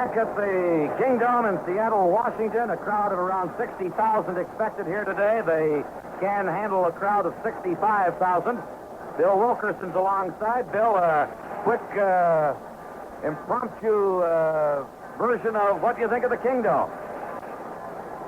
Back at the Kingdome in Seattle, Washington, a crowd of around 60,000 expected here today. They can handle a crowd of 65,000. Bill Wilkerson's alongside. Bill, a quick impromptu version of what you think of the Kingdome.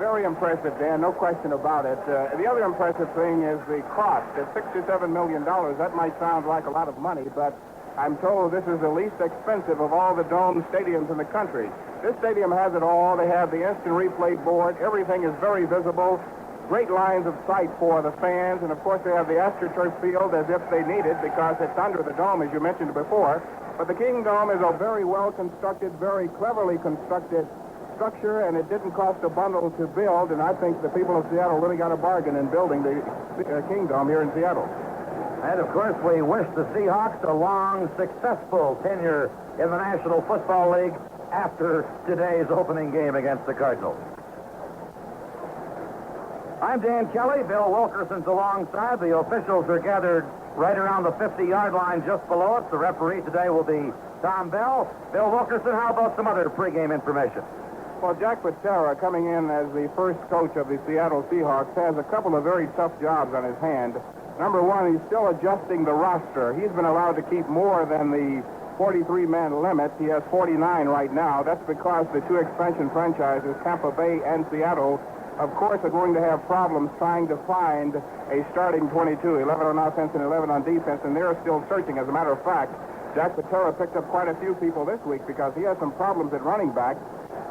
Very impressive, Dan, no question about it. The other impressive thing is the cost. At $67 million, that might sound like a lot of money, but I'm told this is the least expensive of all the dome stadiums in the country. This stadium has it all. They have the instant replay board. Everything is very visible. Great lines of sight for the fans. And, of course, they have the AstroTurf field as if they need it because it's under the dome, as you mentioned before. But the Kingdome is a very well-constructed, very cleverly constructed structure, and it didn't cost a bundle to build. And I think the people of Seattle really got a bargain in building the Kingdome here in Seattle. And, of course, we wish the Seahawks a long, successful tenure in the National Football League after today's opening game against the Cardinals. I'm Dan Kelly. Bill Wilkerson's alongside. The officials are gathered right around the 50-yard line just below us. The referee today will be Tom Bell. Bill Wilkerson, how about some other pregame information? Well, Jack Patera, coming in as the first coach of the Seattle Seahawks, has a couple of very tough jobs on his hand. Number one, he's still adjusting the roster. He's been allowed to keep more than the 43-man limit. He has 49 right now. That's because the two expansion franchises, Tampa Bay and Seattle, of course, are going to have problems trying to find a starting 22, 11 on offense and 11 on defense, and they're still searching. As a matter of fact, Jack Patera picked up quite a few people this week because he has some problems at running back.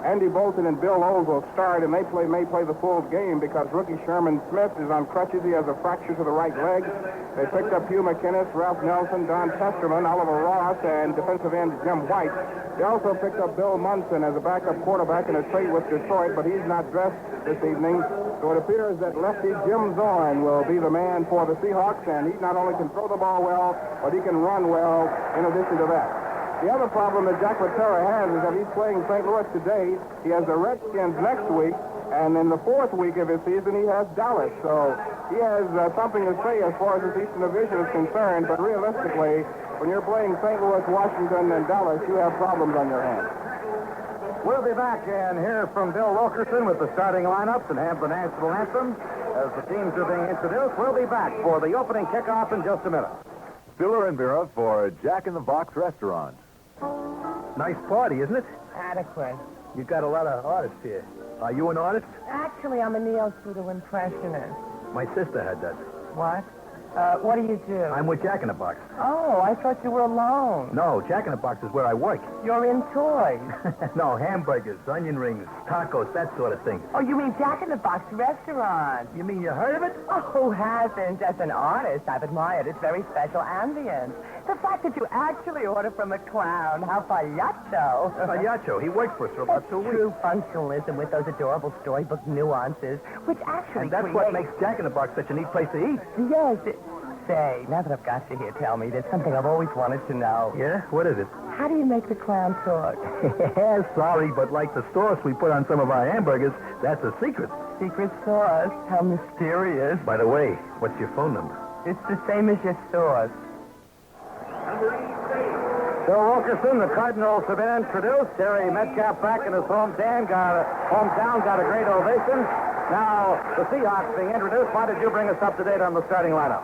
Andy Bolton and Bill Oles will start, and may play the full game because rookie Sherman Smith is on crutches. He has a fracture to the right leg. They picked up Hugh McInnes, Ralph Nelson, Don Testerman, Oliver Ross, and defensive end Jim White. They also picked up Bill Munson as a backup quarterback in a trade with Detroit, but he's not dressed this evening. So it appears that lefty Jim Zorn will be the man for the Seahawks, and he not only can throw the ball well, but he can run well in addition to that. The other problem that Jack Patera has is that he's playing St. Louis today. He has the Redskins next week, and in the fourth week of his season, he has Dallas. So he has something to say as far as this Eastern Division is concerned, but realistically, when you're playing St. Louis, Washington, and Dallas, you have problems on your hands. We'll be back and hear from Bill Wilkerson with the starting lineups and have the national anthem as the teams are being introduced. We'll be back for the opening kickoff in just a minute. Spiller and Vera for Jack in the Box Restaurant. Nice party, isn't it? Adequate. You got a lot of artists here. Are you an artist? Actually, I'm a neo-pseudo impressionist. My sister had that. What? What do you do? I'm with Jack in the Box. Oh, I thought you were alone. No, Jack in the Box is where I work. You're in toys. No, hamburgers, onion rings, tacos, that sort of thing. Oh, you mean Jack in the Box restaurant? You mean you heard of it? Oh, who hasn't? As an artist, I've admired its very special ambience. The fact that you actually order from a clown. How payacho. Payacho, he worked for us for about 2 weeks. True functionalism with those adorable storybook nuances, which actually And that's what makes Jack in the Box such a neat place to eat. Yes. Say, now that I've got you here, tell me, there's something I've always wanted to know. Yeah? What is it? How do you make the clown talk? Sorry, but like the sauce we put on some of our hamburgers, that's a secret. Secret sauce? How mysterious. By the way, what's your phone number? It's the same as your sauce. Bill Wilkerson, the Cardinals have been introduced. Terry Metcalf back in his hometown got a great ovation. Now, the Seahawks being introduced. Why did you bring us up to date on the starting lineup?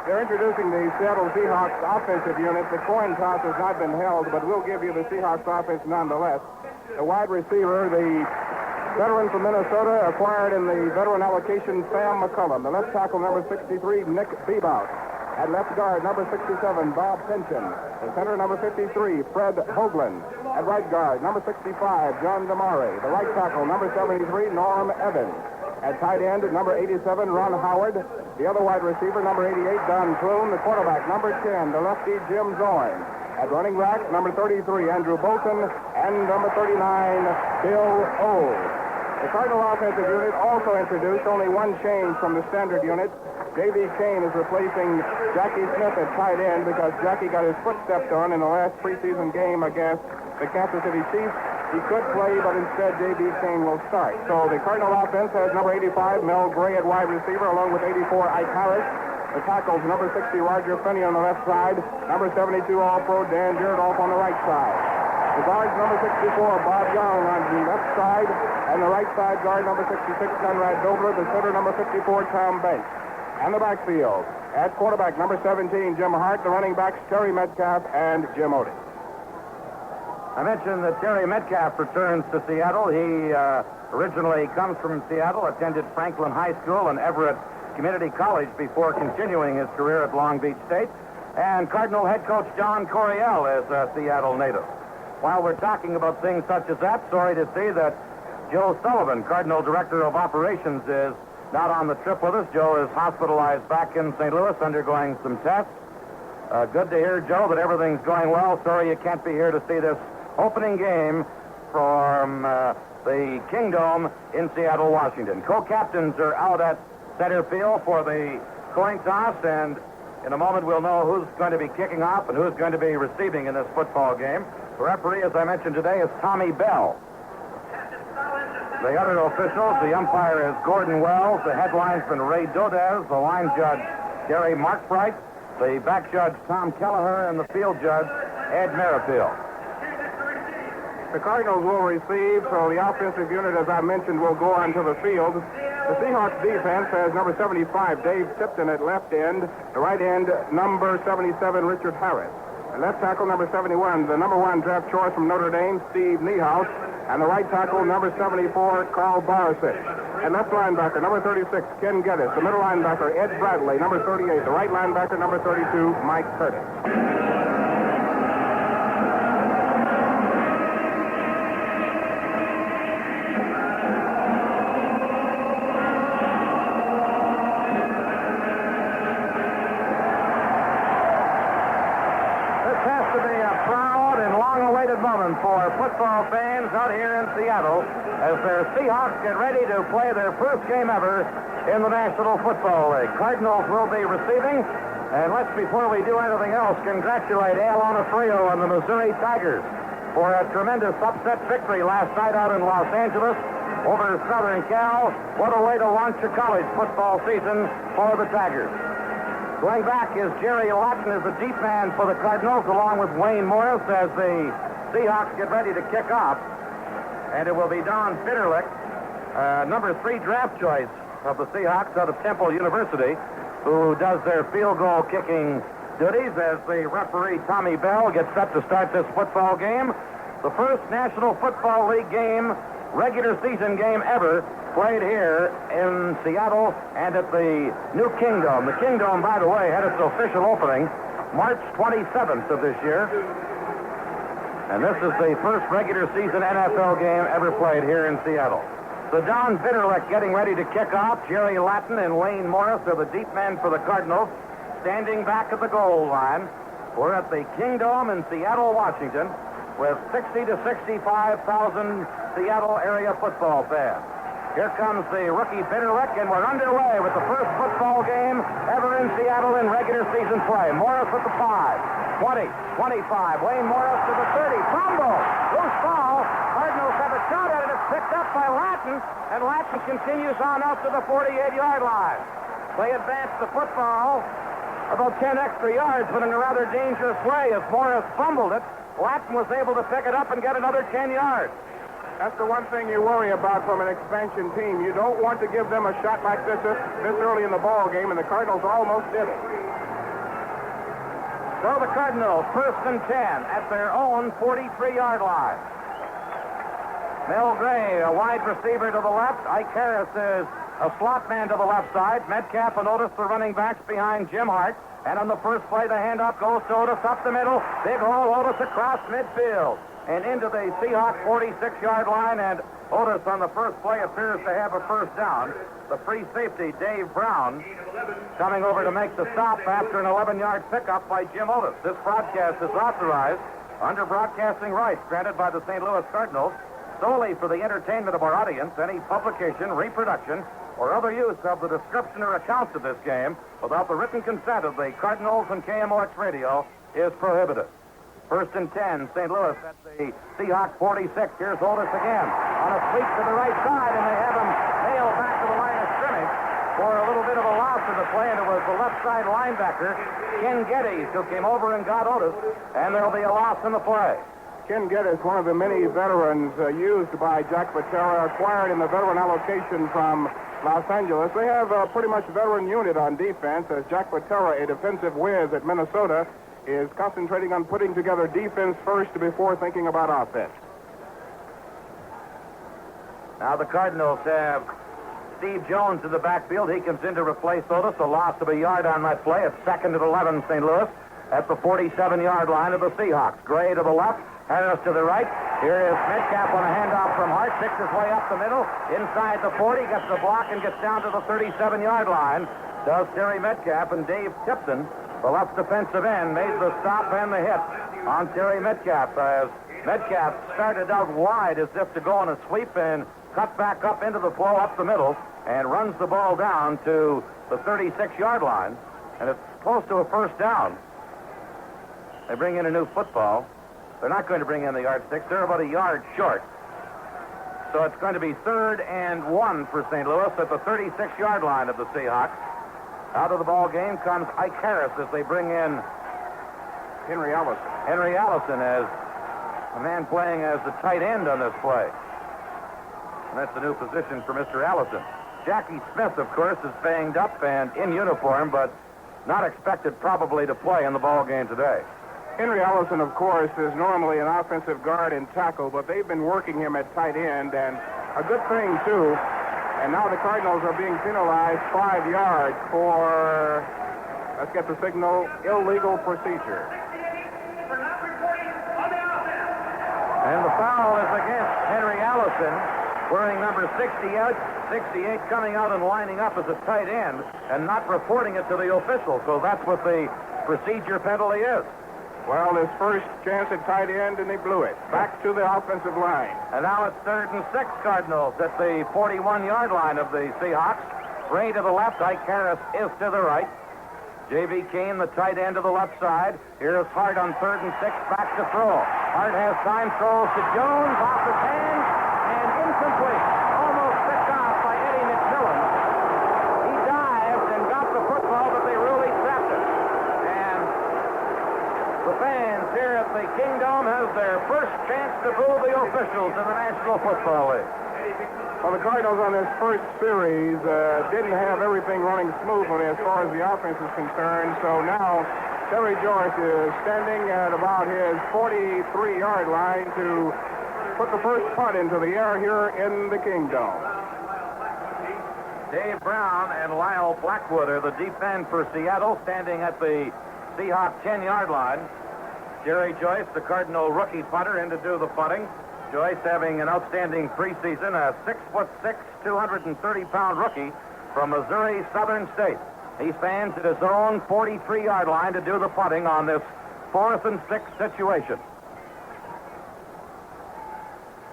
They're introducing the Seattle Seahawks offensive unit. The coin toss has not been held, but we'll give you the Seahawks offense nonetheless. The wide receiver, the veteran from Minnesota, acquired in the veteran allocation, Sam McCullum. The left tackle, number 63, Nick Bebout. At left guard, number 67, Bob Pynchon. The center, number 53, Fred Hoagland. At right guard, number 65, John Damari. The right tackle, number 73, Norm Evans. At tight end, number 87, Ron Howard. The other wide receiver, number 88, Don Clune. The quarterback, number 10, the lefty, Jim Zorn. At running back, number 33, Andrew Bolton. And number 39, Bill Oles. The Cardinal offensive unit also introduced, only one change from the standard unit. J.B. Kane is replacing Jackie Smith at tight end because Jackie got his foot stepped on in the last preseason game against the Kansas City Chiefs. He could play, but instead J.B. Kane will start. So the Cardinal offense has number 85, Mel Gray at wide receiver, along with 84, Ike Harris. The tackles, number 60, Roger Finney on the left side. Number 72, All-Pro Dan Dierdorf on the right side. The guards, number 64, Bob Young on the left side, and the right side guard, number 66, Conrad Dobler, the center, number 54, Tom Banks. And the backfield, at quarterback, number 17, Jim Hart, the running backs, Terry Metcalf and Jim Otis. I mentioned that Terry Metcalf returns to Seattle. He originally comes from Seattle, attended Franklin High School and Everett Community College before continuing his career at Long Beach State. And Cardinal head coach John Coryell is a Seattle native. While we're talking about things such as that, sorry to see that Joe Sullivan, Cardinal Director of Operations, is not on the trip with us. Joe is hospitalized back in St. Louis undergoing some tests. Good to hear, Joe, that everything's going well. Sorry you can't be here to see this opening game from the Kingdome in Seattle, Washington. Co-captains are out at center field for the coin toss, and in a moment we'll know who's going to be kicking off and who's going to be receiving in this football game. The referee, as I mentioned today, is Tommy Bell. The other officials, the umpire is Gordon Wells, the head linesman Ray Dodez, the line judge Gary Markbright, the back judge Tom Kelleher, and the field judge Ed Merrifield. The Cardinals will receive, so the offensive unit, as I mentioned, will go onto the field. The Seahawks defense has number 75, Dave Tipton at left end, the right end, number 77, Richard Harris. The left tackle, number 71, the number 1 draft choice from Notre Dame, Steve Niehaus. And the right tackle, number 74, Carl Barisic. And left linebacker, number 36, Ken Geddes. The middle linebacker, Ed Bradley, number 38. The right linebacker, number 32, Mike Curtis. Moment for football fans out here in Seattle as their Seahawks get ready to play their first game ever in the National Football League. Cardinals will be receiving, and let's, before we do anything else, congratulate Al Onofrio and the Missouri Tigers for a tremendous upset victory last night out in Los Angeles over Southern Cal. What a way to launch a college football season for the Tigers. Going back is Jerry Latin as the deep man for the Cardinals, along with Wayne Morris as the Seahawks get ready to kick off. And it will be Don Bitterlich, number 3 draft choice of the Seahawks out of Temple University, who does their field goal kicking duties as the referee Tommy Bell gets set to start this football game. The first National Football League game, regular season game ever, played here in Seattle and at the new Kingdome. The Kingdome, by the way, had its official opening March 27th of this year. And this is the first regular season NFL game ever played here in Seattle. So Don Bitterlich getting ready to kick off. Jerry Latin and Wayne Morris are the deep men for the Cardinals, standing back at the goal line. We're at the Kingdome in Seattle, Washington, with 60 to 65,000 Seattle area football fans. Here comes the rookie Bitterlich, and we're underway with the first football game ever in Seattle in regular season play. Morris at the 5, 20, 25. Wayne Morris to the 30. Fumble. Loose ball. Cardinals have a shot at it. It's picked up by Latin, and Latin continues on out to the 48-yard line. They advance the football about 10 extra yards, but in a rather dangerous way. As Morris fumbled it, Latin was able to pick it up and get another 10 yards. That's the one thing you worry about from an expansion team. You don't want to give them a shot like this early in the ball game, and the Cardinals almost did it. So the Cardinals, 1st and 10 at their own 43-yard line. Mel Gray, a wide receiver to the left. Ike Harris is a slot man to the left side. Metcalf and Otis, the running backs, behind Jim Hart. And on the first play, the handoff goes to Otis up the middle. Big hole, Otis across midfield and into the Seahawks 46-yard line. And Otis on the first play appears to have a first down. The free safety, Dave Brown, coming over to make the stop after an 11-yard pickup by Jim Otis. This broadcast is authorized under broadcasting rights granted by the St. Louis Cardinals solely for the entertainment of our audience. Any publication, reproduction, or other use of the description or accounts of this game without the written consent of the Cardinals and KMOX Radio is prohibited. 1st and 10, St. Louis at the Seahawks 46. Here's Otis again on a sweep to the right side, and they have him nailed back to the line of scrimmage for a little bit of a loss in the play, and it was the left side linebacker, Ken Geddes, who came over and got Otis, and there'll be a loss in the play. Ken Geddes, one of the many veterans used by Jack Patera, acquired in the veteran allocation from Los Angeles. They have a pretty much veteran unit on defense, as Jack Patera, a defensive whiz at Minnesota, is concentrating on putting together defense first before thinking about offense. Now the Cardinals have Steve Jones in the backfield. He comes in to replace Otis. A loss of a yard on that play. It's 2nd and 11, St. Louis, at the 47-yard line of the Seahawks. Gray to the left, Harris to the right. Here is Metcalf on a handoff from Hart. Picks his way up the middle. Inside the 40, gets the block and gets down to the 37-yard line. Does Terry Metcalf, and Dave Tipton, the left defensive end, made the stop and the hit on Terry Metcalf, as Metcalf started out wide as if to go on a sweep and cut back up into the flow up the middle and runs the ball down to the 36-yard line, and it's close to a first down. They bring in a new football. They're not going to bring in the yardsticks. They're about a yard short. So it's going to be 3rd and 1 for St. Louis at the 36-yard line of the Seahawks. Out of the ball game comes Ike Harris as they bring in Henry Allison. Henry Allison as a man playing as the tight end on this play. And that's a new position for Mr. Allison. Jackie Smith, of course, is banged up and in uniform, but not expected probably to play in the ball game today. Henry Allison, of course, is normally an offensive guard and tackle, but they've been working him at tight end, and a good thing, too. And now the Cardinals are being penalized 5 yards for, let's get the signal, illegal procedure. And the foul is against Henry Allison, wearing number 68 coming out and lining up as a tight end and not reporting it to the official. So that's what the procedure penalty is. Well, his first chance at tight end, and he blew it. Back to the offensive line. And now it's 3rd and 6 Cardinals at the 41-yard line of the Seahawks. Ray to the left, Ike Harris is to the right. J.B. Kane, the tight end, to the left side. Here's Hart on 3rd and 6, back to throw. Hart has time, throws to Jones, off his hands, and incomplete. Almost picked off by Eddie McMillan. He dived and got the football, but they really trapped it. And the fans here at the Kingdome has their first chance to boo the officials in the National Football League. Well, the Cardinals on this first series didn't have everything running smoothly as far as the offense is concerned. So now Terry Joyce is standing at about his 43-yard line to put the first punt into the air here in the Kingdome. Dave Brown and Lyle Blackwood are the deep end for Seattle, standing at the Seahawks 10-yard line. Jerry Joyce, the Cardinal rookie punter, in to do the punting. Joyce having an outstanding preseason, a 6'6", 230-pound rookie from Missouri Southern State. He stands at his own 43-yard line to do the punting on this 4th and 6 situation.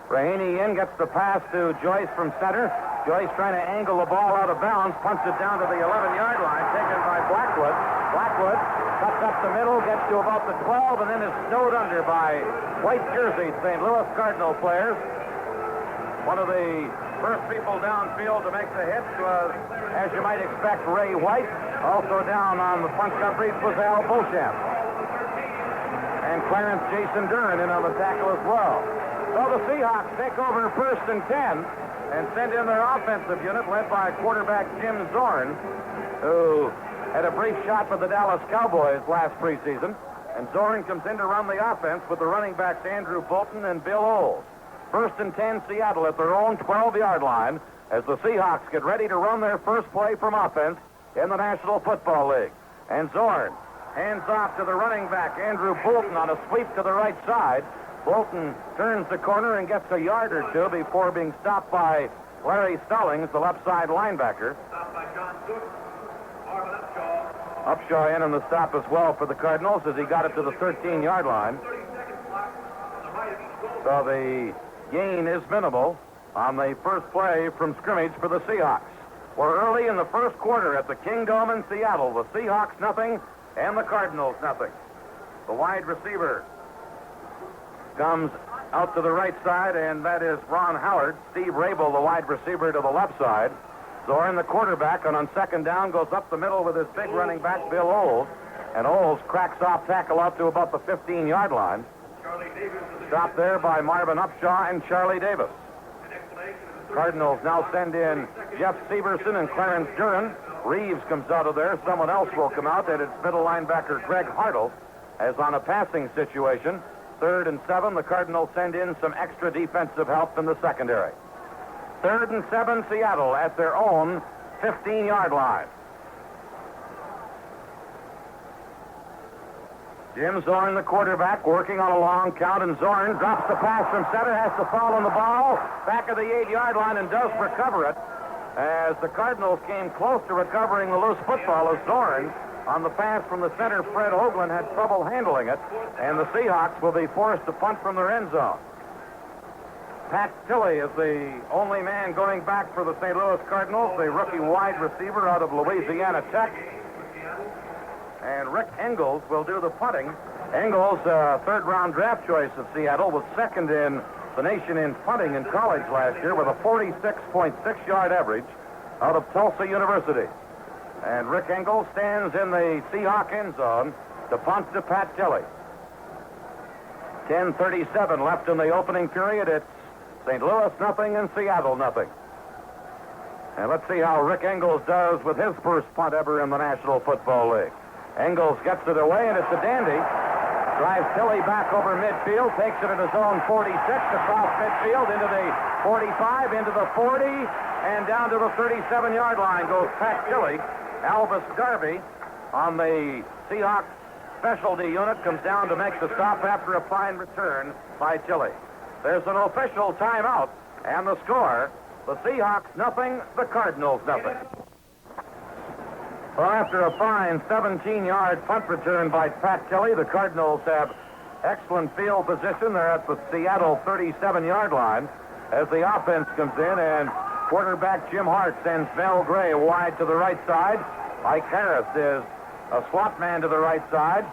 Rahaney in, gets the pass to Joyce from center. Joyce trying to angle the ball out of bounds, punts it down to the 11-yard line, taken by Blackwood. Blackwood cuts up the middle, gets to about the 12, and then is snowed under by white-jerseyed St. Louis Cardinal players. One of the first people downfield to make the hit was, as you might expect, Ray White. Also down on the punt coverage was Al Beauchamp. And Clarence Jason Duran in on the tackle as well. So the Seahawks take over 1st and 10 and send in their offensive unit led by quarterback Jim Zorn, who had a brief shot for the Dallas Cowboys last preseason. And Zorn comes in to run the offense with the running backs Andrew Bolton and Bill Olds. 1st and 10 Seattle at their own 12-yard line as the Seahawks get ready to run their first play from offense in the National Football League. And Zorn hands off to the running back Andrew Bolton on a sweep to the right side. Bolton turns the corner and gets a yard or two before being stopped by Larry Stallings, the left side linebacker. Upshaw in on the stop as well for the Cardinals as he got it to the 13-yard line. So the gain is minimal on the first play from scrimmage for the Seahawks. We're early in the first quarter at the Kingdome in Seattle. The Seahawks nothing and the Cardinals nothing. The wide receiver comes out to the right side, and that is Ron Howard. Steve Rabel, the wide receiver, to the left side. Zorn, the quarterback, and on 2nd down goes up the middle with his big running back, Bill Olds. And Olds cracks off tackle out to about the 15-yard line. Stopped there by Marvin Upshaw and Charlie Davis. Cardinals now send in Jeff Severson and Clarence Duran. Reeves comes out of there. Someone else will come out, and it's middle linebacker Greg Hartle, as on a passing situation. 3rd and 7, the Cardinals send in some extra defensive help in the secondary. 3rd and 7, Seattle at their own 15-yard line. Jim Zorn, the quarterback, working on a long count, and Zorn drops the pass from center, has to fall on the ball, back of the 8-yard line, and does recover it. As the Cardinals came close to recovering the loose football, as Zorn, on the pass from the center, Fred Hoagland, had trouble handling it, and the Seahawks will be forced to punt from their end zone. Pat Tilley is the only man going back for the St. Louis Cardinals, the rookie wide receiver out of Louisiana Tech. And Rick Engels will do the punting. Engels, third-round draft choice of Seattle, was second in the nation in punting in college last year with a 46.6-yard average out of Tulsa University. And Rick Engels stands in the Seahawk end zone to punt to Pat Tilley. 10:37 left in the opening period. It's St. Louis nothing and Seattle nothing. And let's see how Rick Engels does with his first punt ever in the National Football League. Engels gets it away, and it's a dandy. Drives Tilley back over midfield, takes it in his own 46, across midfield, into the 45, into the 40, and down to the 37-yard line goes Pat Tilley. Alvis Garvey on the Seahawks specialty unit comes down to make the stop after a fine return by Tilley. There's an official timeout, and the score, the Seahawks nothing, the Cardinals nothing. Well, after a fine 17-yard punt return by Pat Tilley, the Cardinals have excellent field position. They're at the Seattle 37-yard line as the offense comes in, and quarterback Jim Hart sends Mel Gray wide to the right side. Mike Harris is a slot man to the right side.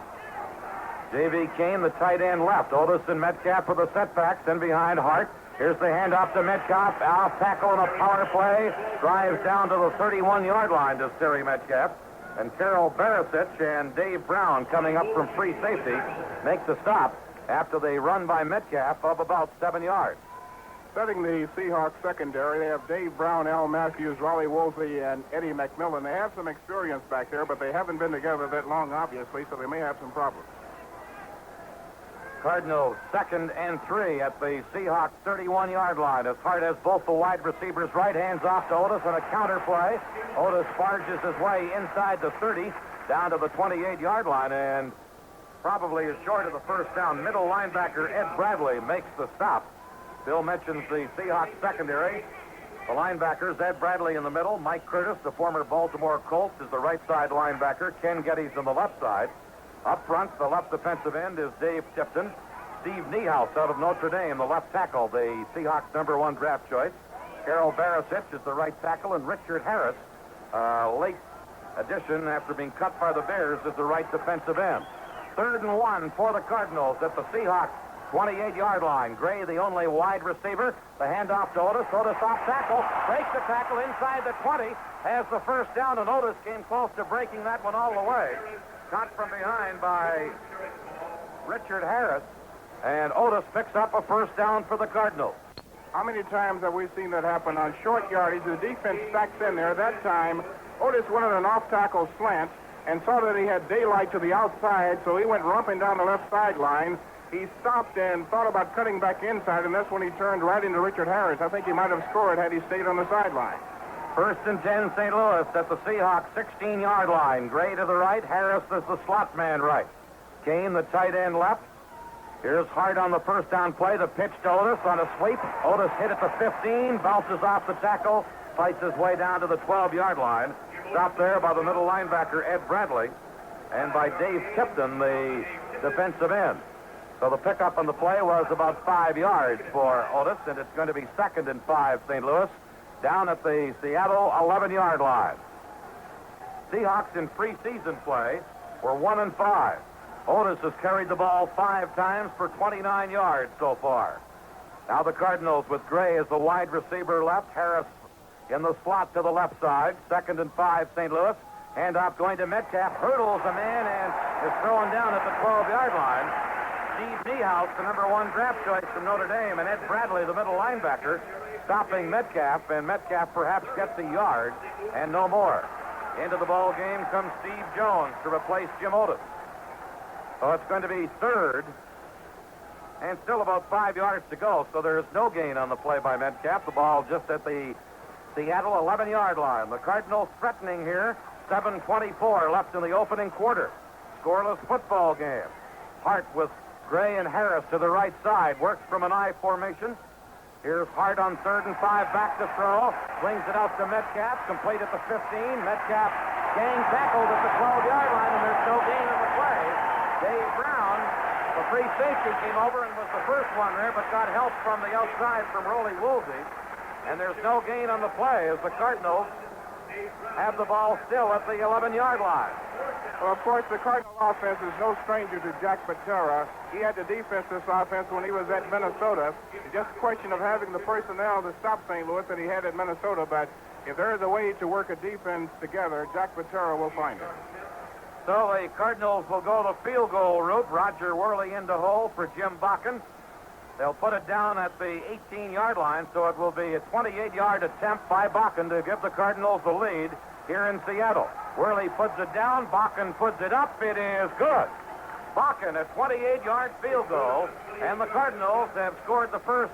J.V. Kane, the tight end, left. Otis and Metcalf for the setbacks, and behind Hart. Here's the handoff to Metcalf. Off tackle and a power play. Drives down to the 31-yard line to Terry Metcalf. And Carol Barisic and Dave Brown, coming up from free safety, make the stop after they run by Metcalf of about 7 yards. Setting the Seahawks secondary, they have Dave Brown, Al Matthews, Raleigh Woolsey, and Eddie McMillan. They have some experience back there, but they haven't been together that long, obviously, so they may have some problems. Cardinals 2nd and 3 at the Seahawks 31-yard line. As Hart has both the wide receivers right, hands off to Otis on a counter play. Otis barges his way inside the 30, down to the 28-yard line, and probably is short of the first down. Middle linebacker Ed Bradley makes the stop. Bill mentions the Seahawks secondary. The linebackers, Ed Bradley in the middle. Mike Curtis, the former Baltimore Colts, is the right side linebacker. Ken Geddes on the left side. Up front, the left defensive end is Dave Tipton. Steve Niehaus out of Notre Dame, the left tackle, the Seahawks #1 draft choice. Carol Barisic is the right tackle, and Richard Harris, late addition after being cut by the Bears, is the right defensive end. 3rd and 1 for the Cardinals at the Seahawks 28-yard line. Gray, the only wide receiver. The handoff to Otis. Otis off tackle. Breaks the tackle inside the 20. Has the first down, and Otis came close to breaking that one all the way. Caught from behind by Richard Harris, and Otis picks up a first down for the Cardinals. How many times have we seen that happen on short yardage? The defense stacks in there. That time, Otis went on an off-tackle slant and saw that he had daylight to the outside, so he went romping down the left sideline. He stopped and thought about cutting back inside, and that's when he turned right into Richard Harris. I think he might have scored had he stayed on the sideline. 1st and 10, St. Louis at the Seahawks 16-yard line. Gray to the right. Harris is the slot man right. Kane, the tight end, left. Here's Hart on the first down play. The pitch to Otis on a sweep. Otis hit at the 15, bounces off the tackle, fights his way down to the 12-yard line. Stopped there by the middle linebacker, Ed Bradley, and by Dave Tipton, the defensive end. So the pickup on the play was about 5 yards for Otis, and it's going to be 2nd and 5, St. Louis, down at the Seattle 11-yard line. Seahawks in preseason play were 1 and 5. Otis has carried the ball 5 times for 29 yards so far. Now the Cardinals with Gray as the wide receiver left. Harris in the slot to the left side. 2nd and 5, St. Louis. Handoff going to Metcalf. Hurdles a man and is thrown down at the 12-yard line. Steve Niehaus, the number 1 draft choice from Notre Dame, and Ed Bradley, the middle linebacker, stopping Metcalf, and Metcalf perhaps gets a yard and no more. Into the ball game comes Steve Jones to replace Jim Otis. So it's going to be third and still about 5 yards to go, so there is no gain on the play by Metcalf. The ball just at the Seattle 11-yard line. The Cardinals threatening here. 7:24 left in the opening quarter. Scoreless football game. Hart with Gray and Harris to the right side. Works from an I formation. Here's Hart on 3rd and 5, back to throw. Swings it out to Metcalf, complete at the 15. Metcalf gang tackled at the 12-yard line, and there's no gain on the play. Dave Brown, the free safety, came over and was the first one there, but got help from the outside from Rolly Woolsey. And there's no gain on the play as the Cardinals have the ball still at the 11-yard line. Well, of course, the Cardinal offense is no stranger to Jack Patera. He had to defense this offense when he was at Minnesota. It's just a question of having the personnel to stop St. Louis that he had at Minnesota. But if there is a way to work a defense together, Jack Patera will find it. So the Cardinals will go the field goal route. Roger Worley into hole for Jim Bakken. They'll put it down at the 18-yard line, so it will be a 28-yard attempt by Bakken to give the Cardinals the lead here in Seattle. Worley puts it down. Bakken puts it up. It is good. Bakken, a 28-yard field goal, and the Cardinals have scored the first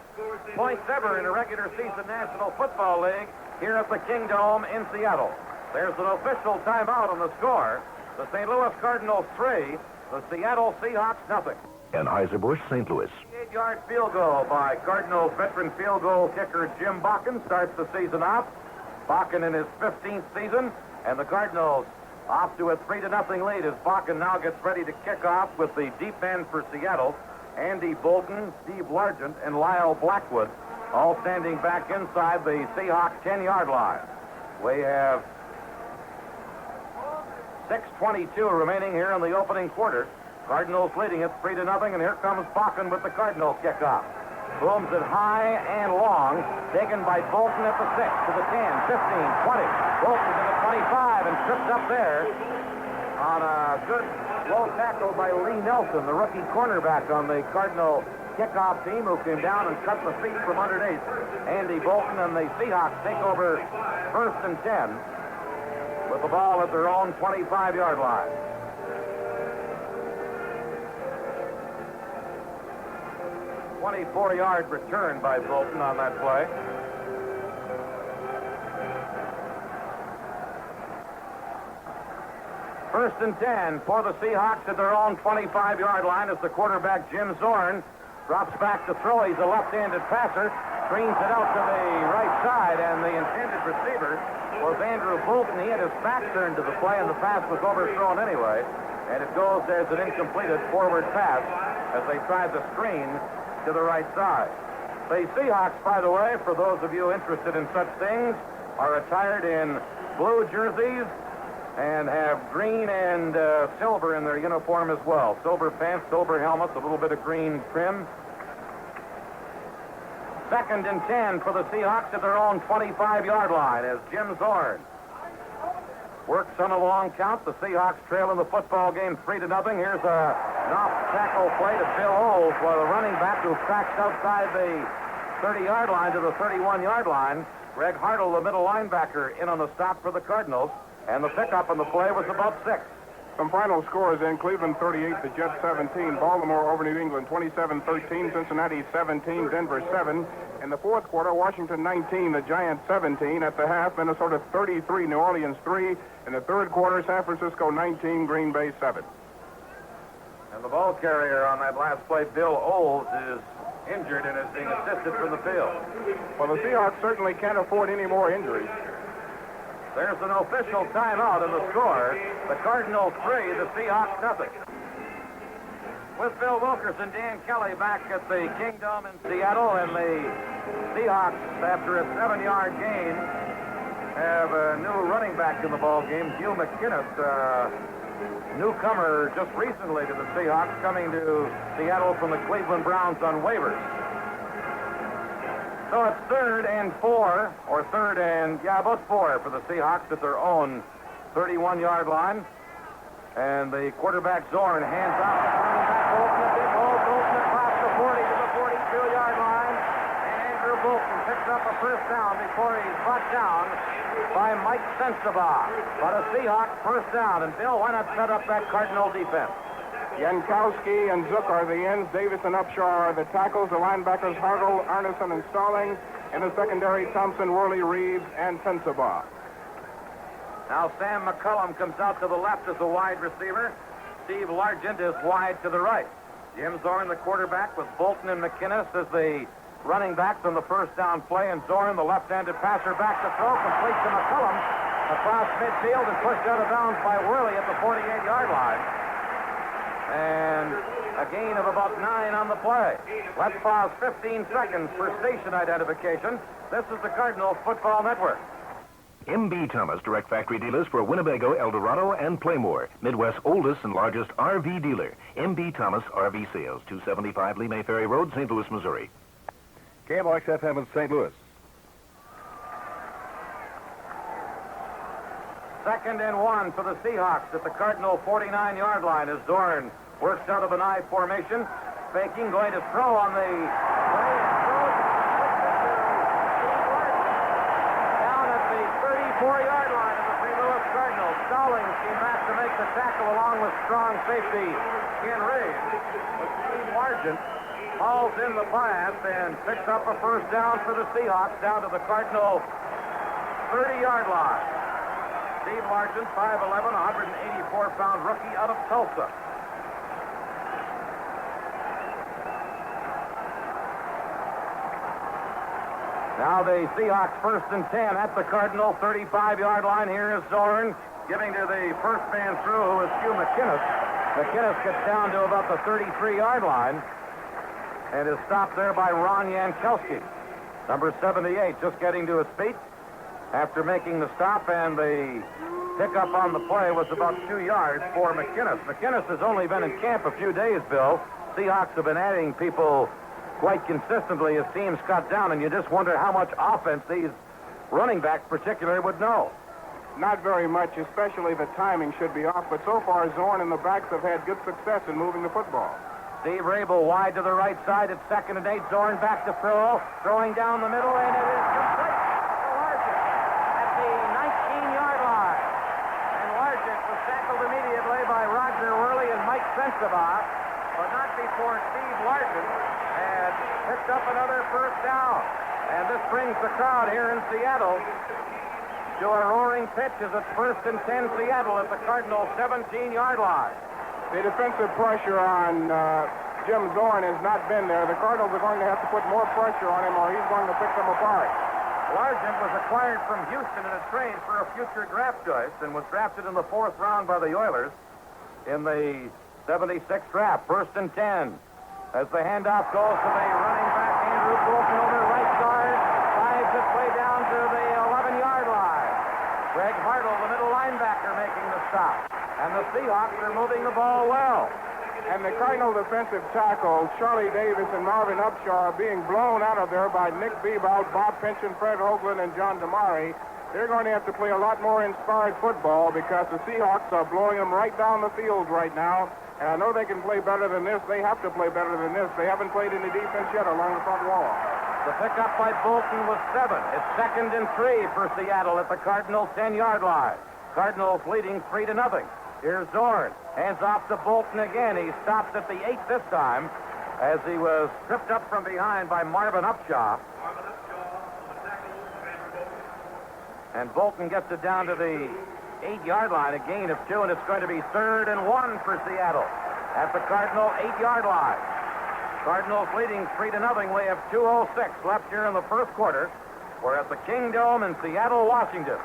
points ever in a regular season National Football League here at the Kingdome in Seattle. There's an official timeout on the score. The St. Louis Cardinals 3, the Seattle Seahawks nothing. Anheuser-Busch, St. Louis. 8-yard field goal by Cardinals veteran field goal kicker Jim Bakken starts the season off. Bakken in his 15th season, and the Cardinals off to a 3-0 lead as Bakken now gets ready to kick off with the deep end for Seattle. Andy Bolton, Steve Largent, and Lyle Blackwood all standing back inside the Seahawks 10-yard line. We have 6:22 remaining here in the opening quarter. Cardinals leading it 3-0, and here comes Bakken with the Cardinals kickoff. Booms it high and long, taken by Bolton at the 6, to the 10, 15, 20. Bolton to the 25 and tripped up there on a good low tackle by Lee Nelson, the rookie cornerback on the Cardinal kickoff team, who came down and cut the feet from underneath Andy Bolton, and the Seahawks take over 1st and 10 with the ball at their own 25-yard line. A 24-yard return by Bolton on that play. First and 10 for the Seahawks at their own 25-yard line as the quarterback, Jim Zorn, drops back to throw. He's a left-handed passer, screens it out to the right side, and the intended receiver was Andrew Bolton. He had his back turned to the play, and the pass was overthrown anyway. And it goes as an incompleted forward pass as they tried the screen to the right side. The Seahawks, by the way, for those of you interested in such things, are attired in blue jerseys and have green and silver in their uniform as well. Silver pants, silver helmets, a little bit of green trim. 2nd and 10 for the Seahawks at their own 25-yard line as Jim Zorn works on a long count. The Seahawks trail in the football game 3-0. Here's an off-tackle play to Bill Olds, while the running back, who cracks outside the 30-yard line to the 31-yard line. Greg Hartle, the middle linebacker, in on the stop for the Cardinals, and the pickup on the play was about 6. Some final scores in: Cleveland 38, the Jets 17, Baltimore over New England 27-13, Cincinnati 17, Denver 7. In the fourth quarter, Washington 19, the Giants 17. At the half, Minnesota 33, New Orleans 3. In the third quarter, San Francisco 19, Green Bay 7. And the ball carrier on that last play, Bill Olds, is injured and is being assisted from the field. Well, the Seahawks certainly can't afford any more injuries. There's an official timeout in the score. The Cardinals 3, the Seahawks nothing. With Bill Wilkerson, Dan Kelly back at the Kingdome in Seattle, and the Seahawks, after a 7-yard gain, have a new running back in the ball game, Hugh McInnes, newcomer just recently to the Seahawks, coming to Seattle from the Cleveland Browns on waivers. So it's 3rd and 4, or 3rd and, about 4 for the Seahawks at their own 31-yard line. And the quarterback, Zorn, hands out. Running back, Bolton, a big hole. Bolton Bolton picks up a first down before he's brought down by Mike Sensabaugh. But a Seahawks first down. And, Bill, why not set up that Cardinal defense? Jankowski and Zook are the ends. Davis and Upshaw are the tackles. The linebackers, Hartle, Arneson, and Stalling. In the secondary, Thompson, Worley, Reeves, and Sensabaugh. Now Sam McCullum comes out to the left as a wide receiver. Steve Largent is wide to the right. Jim Zorn, the quarterback, with Bolton and McInnes as the running backs on the first down play. And Zorn, the left-handed passer, back to throw, complete to McCullum across midfield and pushed out of bounds by Worley at the 48-yard line. And a gain of about 9 on the play. Let's pause 15 seconds for station identification. This is the Cardinals Football Network. M.B. Thomas, direct factory dealers for Winnebago, El Dorado, and Playmore. Midwest's oldest and largest RV dealer. M.B. Thomas RV Sales, 275 Lee May Ferry Road, St. Louis, Missouri. KMOX FM in St. Louis. Second and 1 for the Seahawks at the Cardinal 49-yard line as Zorn works out of an I formation. Faking, going to throw on the play and throws down at the 34-yard line of the St. Louis Cardinals. Stallings came back to make the tackle along with strong safety Ken Reed. But Steve Largent hauls in the pass and picks up a first down for the Seahawks down to the Cardinal 30-yard line. Steve Largent, 5'11", 184-pound rookie out of Tulsa. Now the Seahawks first and 10 at the Cardinal 35-yard line. Here is Zorn giving to the first man through, who is Hugh McInnes. McInnes gets down to about the 33-yard line and is stopped there by Ron Jankowski. Number 78 just getting to his feet after making the stop, and the pickup on the play was about 2 yards for McInnes. McInnes has only been in camp a few days, Bill. Seahawks have been adding people quite consistently as teams cut down, and you just wonder how much offense these running backs particularly would know. Not very much, especially the timing should be off, but so far Zorn and the backs have had good success in moving the football. Steve Rabel wide to the right side at 2nd and 8. Zorn back to throw, throwing down the middle, and it is complete to Largent at the 19-yard line. And Largent was tackled immediately by Roger Worley and Mike Sensabaugh, but not before Steve Largent had picked up another first down. And this brings the crowd here in Seattle to a roaring pitch as it's 1st and 10 Seattle at the Cardinal 17-yard line. The defensive pressure on Jim Zorn has not been there. The Cardinals are going to have to put more pressure on him or he's going to pick them apart. Largent was acquired from Houston in a trade for a future draft choice and was drafted in the 4th round by the Oilers in the 76th draft. 1st and 10. As the handoff goes to the running back, Andrew Bolton over right guard, drives its way down to the 11-yard line. Greg Hartle, the middle linebacker, making the stop. And the Seahawks are moving the ball well. And the Cardinal defensive tackles, Charlie Davis and Marvin Upshaw, are being blown out of there by Nick Bebout, Bob Pynchon, Fred Hoagland, and John Damari. They're going to have to play a lot more inspired football because the Seahawks are blowing them right down the field right now. And I know they can play better than this. They have to play better than this. They haven't played any defense yet along the front wall. The pickup by Bolton was 7. It's 2nd and 3 for Seattle at the Cardinals' 10-yard line. Cardinals leading 3-0. Here's Zorn. Hands off to Bolton again. He stops at the 8 this time as he was tripped up from behind by Marvin Upshaw. And Bolton gets it down to the 8-yard line, a gain of 2, and it's going to be 3rd and 1 for Seattle at the Cardinal 8-yard line. Cardinals leading 3-0. We have 2:06 left here in the first quarter. We're at the Kingdome in Seattle, Washington.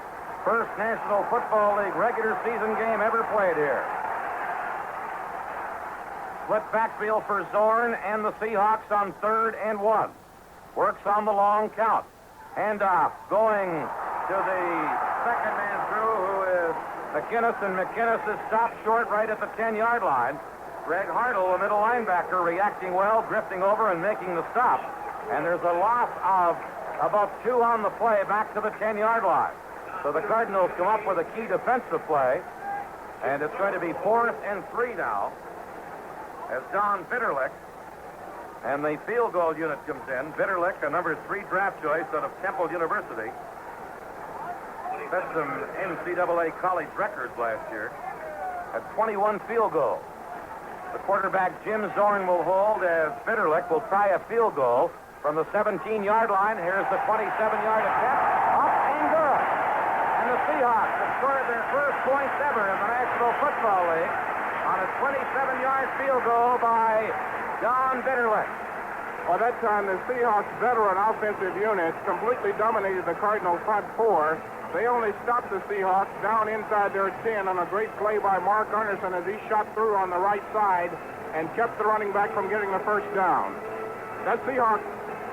First National Football League regular season game ever played here. Split backfield for Zorn and the Seahawks on 3rd and 1. Works on the long count. Handoff going to the second man through, who is McInnes, and McInnes is stopped short right at the 10-yard line. Greg Hartle, the middle linebacker, reacting well, drifting over and making the stop. And there's a loss of about 2 on the play back to the 10-yard line. So the Cardinals come up with a key defensive play, and it's going to be 4th and 3 now, as Don Bitterlich And the field goal unit comes in. Bitterlich, a number 3 draft choice out of Temple University. Set some NCAA college records last year at 21 field goals. The quarterback, Jim Zorn, will hold as Bitterlich will try a field goal from the 17-yard line. Here's the 27-yard attempt. Up and good. And the Seahawks have scored their first points ever in the National Football League on a 27-yard field goal by John Bitterlich. By that time, the Seahawks veteran offensive unit completely dominated the Cardinals front 4. They only stopped the Seahawks down inside their 10 on a great play by Mark Arneson as he shot through on the right side and kept the running back from getting the first down. That Seahawks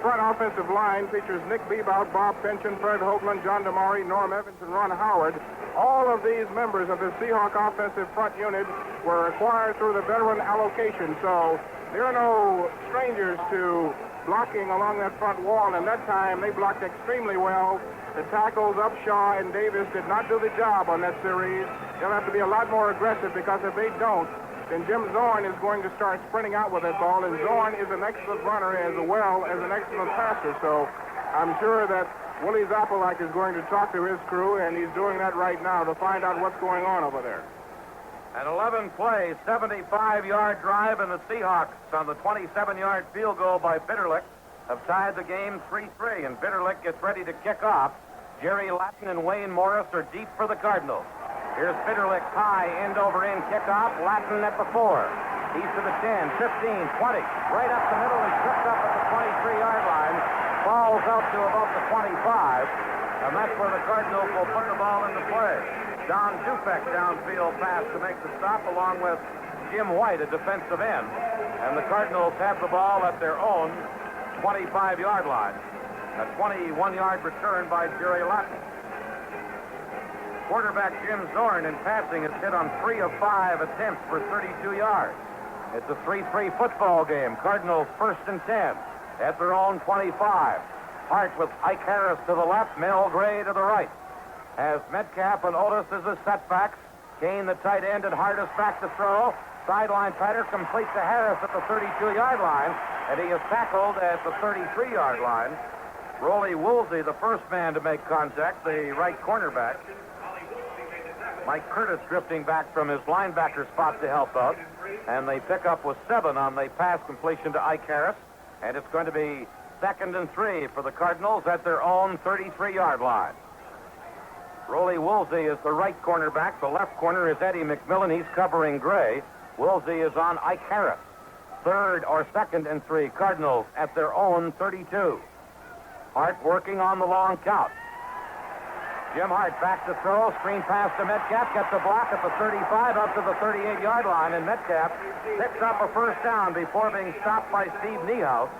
front offensive line features Nick Bebout, Bob Pension, Fred Hoagland, John DeMari, Norm Evans, and Ron Howard. All of these members of the Seahawk offensive front unit were acquired through the veteran allocation, so there are no strangers to blocking along that front wall, and that time they blocked extremely well. The tackles, Upshaw and Davis, did not do the job on that series. They'll have to be a lot more aggressive because if they don't, then Jim Zorn is going to start sprinting out with that ball, and Zorn is an excellent runner as well as an excellent passer, so I'm sure that Willie Zappalak is going to talk to his crew, and he's doing that right now to find out what's going on over there. An 11-play, 75-yard drive, and the Seahawks on the 27-yard field goal by Bitterlich have tied the game 3-3, and Bitterlich gets ready to kick off. Jerry Latin and Wayne Morris are deep for the Cardinals. Here's Bitterlich high, end-over-end kickoff. Latin at the 4. He's to the 10, 15, 20. Right up the middle. He's tripped up at the 23-yard line. Falls out to about the 25. And that's where the Cardinals will put the ball into play. Don Dufek downfield pass to make the stop, along with Jim White, a defensive end. And the Cardinals have the ball at their own 25-yard line. A 21-yard return by Jerry Latin. Quarterback Jim Zorn in passing has hit on 3 of 5 attempts for 32 yards. It's a 3-3 football game. Cardinals 1st and 10 at their own 25. Hart with Ike Harris to the left, Mel Gray to the right. As Metcalf and Otis as the setbacks. Kane, the tight end, and Hart is back to throw. Sideline pattern complete to Harris at the 32-yard line, and he is tackled at the 33-yard line. Rollie Woolsey, the first man to make contact, the right cornerback. Mike Curtis drifting back from his linebacker spot to help out. And they pick up with 7 on the pass completion to Ike Harris. And it's going to be 2nd and 3 for the Cardinals at their own 33-yard line. Rollie Woolsey is the right cornerback. The left corner is Eddie McMillan. He's covering Gray. Woolsey is on Ike Harris. 3rd or 2nd and 3. Cardinals at their own 32. Hart working on the long count. Jim Hart back to throw. Screen pass to Metcalf. Gets the block at the 35 up to the 38-yard line. And Metcalf picks up a first down before being stopped by Steve Niehaus,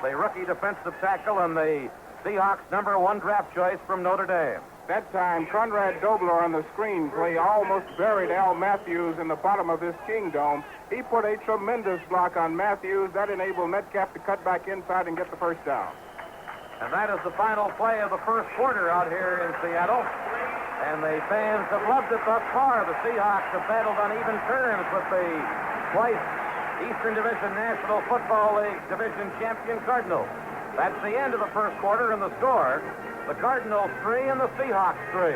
the rookie defensive tackle and the Seahawks #1 draft choice from Notre Dame. That time, Conrad Dobler on the screen play almost buried Al Matthews in the bottom of his Kingdome. He put a tremendous block on Matthews. That enabled Metcalf to cut back inside and get the first down. And that is the final play of the first quarter out here in Seattle. And the fans have loved it thus far. The Seahawks have battled on even terms with the twice Eastern Division National Football League Division champion Cardinals. That's the end of the first quarter, and the score, the Cardinals 3 and the Seahawks 3.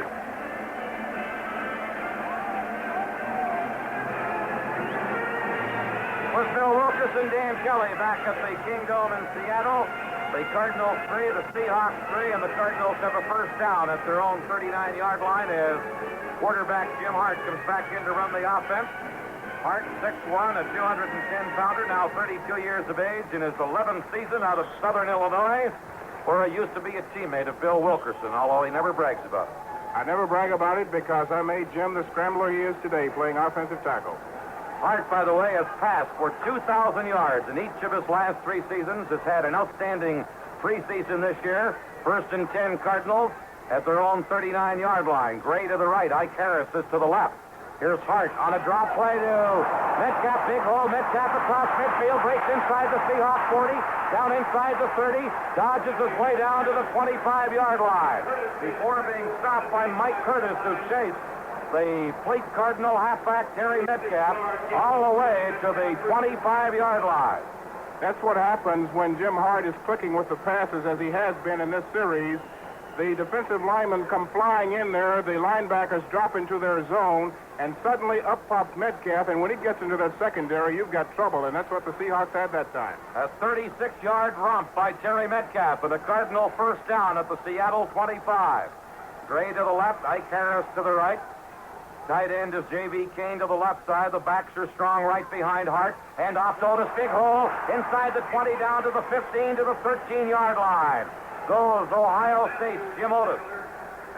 With Bill Wilkerson, Dan Kelly back at the Kingdome in Seattle. The Cardinals 3, the Seahawks 3, and the Cardinals have a first down at their own 39-yard line as quarterback Jim Hart comes back in to run the offense. Hart, 6'1", a 210-pounder, now 32 years of age, in his 11th season out of Southern Illinois, where he used to be a teammate of Bill Wilkerson, although he never brags about it. I never brag about it because I made Jim the scrambler he is today, playing offensive tackle. Hart, by the way, has passed for 2,000 yards in each of his last 3 seasons. Has had an outstanding preseason this year. 1st and 10 Cardinals at their own 39-yard line. Gray to the right. Ike Harris is to the left. Here's Hart on a drop play to Metcalf. Big hole. Metcalf across midfield. Breaks inside the Seahawks 40. Down inside the 30. Dodges his way down to the 25-yard line before being stopped by Mike Curtis, who chased the fleet Cardinal halfback Terry Metcalf all the way to the 25-yard line. That's what happens when Jim Hart is clicking with the passes, as he has been in this series. The defensive linemen come flying in there, the linebackers drop into their zone, and suddenly up pops Metcalf, and when he gets into that secondary, you've got trouble, and that's what the Seahawks had that time. A 36-yard romp by Terry Metcalf with a Cardinal first down at the Seattle 25. Gray to the left, Ike Harris to the right. Tight end is J.B. Kane to the left side. The backs are strong right behind Hart. Hand off to Otis. Big hole inside the 20 down to the 15 to the 13-yard line. Goes Ohio State's Jim Otis.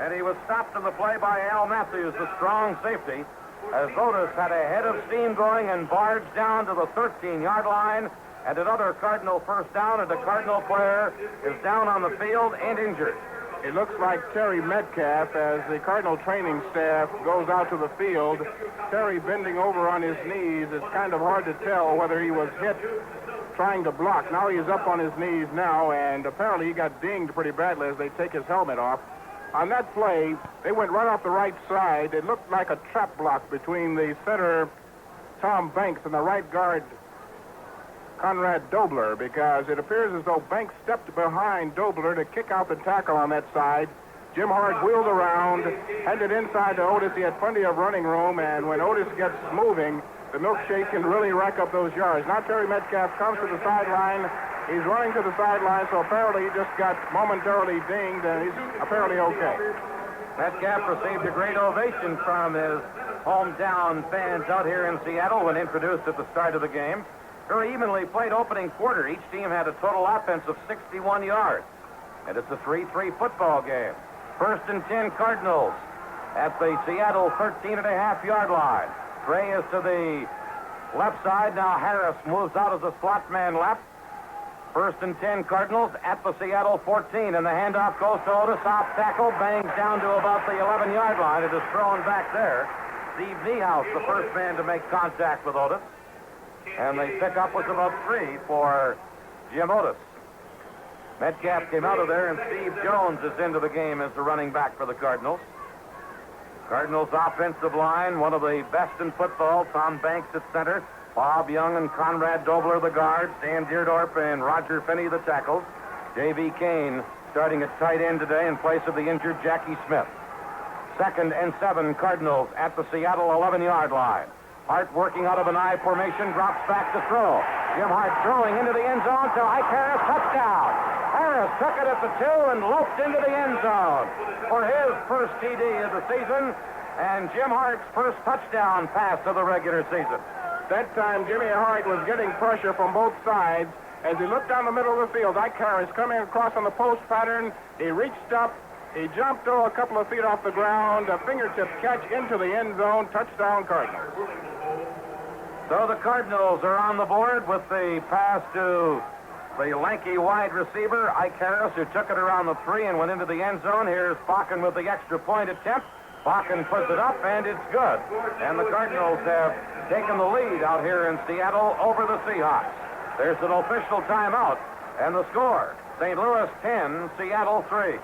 And he was stopped in the play by Al Matthews, the strong safety, as Otis had a head of steam going and barged down to the 13-yard line. And another Cardinal first down, and the Cardinal player is down on the field and injured. It looks like Terry Metcalf, as the Cardinal training staff goes out to the field. Terry bending over on his knees. It's kind of hard to tell whether he was hit trying to block. Now he is up on his knees now, and apparently he got dinged pretty badly as they take his helmet off. On that play, they went right off the right side. It looked like a trap block between the center, Tom Banks, and the right guard, Conrad Dobler, because it appears as though Banks stepped behind Dobler to kick out the tackle on that side. Jim Hart wheeled around, headed inside to Otis. He had plenty of running room, and when Otis gets moving, the milkshake can really rack up those yards. Now Terry Metcalf comes to the sideline. He's running to the sideline, so apparently he just got momentarily dinged, and he's apparently okay. Metcalf received a great ovation from his hometown fans out here in Seattle when introduced at the start of the game. Very evenly played opening quarter. Each team had a total offense of 61 yards. And it's a 3-3 football game. First and 10 Cardinals at the Seattle 13.5-yard line. Gray is to the left side. Now Harris moves out as a slot man left. First and 10 Cardinals at the Seattle 14. And the handoff goes to Otis. Off tackle. Bangs down to about the 11-yard line. It is thrown back there. Steve Niehaus, the first man to make contact with Otis. And the pickup was about 3 for Jim Otis. Metcalf came out of there, and Steve Jones is into the game as the running back for the Cardinals. Cardinals offensive line, one of the best in football. Tom Banks at center. Bob Young and Conrad Dobler the guards. Dan Deerdorf and Roger Finney the tackles. J.B. Kane starting at tight end today in place of the injured Jackie Smith. Second and 7 Cardinals at the Seattle 11-yard line. Hart working out of an I formation, drops back to throw. Jim Hart throwing into the end zone to Ike Harris, touchdown. Harris took it at the 2 and loped into the end zone for his first TD of the season, and Jim Hart's first touchdown pass of the regular season. That time, Jimmy Hart was getting pressure from both sides. As he looked down the middle of the field, Ike Harris coming across on the post pattern. He reached up. He jumped a couple of feet off the ground, a fingertip catch into the end zone, touchdown Cardinals. So the Cardinals are on the board with the pass to the lanky wide receiver, Ike Harris, who took it around the 3 and went into the end zone. Here's Bakken with the extra point attempt. Bakken puts it up, and it's good. And the Cardinals have taken the lead out here in Seattle over the Seahawks. There's an official timeout, and the score, St. Louis 10, Seattle 3.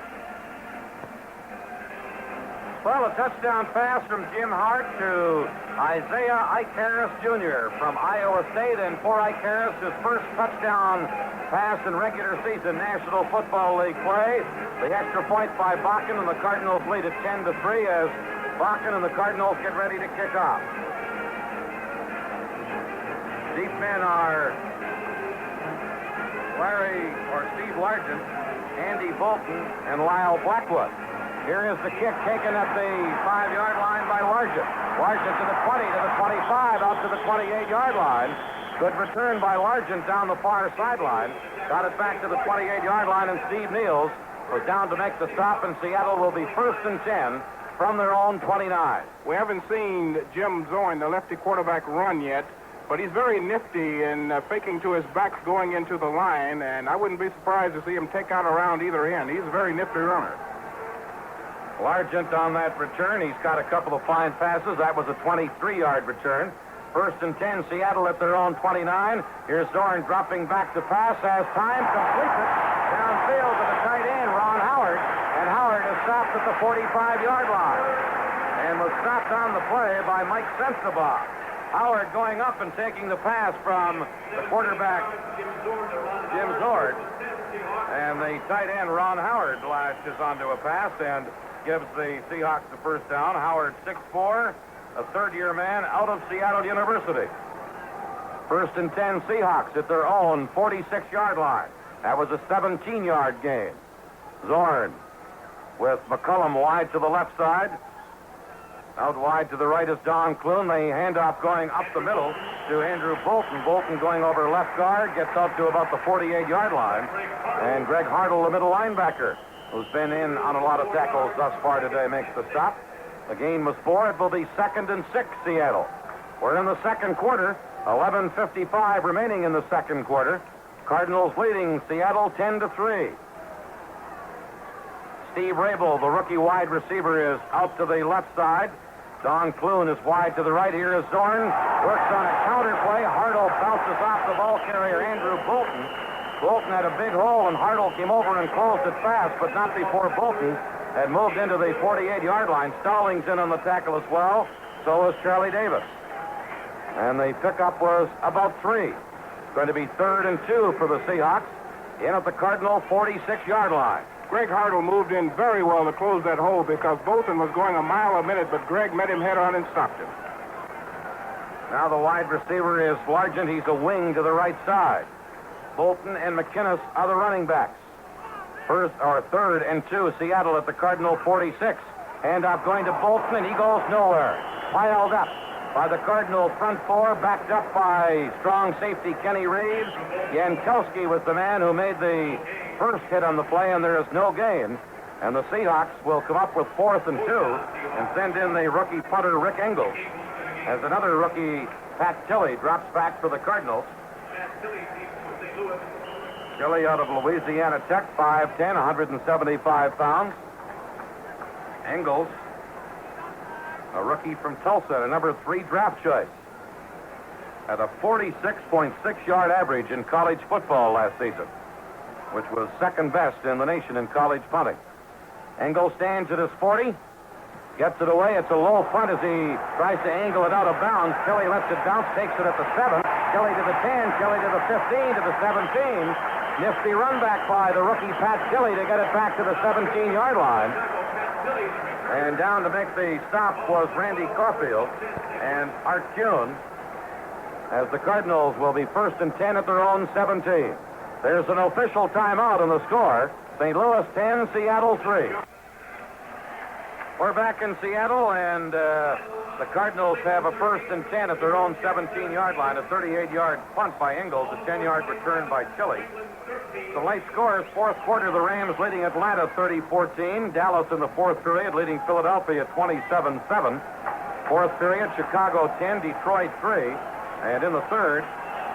Well, a touchdown pass from Jim Hart to Isaiah Ike Harris Jr. from Iowa State, and for Ike Harris, his first touchdown pass in regular season National Football League play. The extra point by Bakken, and the Cardinals lead at 10-3 as Bakken and the Cardinals get ready to kick off. Deep men are Steve Largent, Andy Bolton, and Lyle Blackwood. Here is the kick taken at the 5-yard line by Largent. Largent to the 20, to the 25, out to the 28-yard line. Good return by Largent down the far sideline. Got it back to the 28-yard line, and Steve Niels was down to make the stop, and Seattle will be first and 10 from their own 29. We haven't seen Jim Zorn, the lefty quarterback, run yet, but he's very nifty in faking to his back going into the line, and I wouldn't be surprised to see him take out around either end. He's a very nifty runner. Largent on that return. He's got a couple of fine passes. That was a 23-yard return. First and 10, Seattle at their own 29. Here's Zorn dropping back to pass. Has time, completes it. Downfield to the tight end, Ron Howard. And Howard is stopped at the 45-yard line. And was stopped on the play by Mike Sensabaugh. Howard going up and taking the pass from the quarterback, Jim Zorn. And the tight end, Ron Howard, latches onto a pass and gives the Seahawks the first down. Howard, 6'4", a third-year man out of Seattle University. First and 10 Seahawks at their own 46-yard line. That was a 17-yard gain. Zorn with McCullum wide to the left side. Out wide to the right is Don Clune. The handoff going up the middle to Andrew Bolton. Bolton going over left guard, gets out to about the 48-yard line. And Greg Hartle, the middle linebacker, who's been in on a lot of tackles thus far today, makes the stop. The gain was 4. It will be 2nd and 6, Seattle. We're in the second quarter. 11:55 remaining in the second quarter. Cardinals leading Seattle 10-3. Steve Rabel, the rookie wide receiver, is out to the left side. Don Clune is wide to the right. Here is Zorn. Works on a counter play. Hartle bounces off the ball carrier, Andrew Bolton. Bolton had a big hole, and Hartle came over and closed it fast, but not before Bolton had moved into the 48-yard line. Stallings in on the tackle as well. So was Charlie Davis. And the pickup was about 3. It's going to be 3rd and 2 for the Seahawks in at the Cardinal 46-yard line. Greg Hartle moved in very well to close that hole because Bolton was going a mile a minute, but Greg met him head on and stopped him. Now the wide receiver is Largent. He's a wing to the right side. Bolton and McInnes are the running backs. 3rd and 2, Seattle at the Cardinal 46. Handoff going to Bolton, and he goes nowhere. Piled up by the Cardinal front 4, backed up by strong safety Kenny Reeves. Jankowski was the man who made the first hit on the play, and there is no gain. And the Seahawks will come up with 4th and 2 and send in the rookie punter Rick Engels as another rookie, Pat Tilley, drops back for the Cardinals. Tilley out of Louisiana Tech, 5'10", 175 pounds. Engels, a rookie from Tulsa, a number 3 draft choice, at a 46.6-yard average in college football last season, which was second best in the nation in college punting. Engel stands at his 40, gets it away. It's a low punt as he tries to angle it out of bounds. Tilley lets it bounce, takes it at the 7. Tilley to the 10, Tilley to the 15, to the 17. Nifty run back by the rookie Pat Tilley to get it back to the 17-yard line. And down to make the stop was Randy Caulfield and Art Kuhn, as the Cardinals will be 1st and 10 at their own 17. There's an official timeout on the score. St. Louis 10, Seattle 3. We're back in Seattle, and the Cardinals have a 1st and 10 at their own 17-yard line. A 38-yard punt by Engels, a 10-yard return by Tilley. The late scores, 4th quarter, the Rams leading Atlanta 30-14. Dallas in the 4th period leading Philadelphia 27-7. 4th period, Chicago 10, Detroit 3. And in the 3rd,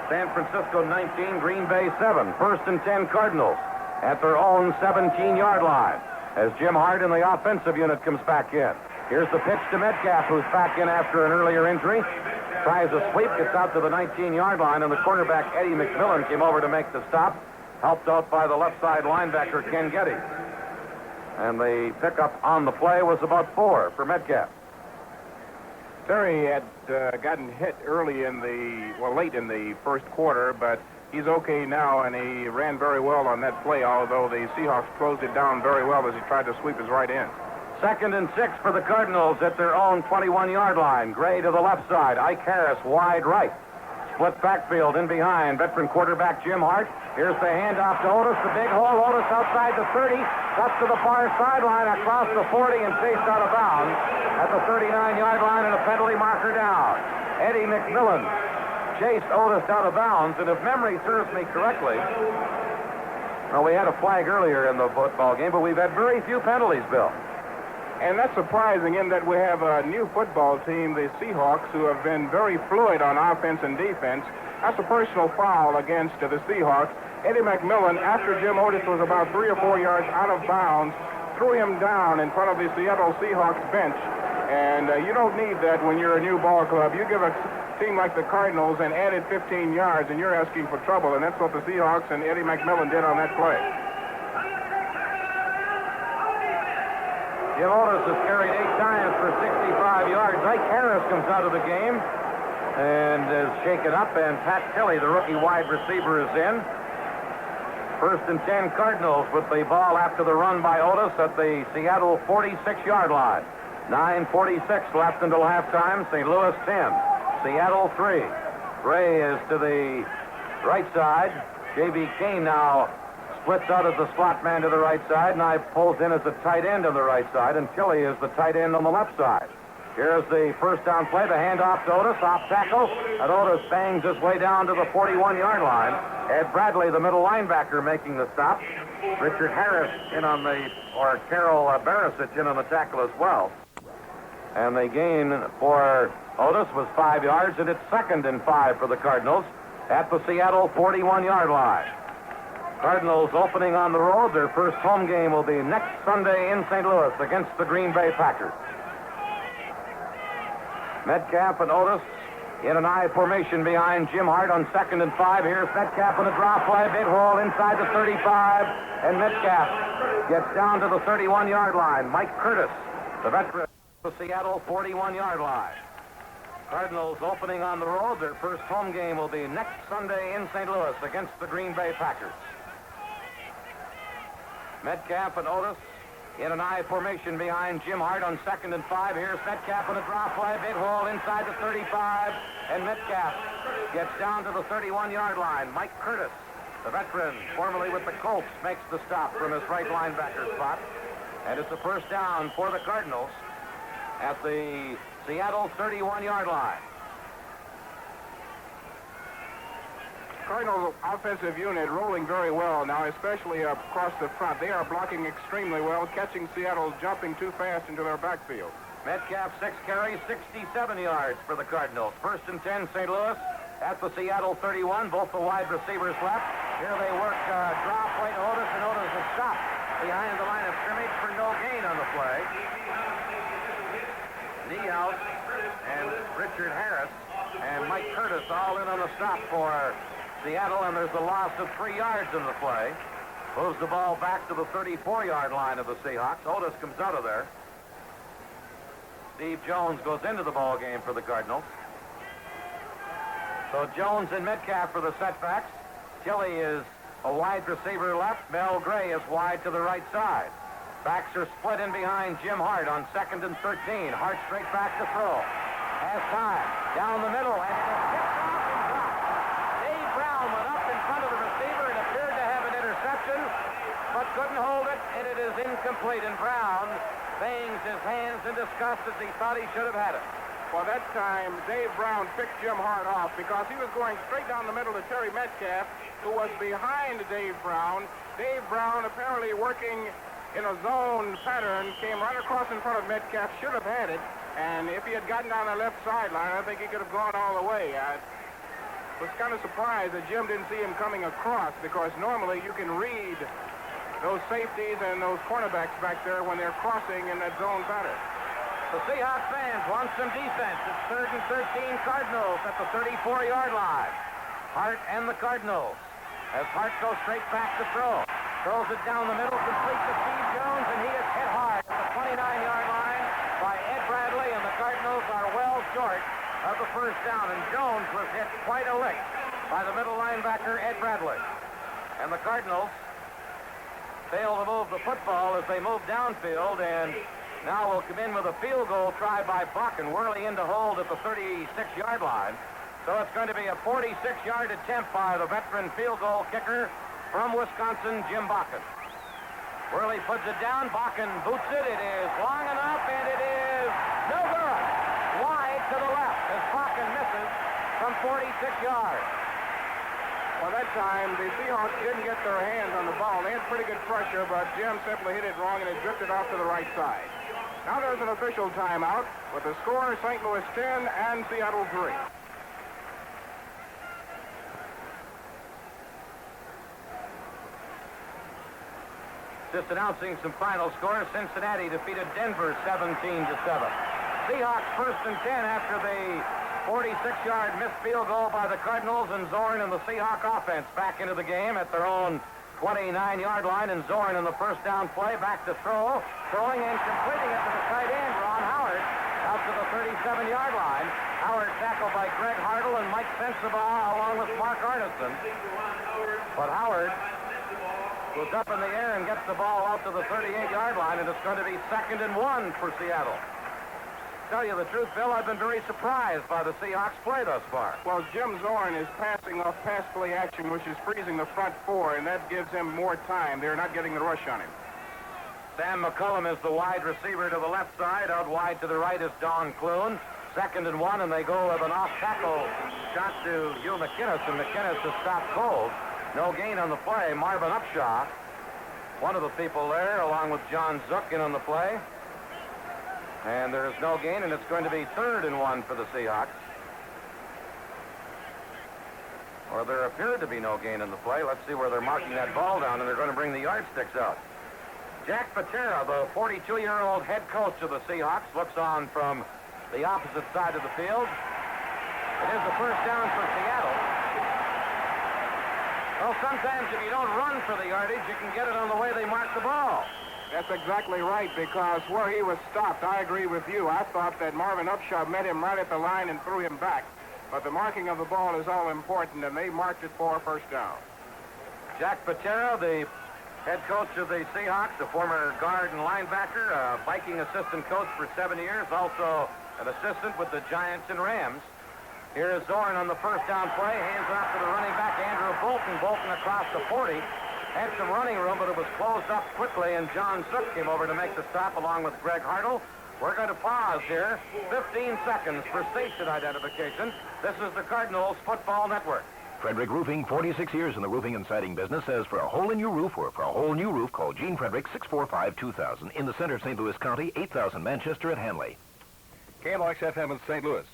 San Francisco 19, Green Bay 7. 1st and 10 Cardinals at their own 17-yard line as Jim Hart in the offensive unit comes back in. Here's the pitch to Metcalf, who's back in after an earlier injury. Tries a sweep, gets out to the 19-yard line, and the cornerback Eddie McMillan came over to make the stop, helped out by the left side linebacker Ken Getty. And the pickup on the play was about 4 for Metcalf. Terry had gotten hit late in the first quarter, but he's okay now, and he ran very well on that play, although the Seahawks closed it down very well as he tried to sweep his right end. 2nd and 6 for the Cardinals at their own 21-yard line. Gray to the left side. Ike Harris wide right. Split backfield in behind. Veteran quarterback Jim Hart. Here's the handoff to Otis. The big hole. Otis outside the 30. Up to the far sideline across the 40 and chased out of bounds at the 39-yard line, and a penalty marker down. Eddie McMillan chased Otis out of bounds, and if memory serves me correctly, well, we had a flag earlier in the football game, but we've had very few penalties, Bill. And that's surprising in that we have a new football team, the Seahawks, who have been very fluid on offense and defense. That's a personal foul against the Seahawks. Eddie McMillan, after Jim Otis was about 3 or 4 yards out of bounds, threw him down in front of the Seattle Seahawks bench. And you don't need that when you're a new ball club. You give a team like the Cardinals and added 15 yards, and you're asking for trouble. And that's what the Seahawks and Eddie McMillan did on that play. Jim Otis has carried 8 times for 65 yards. Ike Harris comes out of the game. and is shaken up, and Pat Tilley, the rookie wide receiver, is in. 1st and 10 Cardinals with the ball after the run by Otis at the Seattle 46-yard line. 9:46 left until halftime. St. Louis 10, Seattle 3. Gray is to the right side. J.B. Kane now splits out as the slot man to the right side, and I pulls in as the tight end on the right side, and Tilley is the tight end on the left side. Here's the first down play, the handoff to Otis, off tackle, and Otis bangs his way down to the 41-yard line. Ed Bradley, the middle linebacker, making the stop. Richard Harris in on the, or Carol Barisic in on the tackle as well. And the gain for Otis was 5 yards, and it's 2nd and 5 for the Cardinals at the Seattle 41-yard line. Cardinals opening on the road. Their first home game will be next Sunday in St. Louis against the Green Bay Packers. Metcalf and Otis in an I formation behind Jim Hart on 2nd and 5. Here's Metcalf on a drop play, big hole inside the 35, and Metcalf gets down to the 31-yard line. Mike Curtis, the veteran, the Seattle 41-yard line. Cardinals opening on the road. Their first home game will be next Sunday in St. Louis against the Green Bay Packers. Metcalf and Otis in an I formation behind Jim Hart on 2nd and 5. Here's Metcalf on a drop play, big hole inside the 35, and Metcalf gets down to the 31-yard line. Mike Curtis, the veteran, formerly with the Colts, makes the stop from his right linebacker spot, and it's a first down for the Cardinals at the Seattle 31-yard line. Cardinal offensive unit rolling very well now, especially across the front. They are blocking extremely well, catching Seattle jumping too fast into their backfield. Metcalf, 6 carries, 67 yards for the Cardinals. 1st and 10, St. Louis at the Seattle 31. Both the wide receivers left. Here they work drop play to Otis, and Otis is stopped behind the line of scrimmage for no gain on the play. Knee out, and Richard Harris and Mike Curtis all in on the stop for Seattle, and there's a loss of 3 yards in the play. Moves the ball back to the 34-yard line of the Seahawks. Otis comes out of there. Steve Jones goes into the ball game for the Cardinals. So Jones and Metcalf for the setbacks. Tilley is a wide receiver left. Mel Gray is wide to the right side. Backs are split in behind Jim Hart on 2nd and 13. Hart straight back to throw. Has time. Down the middle, and it's tipped off and dropped. Dave Brown went up in front of the receiver and appeared to have an interception, but couldn't hold it, and it is incomplete. And Brown bangs his hands in disgust as he thought he should have had it. Well, that time, Dave Brown picked Jim Hart off because he was going straight down the middle to Terry Metcalf, who was behind Dave Brown. Dave Brown, apparently working in a zone pattern, came right across in front of Metcalf, should have had it, and if he had gotten down the left sideline, I think he could have gone all the way. I was kind of surprised that Jim didn't see him coming across, because normally you can read those safeties and those cornerbacks back there when they're crossing in that zone pattern. The Seahawks fans want some defense. It's 3rd and 13 Cardinals at the 34-yard line. Hart and the Cardinals, as Hart goes straight back to throw. Throws it down the middle, complete to Steve Jones, and he is hit hard at the 29-yard line by Ed Bradley, and the Cardinals are well short of the first down. And Jones was hit quite a lick by the middle linebacker, Ed Bradley. And the Cardinals fail to move the football as they move downfield, and now will come in with a field goal try by Bakken, whirling into hold at the 36-yard line. So it's going to be a 46-yard attempt by the veteran field goal kicker from Wisconsin, Jim Bakken. Whirly puts it down. Bakken boots it. It is long enough, and it is no good. Wide to the left as Bakken misses from 46 yards. Well, that time, the Seahawks didn't get their hands on the ball. They had pretty good pressure, but Jim simply hit it wrong, and it drifted off to the right side. Now there's an official timeout with the score St. Louis 10 and Seattle 3. Just announcing some final scores. Cincinnati defeated Denver 17-7. Seahawks 1st and 10 after the 46-yard missed field goal by the Cardinals, and Zorn and the Seahawk offense back into the game at their own 29-yard line, and Zorn in the first down play back to throw, throwing and completing it to the tight end, Ron Howard, out to the 37-yard line. Howard tackled by Greg Hartle and Mike Sensabaugh along with Mark Arneson. But Howard goes up in the air and gets the ball out to the 38-yard line, and it's going to be 2nd and 1 for Seattle. Tell you the truth, Bill, I've been very surprised by the Seahawks play thus far. Well, Jim Zorn is passing off pass play action, which is freezing the front four, and that gives him more time. They're not getting the rush on him. Sam McCullum is the wide receiver to the left side. Out wide to the right is Don Clune. 2nd and 1, and they go with an off-tackle shot to Hugh McInnes, and McInnes has stopped cold. No gain on the play. Marvin Upshaw, one of the people there, along with John Zook in on the play. And there is no gain, and it's going to be 3rd and 1 for the Seahawks. Or there appeared to be no gain in the play. Let's see where they're marking that ball down, and they're going to bring the yardsticks out. Jack Patera, the 42-year-old head coach of the Seahawks, looks on from the opposite side of the field. It is the first down for Seattle. Well, sometimes if you don't run for the yardage, you can get it on the way they mark the ball. That's exactly right, because where he was stopped, I agree with you. I thought that Marvin Upshaw met him right at the line and threw him back. But the marking of the ball is all important, and they marked it for a first down. Jack Patera, the head coach of the Seahawks, a former guard and linebacker, a Viking assistant coach for 7 years, also an assistant with the Giants and Rams. Here is Zorn on the first down play, hands off to the running back, Andrew Bolton. Bolton across the 40. Had some running room, but it was closed up quickly, and John Zook came over to make the stop along with Greg Hartle. We're going to pause here. 15 seconds for station identification. This is the Cardinals Football Network. Frederick Roofing, 46 years in the roofing and siding business, says for a hole in your roof or for a whole new roof, call Gene Frederick, 645-2000. In the center of St. Louis County, 8000 Manchester at Hanley. KMOX FM in St. Louis.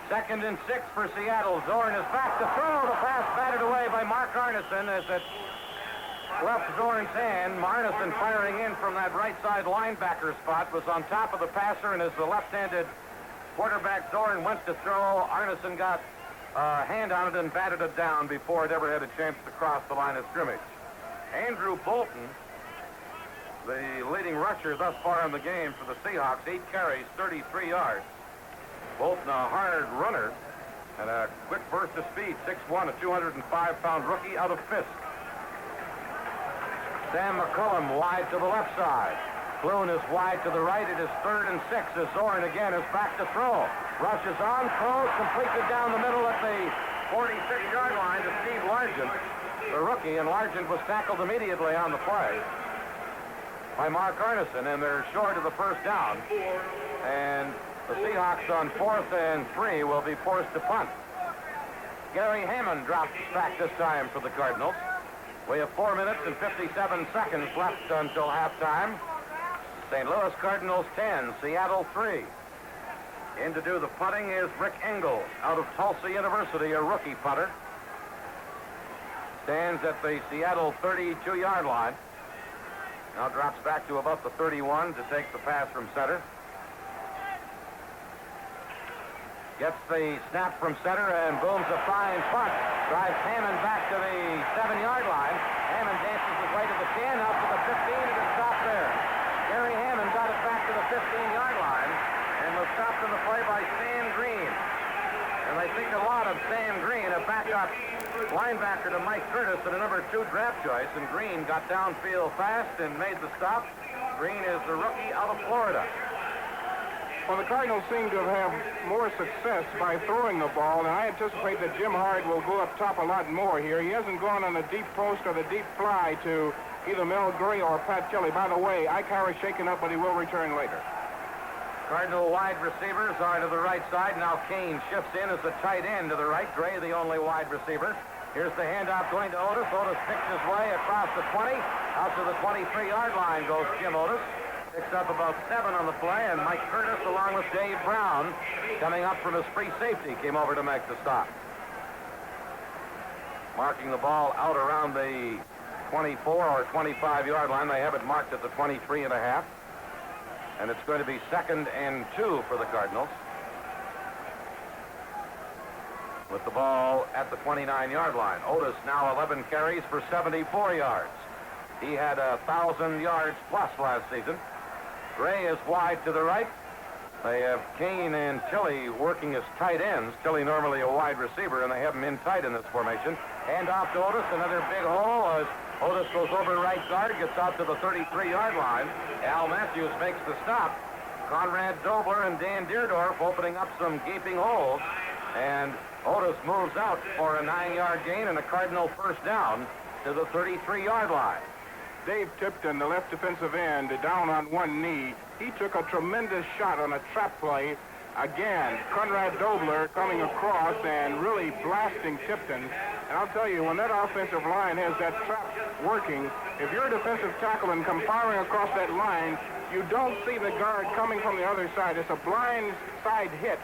Second and 6 for Seattle. Zorn is back to throw. The pass batted away by Mark Arneson as it left Zorn's hand. Arneson firing in from that right side linebacker spot was on top of the passer, and as the left-handed quarterback Zorn went to throw, Arneson got a hand on it and batted it down before it ever had a chance to cross the line of scrimmage. Andrew Bolton, the leading rusher thus far in the game for the Seahawks, 8 carries, 33 yards. Bolton, a hard runner and a quick burst of speed, 6'1", a 205-pound rookie out of Fisk. Sam McCullum wide to the left side. Clune is wide to the right. It is 3rd and 6 as Zorn again is back to throw. Rushes on, throws, completed down the middle at the 46-yard line to Steve Largent, the rookie, and Largent was tackled immediately on the play by Mark Arneson, and they're short of the first down. And the Seahawks on 4th and 3 will be forced to punt. Gary Hammond drops back this time for the Cardinals. We have 4 minutes and 57 seconds left until halftime. St. Louis Cardinals 10, Seattle 3. In to do the punting is Rick Engel out of Tulsa University, a rookie punter. Stands at the Seattle 32-yard line. Now drops back to about the 31 to take the pass from center. Gets the snap from center and booms a fine punt. Drives Hammond back to the 7-yard line. Hammond dances his way to the 10, out to the 15, and is stopped there. Gary Hammond got it back to the 15-yard line and was stopped in the play by Sam Green. And they think a lot of Sam Green, a backup linebacker to Mike Curtis and a number 2 draft choice. And Green got downfield fast and made the stop. Green is the rookie out of Florida. Well, the Cardinals seem to have more success by throwing the ball, and I anticipate that Jim Hard will go up top a lot more here. He hasn't gone on the deep post or the deep fly to either Mel Gray or Pat Kelly. By the way, Icar is shaken up, but he will return later. Cardinal wide receivers are to the right side. Now Kane shifts in as a tight end to the right. Gray, the only wide receiver. Here's the handoff going to Otis. Otis picks his way across the 20. Out to the 23-yard line goes Jim Otis. Picks up about 7 on the play, and Mike Curtis, along with Dave Brown, coming up from his free safety, came over to make the stop. Marking the ball out around the 24 or 25-yard line. They have it marked at the 23.5. And it's going to be 2nd and 2 for the Cardinals. With the ball at the 29-yard line. Otis now 11 carries for 74 yards. He had 1,000 yards plus last season. Gray is wide to the right. They have Kane and Tilly working as tight ends. Tilly normally a wide receiver, and they have him in tight in this formation. Hand off to Otis, another big hole as Otis goes over right guard, gets out to the 33-yard line. Al Matthews makes the stop. Conrad Dobler and Dan Deerdorf opening up some gaping holes. And Otis moves out for a 9-yard gain and a Cardinal first down to the 33-yard line. Dave Tipton, the left defensive end, down on one knee. He took a tremendous shot on a trap play. Again, Conrad Dobler coming across and really blasting Tipton. And I'll tell you, when that offensive line has that trap working, if you're a defensive tackle and come firing across that line, you don't see the guard coming from the other side. It's a blind side hit,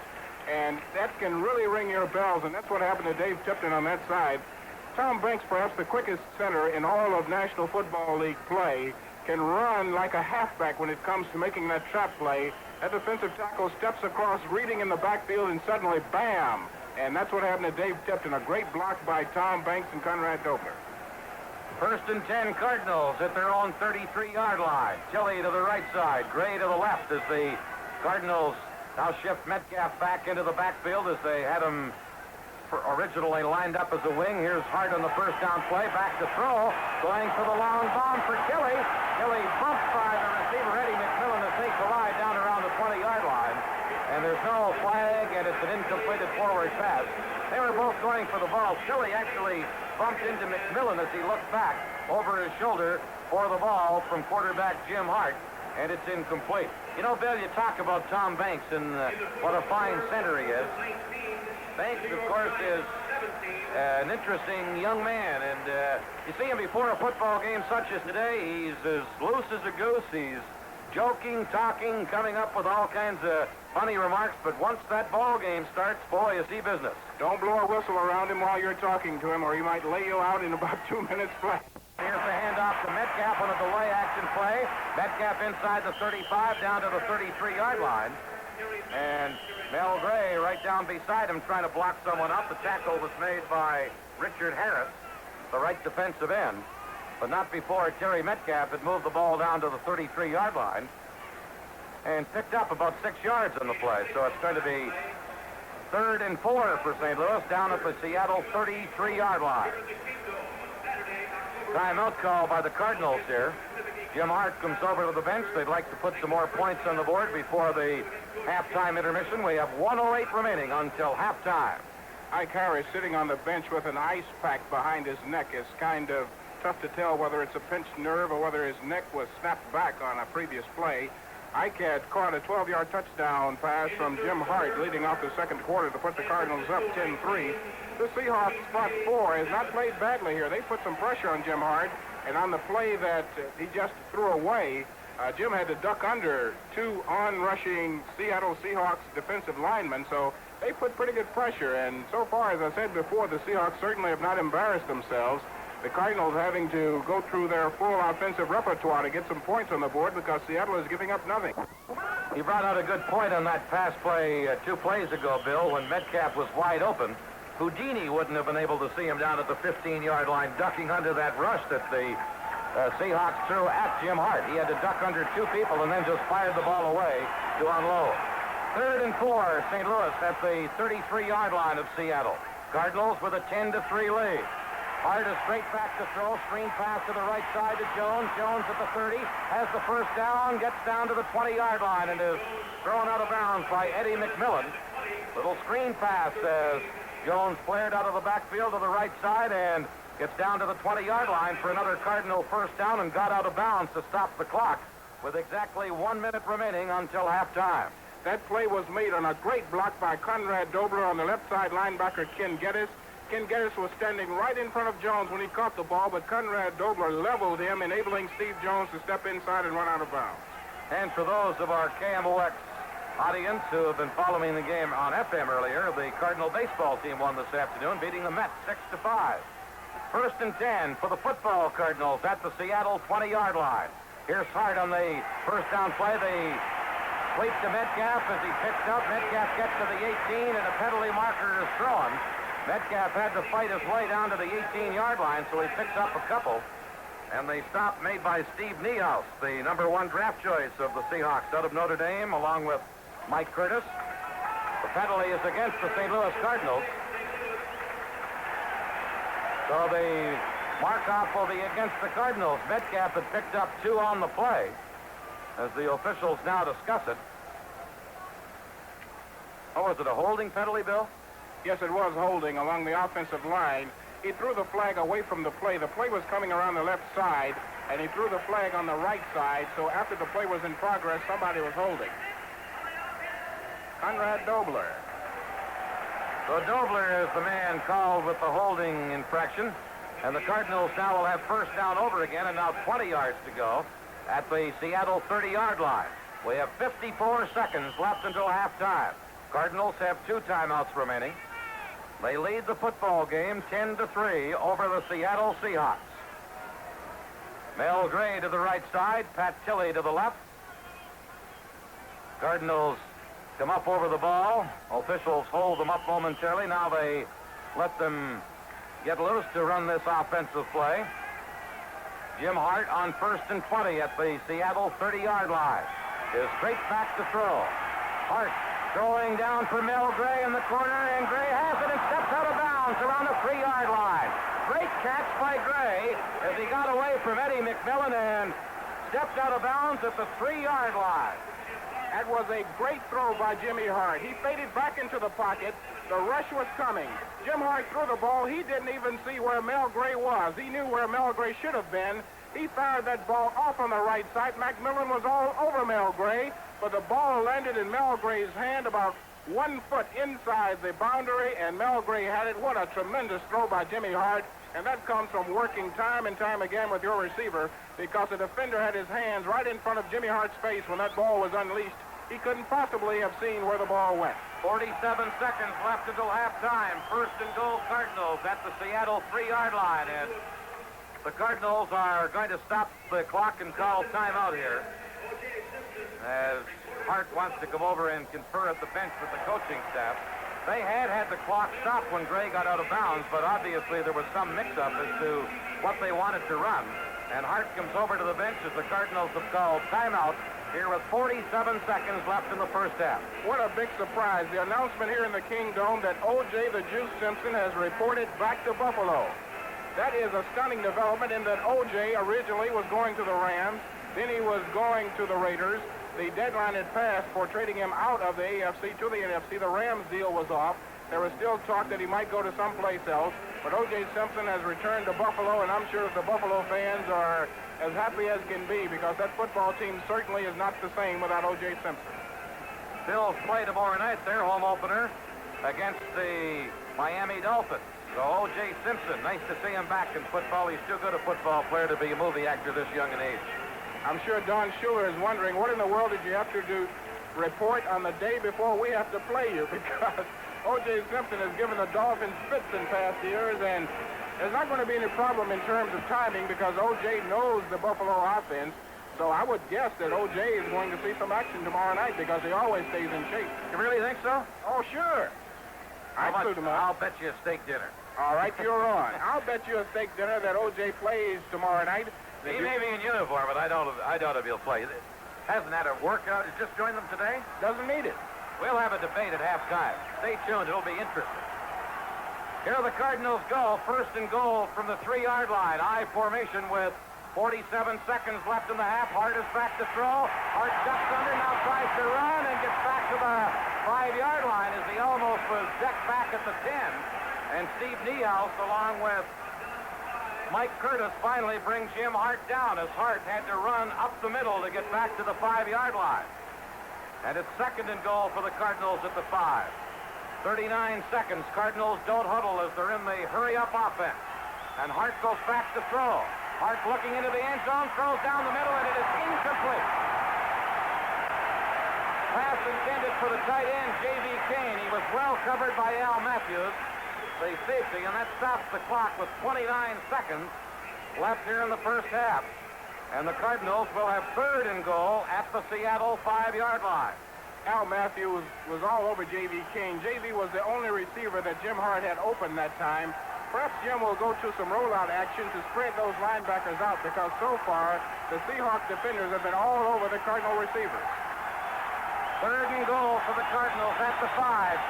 and that can really ring your bells, and that's what happened to Dave Tipton on that side. Tom Banks, perhaps the quickest center in all of National Football League play, can run like a halfback when it comes to making that trap play. That defensive tackle steps across, reading in the backfield, and suddenly, bam! And that's what happened to Dave Tipton. A great block by Tom Banks and Conrad Dobler. First and 10 Cardinals at their own 33-yard line. Tilly to the right side, Gray to the left as the Cardinals now shift Metcalf back into the backfield as they had him originally lined up as a wing. Here's Hart on the first down play. Back to throw. Going for the long bomb for Tilly. Tilly bumped by the receiver, Eddie McMillan, to take the ride down around the 20-yard line. And there's no flag, and it's an incompleted forward pass. They were both going for the ball. Tilly actually bumped into McMillan as he looked back over his shoulder for the ball from quarterback Jim Hart, and it's incomplete. You know, Bill, you talk about Tom Banks and what a fine center he is. Banks, of course, is an interesting young man, and you see him before a football game such as today. He's as loose as a goose. He's joking, talking, coming up with all kinds of funny remarks, but once that ball game starts, boy, is he business. Don't blow a whistle around him while you're talking to him, or he might lay you out in about 2 minutes flat. Here's the handoff to Metcalf on a delay action play. Metcalf inside the 35 down to the 33-yard line. And Mel Gray right down beside him trying to block someone up. The tackle was made by Richard Harris, the right defensive end, but not before Terry Metcalf had moved the ball down to the 33-yard line and picked up about 6 yards on the play. So it's going to be 3rd and 4 for St. Louis down at the Seattle 33-yard line. Timeout call by the Cardinals here. Jim Hart comes over to the bench. They'd like to put some more points on the board before the halftime intermission. We have 1:08 remaining until halftime. Ike Harris sitting on the bench with an ice pack behind his neck. Is kind of tough to tell whether it's a pinched nerve or whether his neck was snapped back on a previous play. Ike had caught a 12-yard touchdown pass from Jim Hart leading off the second quarter to put the Cardinals up 10-3. The Seahawks spot 4 has not played badly here. They put some pressure on Jim Hart, and on the play that he just threw away, Jim had to duck under 2 on-rushing Seattle Seahawks defensive linemen, so they put pretty good pressure. And so far, as I said before, the Seahawks certainly have not embarrassed themselves. The Cardinals having to go through their full offensive repertoire to get some points on the board because Seattle is giving up nothing. He brought out a good point on that pass play 2 plays ago, Bill, when Metcalf was wide open. Houdini wouldn't have been able to see him down at the 15-yard line, ducking under that rush that the Seahawks threw at Jim Hart. He had to duck under 2 people and then just fired the ball away to unload. 3rd and 4, St. Louis at the 33-yard line of Seattle. Cardinals with a 10-3 lead. Hart is straight back to throw. Screen pass to the right side to Jones. Jones at the 30 has the first down, gets down to the 20-yard line and is thrown out of bounds by Eddie McMillan. Little screen pass as Jones flared out of the backfield to the right side and gets down to the 20-yard line for another Cardinal first down and got out of bounds to stop the clock with exactly 1 minute remaining until halftime. That play was made on a great block by Conrad Dobler on the left side linebacker Ken Geddes. Ken Geddes was standing right in front of Jones when he caught the ball, but Conrad Dobler leveled him, enabling Steve Jones to step inside and run out of bounds. And for those of our KMOX audience who have been following the game on FM earlier, the Cardinal baseball team won this afternoon, beating the Mets 6-5. 1st and 10 for the football Cardinals at the Seattle 20-yard line. Here's Hart on the first down play. They sweep to Metcalf as he picks up. Metcalf gets to the 18 and a penalty marker is thrown. Metcalf had to fight his way down to the 18-yard line, so he picks up a couple. And the stop made by Steve Niehaus, the number 1 draft choice of the Seahawks out of Notre Dame, along with Mike Curtis. The penalty is against the St. Louis Cardinals. So the mark-off will be against the Cardinals. Metcalf had picked up 2 on the play, as the officials now discuss it. Oh, was it a holding penalty, Bill? Yes, it was holding along the offensive line. He threw the flag away from the play. The play was coming around the left side, and he threw the flag on the right side, so after the play was in progress, somebody was holding. Conrad Dobler. So Dobler is the man called with the holding infraction, and the Cardinals now will have first down over again, and now 20 yards to go at the Seattle 30-yard line. We have 54 seconds left until halftime. Cardinals have 2 timeouts remaining. They lead the football game 10-3 over the Seattle Seahawks. Mel Gray to the right side, Pat Tilley to the left. Cardinals come up over the ball. Officials hold them up momentarily. Now they let them get loose to run this offensive play. Jim Hart on 1st and 20 at the Seattle 30-yard line. Is straight back to throw. Hart throwing down for Mel Gray in the corner, and Gray has it and steps out of bounds around the 3-yard line. Great catch by Gray as he got away from Eddie McMillan and stepped out of bounds at the 3-yard line. That was a great throw by Jimmy Hart. He faded back into the pocket. The rush was coming. Jim Hart threw the ball. He didn't even see where Mel Gray was. He knew where Mel Gray should have been. He fired that ball off on the right side. McMillan was all over Mel Gray, but the ball landed in Mel Gray's hand about 1 foot inside the boundary, and Mel Gray had it. What a tremendous throw by Jimmy Hart, and that comes from working time and time again with your receiver, because the defender had his hands right in front of Jimmy Hart's face when that ball was unleashed. He couldn't possibly have seen where the ball went. 47 seconds left until halftime. 1st and goal Cardinals at the Seattle 3-yard line, and the Cardinals are going to stop the clock and call timeout here, as Hart wants to come over and confer at the bench with the coaching staff. They had the clock stopped when Gray got out of bounds, but obviously there was some mix-up as to what they wanted to run. And Hart comes over to the bench as the Cardinals have called timeout here with 47 seconds left in the first half. What a big surprise. The announcement here in the Kingdome that O.J. the Juice Simpson has reported back to Buffalo. That is a stunning development in that O.J. originally was going to the Rams, then he was going to the Raiders. The deadline had passed for trading him out of the AFC to the NFC. The Rams deal was off. There was still talk that he might go to someplace else, but O.J. Simpson has returned to Buffalo, and I'm sure the Buffalo fans are as happy as can be, because that football team certainly is not the same without O.J. Simpson. Bills play tomorrow night, their home opener, against the Miami Dolphins. So O.J. Simpson, nice to see him back in football. He's too good a football player to be a movie actor this young in age. I'm sure Don Shula is wondering, what in the world did you have to do report on the day before we have to play you? Because O.J. Simpson has given the Dolphins fits in past years, and there's not going to be any problem in terms of timing because O.J. knows the Buffalo offense. So I would guess that O.J. is going to see some action tomorrow night because he always stays in shape. You really think so? Oh, sure. I'll bet you a steak dinner. All right, you're on. I'll bet you a steak dinner that O.J. plays tomorrow night. He may be in uniform, but I doubt if he'll play. Hasn't had a workout. He's just joined them today. Doesn't need it. We'll have a debate at halftime. Stay tuned. It'll be interesting. Here the Cardinals go. 1st and goal from the 3-yard line. I formation with 47 seconds left in the half. Hart is back to throw. Hart ducks under, now tries to run and gets back to the 5-yard line as he almost was decked back at the 10. And Steve Niehaus, along with Mike Curtis, finally brings Jim Hart down as Hart had to run up the middle to get back to the 5-yard line. And it's 2nd and goal for the Cardinals at the 5. 39 seconds. Cardinals don't huddle as they're in the hurry-up offense. And Hart goes back to throw. Hart looking into the end zone, throws down the middle, and it is incomplete. Pass intended for the tight end, J.V. Kane. He was well covered by Al Matthews, the safety, and that stops the clock with 29 seconds left here in the first half. And the Cardinals will have 3rd and goal at the Seattle 5-yard line. Al Matthews was all over J.V. Kane. J.V. was the only receiver that Jim Hart had open that time. Perhaps Jim will go to some rollout action to spread those linebackers out because so far the Seahawks defenders have been all over the Cardinal receivers. 3rd and goal for the Cardinals at the 5.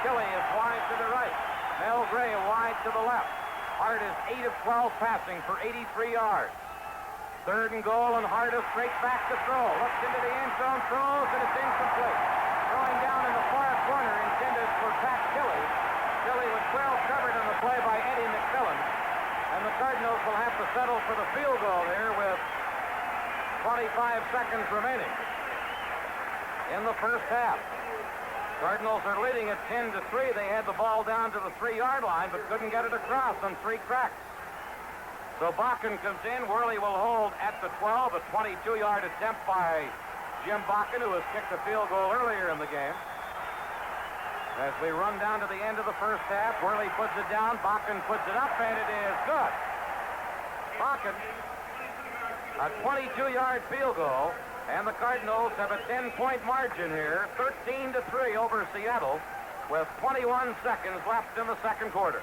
Kelly is wide to the right. Mel Gray wide to the left. Hart is 8 of 12 passing for 83 yards. 3rd and goal, and Hart is straight back to throw. Looks into the end zone, throws, and it's incomplete. Throwing down in the far corner, intended for Pat Kelly. Kelly was well covered on the play by Eddie McMillan. And the Cardinals will have to settle for the field goal here with 25 seconds remaining in the first half. Cardinals are leading at 10-3. They had the ball down to the 3-yard line, but couldn't get it across on 3 cracks. So Bakken comes in. Worley will hold at the 12. A 22-yard attempt by Jim Bakken, who has kicked a field goal earlier in the game. As we run down to the end of the first half, Worley puts it down. Bakken puts it up, and it is good. Bakken, a 22-yard field goal. And the Cardinals have a 10-point margin here, 13-3 over Seattle, with 21 seconds left in the second quarter.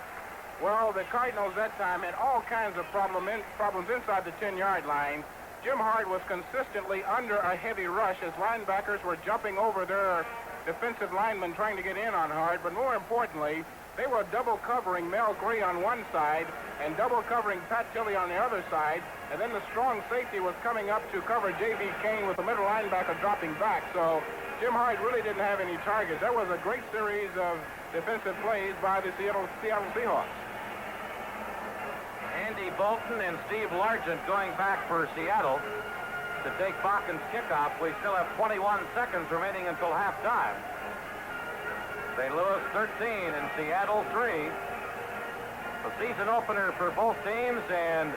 Well, the Cardinals that time had all kinds of problems inside the 10-yard line. Jim Hart was consistently under a heavy rush as linebackers were jumping over their defensive linemen trying to get in on Hart. But more importantly, they were double covering Mel Gray on one side and double covering Pat Tilley on the other side. And then the strong safety was coming up to cover J.B. Kane with the middle linebacker dropping back. So Jim Hart really didn't have any targets. That was a great series of defensive plays by the Seattle Seahawks. Andy Bolton and Steve Largent going back for Seattle to take Bakken's kickoff. We still have 21 seconds remaining until halftime. St. Louis 13 and Seattle 3. The season opener for both teams and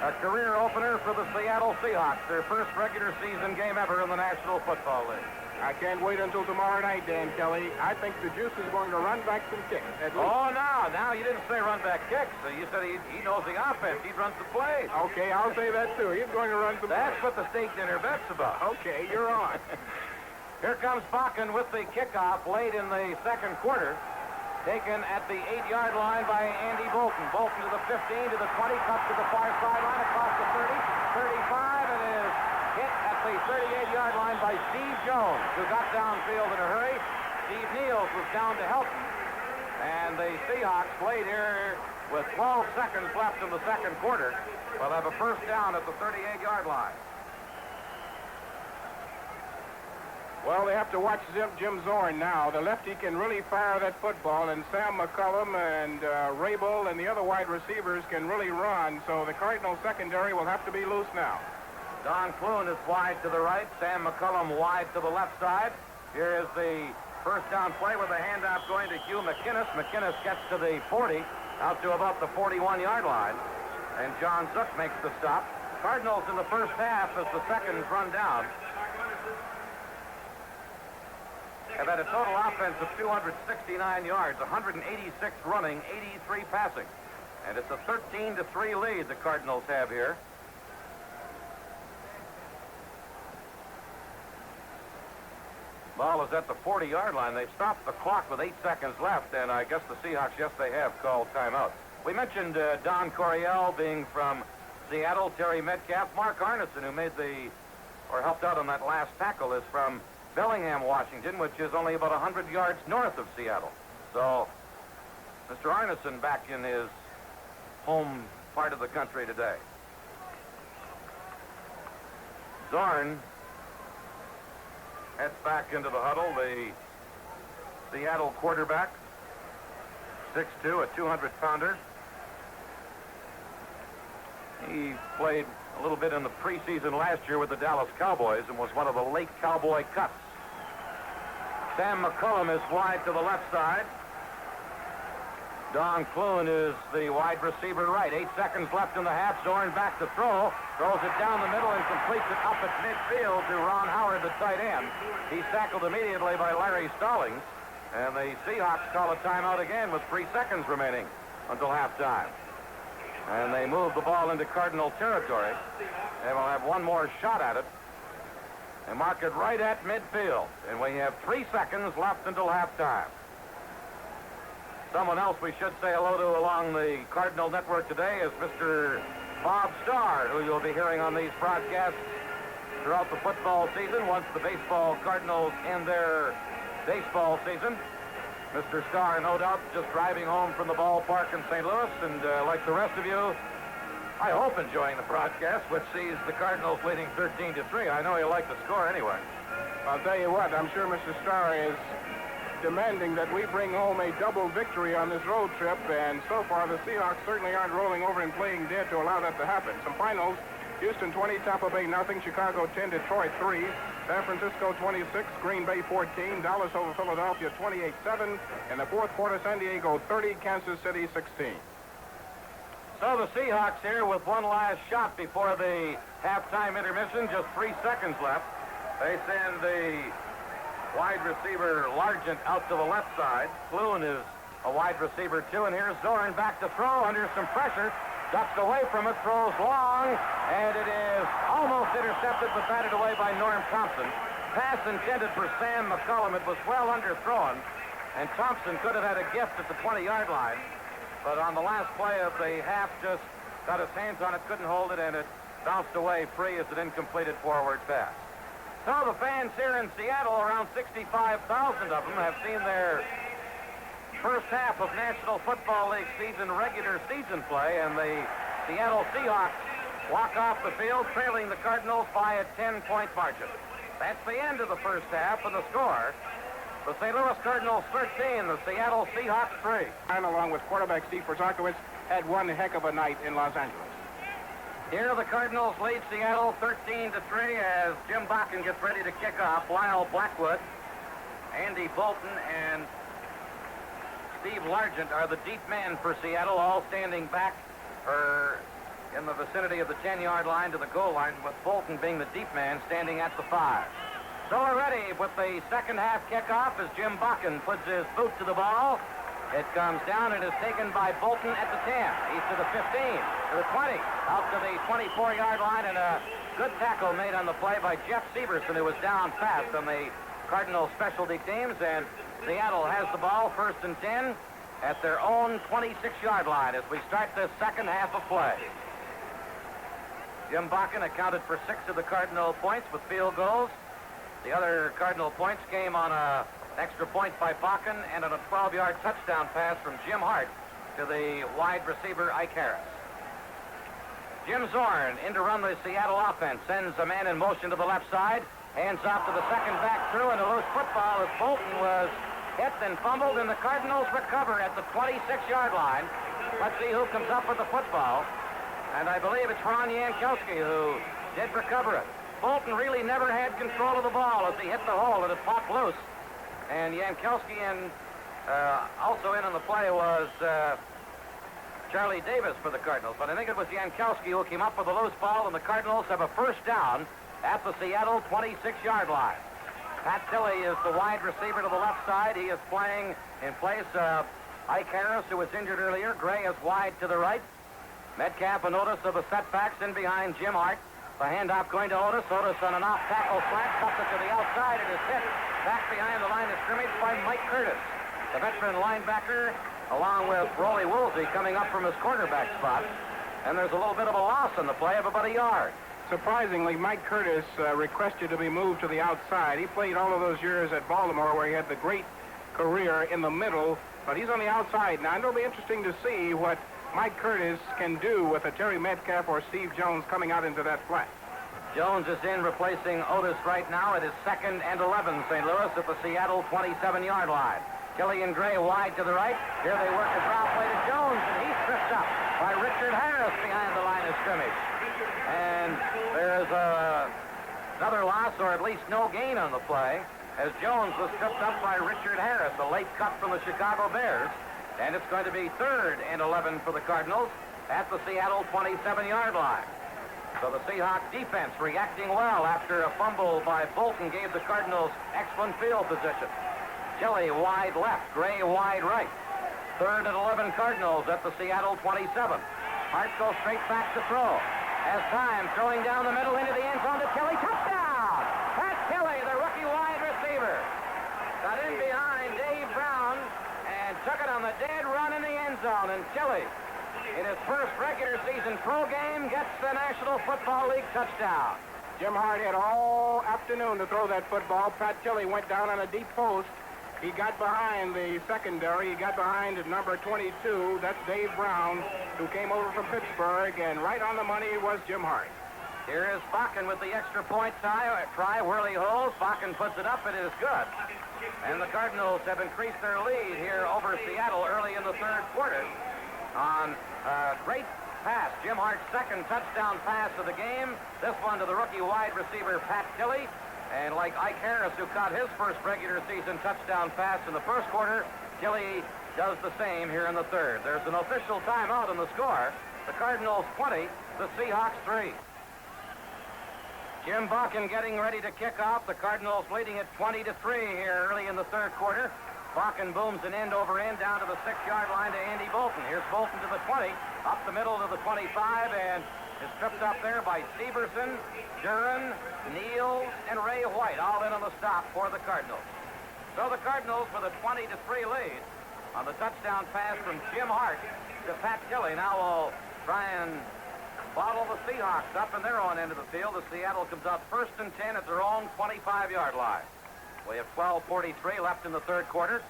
a career opener for the Seattle Seahawks, their first regular season game ever in the National Football League. I can't wait until tomorrow night, Dan Kelly. I think the Juice is going to run back some kicks. Oh, now you didn't say run back kicks. You said he knows the offense. He runs the plays. Okay, I'll say that too. He's going to run some That's plays. what the state dinner bet's about. Okay, you're on. Here comes Bakken with the kickoff late in the second quarter. Taken at the 8-yard line by Andy Bolton. Bolton to the 15, to the 20, cut to the far sideline, across the 30, 35, and is hit at the 38-yard line by Steve Jones, who got downfield in a hurry. Steve Niels was down to help him. And the Seahawks played here with 12 seconds left in the second quarter. Will have a first down at the 38-yard line. Well, they have to watch Jim Zorn now. The lefty can really fire that football, and Sam McCullum and Rabel and the other wide receivers can really run, so the Cardinal secondary will have to be loose now. Don Clune is wide to the right. Sam McCullum wide to the left side. Here is the first down play with a handoff going to Hugh McInnes. McInnes gets to the 40, out to about the 41-yard line. And John Zook makes the stop. Cardinals in the first half as the seconds run down have had a total offense of 269 yards, 186 running, 83 passing. And it's a 13-3 lead the Cardinals have here. Ball is at the 40-yard line. They've stopped the clock with 8 seconds left, and I guess the Seahawks, yes, they have called timeout. We mentioned Don Coryell being from Seattle, Terry Metcalf. Mark Arneson, who helped out on that last tackle, is from Bellingham, Washington, which is only about 100 yards north of Seattle. So, Mr. Arneson back in his home part of the country today. Zorn heads back into the huddle. The Seattle quarterback, 6'2", a 200-pounder. He played a little bit in the preseason last year with the Dallas Cowboys and was one of the late Cowboy cuts. Sam McCullum is wide to the left side. Don Clune is the wide receiver right. 8 seconds left in the half. Zorn back to throw. Throws it down the middle and completes it up at midfield to Ron Howard, the tight end. He's tackled immediately by Larry Stallings. And the Seahawks call a timeout again with 3 seconds remaining until halftime. And they move the ball into Cardinal territory. They will have one more shot at it. And mark it right at midfield. And we have 3 seconds left until halftime. Someone else we should say hello to along the Cardinal Network today is Mr. Bob Starr, who you'll be hearing on these broadcasts throughout the football season once the baseball Cardinals end their baseball season. Mr. Starr, no doubt, just driving home from the ballpark in St. Louis, and like the rest of you, I hope enjoying the broadcast, which sees the Cardinals leading 13-3. I know you like the score anyway. I'll tell you what, I'm sure Mr. Starr is demanding that we bring home a double victory on this road trip, and so far the Seahawks certainly aren't rolling over and playing dead to allow that to happen. Some finals: Houston 20, Tampa Bay nothing, Chicago 10, Detroit 3, San Francisco 26, Green Bay 14, Dallas over Philadelphia 28-7. In the fourth quarter, San Diego 30, Kansas City 16. So the Seahawks here with one last shot before the halftime intermission, just 3 seconds left. They send the wide receiver Largent out to the left side. Clune is a wide receiver too, and here's Zorn back to throw under some pressure. Ducks away from it, throws long, and it is almost intercepted but batted away by Norm Thompson. Pass intended for Sam McCullum. It was well underthrown, and Thompson could have had a gift at the 20-yard line, but on the last play of the half just got his hands on it, couldn't hold it, and it bounced away free as an incompleted forward pass. So the fans here in Seattle, around 65,000 of them, have seen their first half of National Football League season, regular season play, and the Seattle Seahawks walk off the field trailing the Cardinals by a 10-point margin. That's the end of the first half, and the score: the St. Louis Cardinals 13, the Seattle Seahawks 3. And along with quarterback Steve Prozakowicz, had one heck of a night in Los Angeles. Here the Cardinals lead Seattle 13-3 as Jim Bakken gets ready to kick off. Lyle Blackwood, Andy Bolton, and Steve Largent are the deep men for Seattle, all standing back or in the vicinity of the 10-yard line to the goal line, with Bolton being the deep man standing at the 5. So we're ready with the second half kickoff as Jim Bakken puts his boot to the ball. It comes down and is taken by Bolton at the 10. He's to the 15, to the 20, out to the 24-yard line, and a good tackle made on the play by Jeff Severson, who was down fast on the Cardinal specialty teams, and Seattle has the ball first and 10 at their own 26-yard line as we start this second half of play. Jim Bakken accounted for 6 of the Cardinal points with field goals. The other Cardinal points came on an extra point by Bakken and on a 12-yard touchdown pass from Jim Hart to the wide receiver Ike Harris. Jim Zorn in to run the Seattle offense, sends a man in motion to the left side, hands off to the second back through, and a loose football as Bolton was hit and fumbled, and the Cardinals recover at the 26-yard line. Let's see who comes up with the football. And I believe it's Ron Jankowski who did recover it. Bolton really never had control of the ball as he hit the hole and it popped loose. And Jankowski, and also in on the play was Charlie Davis for the Cardinals. But I think it was Jankowski who came up with a loose ball, and the Cardinals have a first down at the Seattle 26-yard line. Pat Tilley is the wide receiver to the left side. He is playing in place of Ike Harris, who was injured earlier. Gray is wide to the right. Metcalf, a notice of the setbacks in behind Jim Hart. The handoff going to Otis. Otis on an off-tackle slant, cuts it to the outside. It is hit back behind the line of scrimmage by Mike Curtis, the veteran linebacker, along with Rollie Woolsey coming up from his quarterback spot. And there's a little bit of a loss on the play of about a yard. Surprisingly, Mike Curtis requested to be moved to the outside. He played all of those years at Baltimore where he had the great career in the middle, but he's on the outside now. And it'll be interesting to see what Mike Curtis can do with a Terry Metcalf or Steve Jones coming out into that flat. Jones is in replacing Otis right now. It is 2nd and 11, St. Louis at the Seattle 27-yard line. Killian Gray wide to the right. Here they work a drop play to Jones, and he's tripped up by Richard Harris behind the line of scrimmage. And there's another loss, or at least no gain on the play, as Jones was tripped up by Richard Harris, a late cut from the Chicago Bears. And it's going to be 3rd and 11 for the Cardinals at the Seattle 27-yard line. So the Seahawk defense reacting well after a fumble by Bolton gave the Cardinals excellent field position. Kelly wide left, Gray wide right. 3rd and 11 Cardinals at the Seattle 27. Hart goes straight back to throw. Has time, throwing down the middle into the end zone to Kelly. Touchdown! Pat Kelly, the rookie wide receiver. Got in behind Dave Brown and took it on the dead run in the end zone. And Tilley, in his first regular season pro game, gets the National Football League touchdown. Jim Hart had all afternoon to throw that football. Pat Tilley went down on a deep post. He got behind the secondary. He got behind at number 22. That's Dave Brown, who came over from Pittsburgh, and right on the money was Jim Hart. Here is Bakken with the extra point try. Whirly holes. Bakken puts it up. It is good. And the Cardinals have increased their lead here over Seattle early in the third quarter on a great pass. Jim Hart's second touchdown pass of the game. This one to the rookie wide receiver, Pat Tilley. And like Ike Harris, who caught his first regular season touchdown pass in the first quarter, Tilley does the same here in the third. There's an official timeout in the score. The Cardinals 20, the Seahawks 3. Jim Bakken getting ready to kick off. The Cardinals leading at 20-3 here early in the third quarter. Bakken booms an end over end down to the 6-yard line to Andy Bolton. Here's Bolton to the 20, up the middle to the 25, and is tripped up there by Severson, Duran, Niels, and Ray White, all in on the stop for the Cardinals. So the Cardinals with a 20-3 lead on the touchdown pass from Jim Hart to Pat Tilley. Now will try and bottle the Seahawks up in their own end of the field as Seattle comes out 1st and 10 at their own 25-yard line. We have 12:43 left in the third quarter.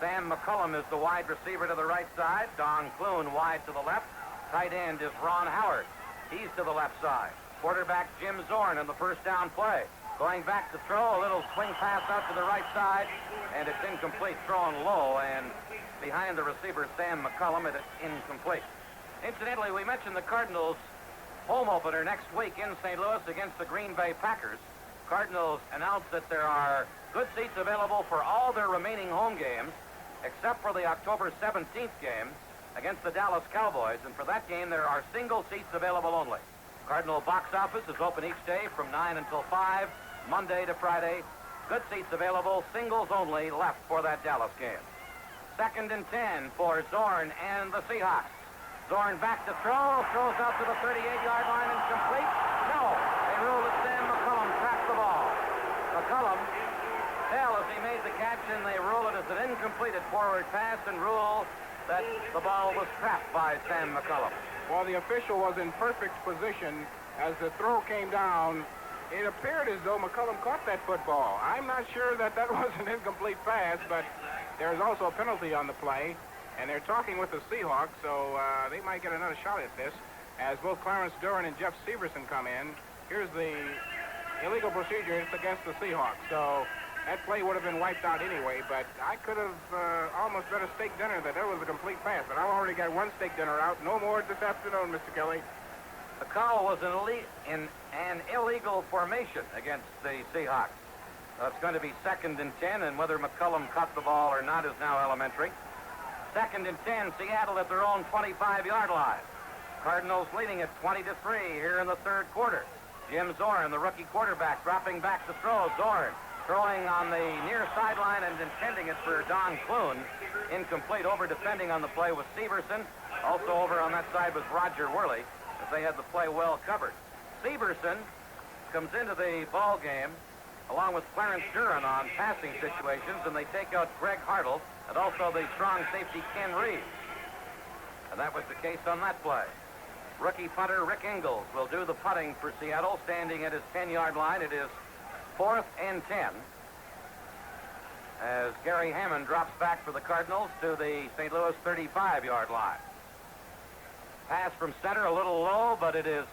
Sam McCullum is the wide receiver to the right side. Don Clune wide to the left. Tight end is Ron Howard. He's to the left side. Quarterback Jim Zorn in the first down play. Going back to throw, a little swing pass out to the right side, and it's incomplete, thrown low, and behind the receiver, Sam McCullum, it is incomplete. Incidentally, we mentioned the Cardinals' home opener next week in St. Louis against the Green Bay Packers. Cardinals announced that there are good seats available for all their remaining home games, except for the October 17th game against the Dallas Cowboys, and for that game there are single seats available only. Cardinal box office is open each day from 9 until 5, Monday to Friday. Good seats available, singles only left for that Dallas game. 2nd and 10 for Zorn and the Seahawks. Zorn back to throw, throws out to the 38-yard line and complete. No, they rule that Sam McCullum tracked the ball. McCullum fell as he made the catch, and they rule it as an incompleted forward pass and rule that the ball was trapped by Sam McCullum. Well, the official was in perfect position as the throw came down. It appeared as though McCullum caught that football. I'm not sure that was an incomplete pass, but there's also a penalty on the play, and they're talking with the Seahawks, so they might get another shot at this as both Clarence Duran and Jeff Severson come in. Here's the illegal procedure. It's against the Seahawks, so that play would have been wiped out anyway, but I could have almost bet a steak dinner that was a complete pass, but I've already got one steak dinner out. No more this afternoon, Mr. Kelly. The call was in an illegal formation against the Seahawks. So it's going to be 2nd and 10, and whether McCullum caught the ball or not is now elementary. 2nd and 10, Seattle at their own 25-yard line. Cardinals leading at 20-3 here in the third quarter. Jim Zorn, the rookie quarterback, dropping back to throw. Zorn throwing on the near sideline and intending it for Don Clune. Incomplete. Over defending on the play was Severson. Also over on that side was Roger Worley, as they had the play well covered. Severson comes into the ball game along with Clarence Duran on passing situations, and they take out Greg Hartle and also the strong safety Ken Reeves. And that was the case on that play. Rookie punter Rick Ingalls will do the punting for Seattle, standing at his 10-yard line. It is 4th and 10 as Gary Hammond drops back for the Cardinals to the St. Louis 35-yard line. Pass from center, a little low, but it is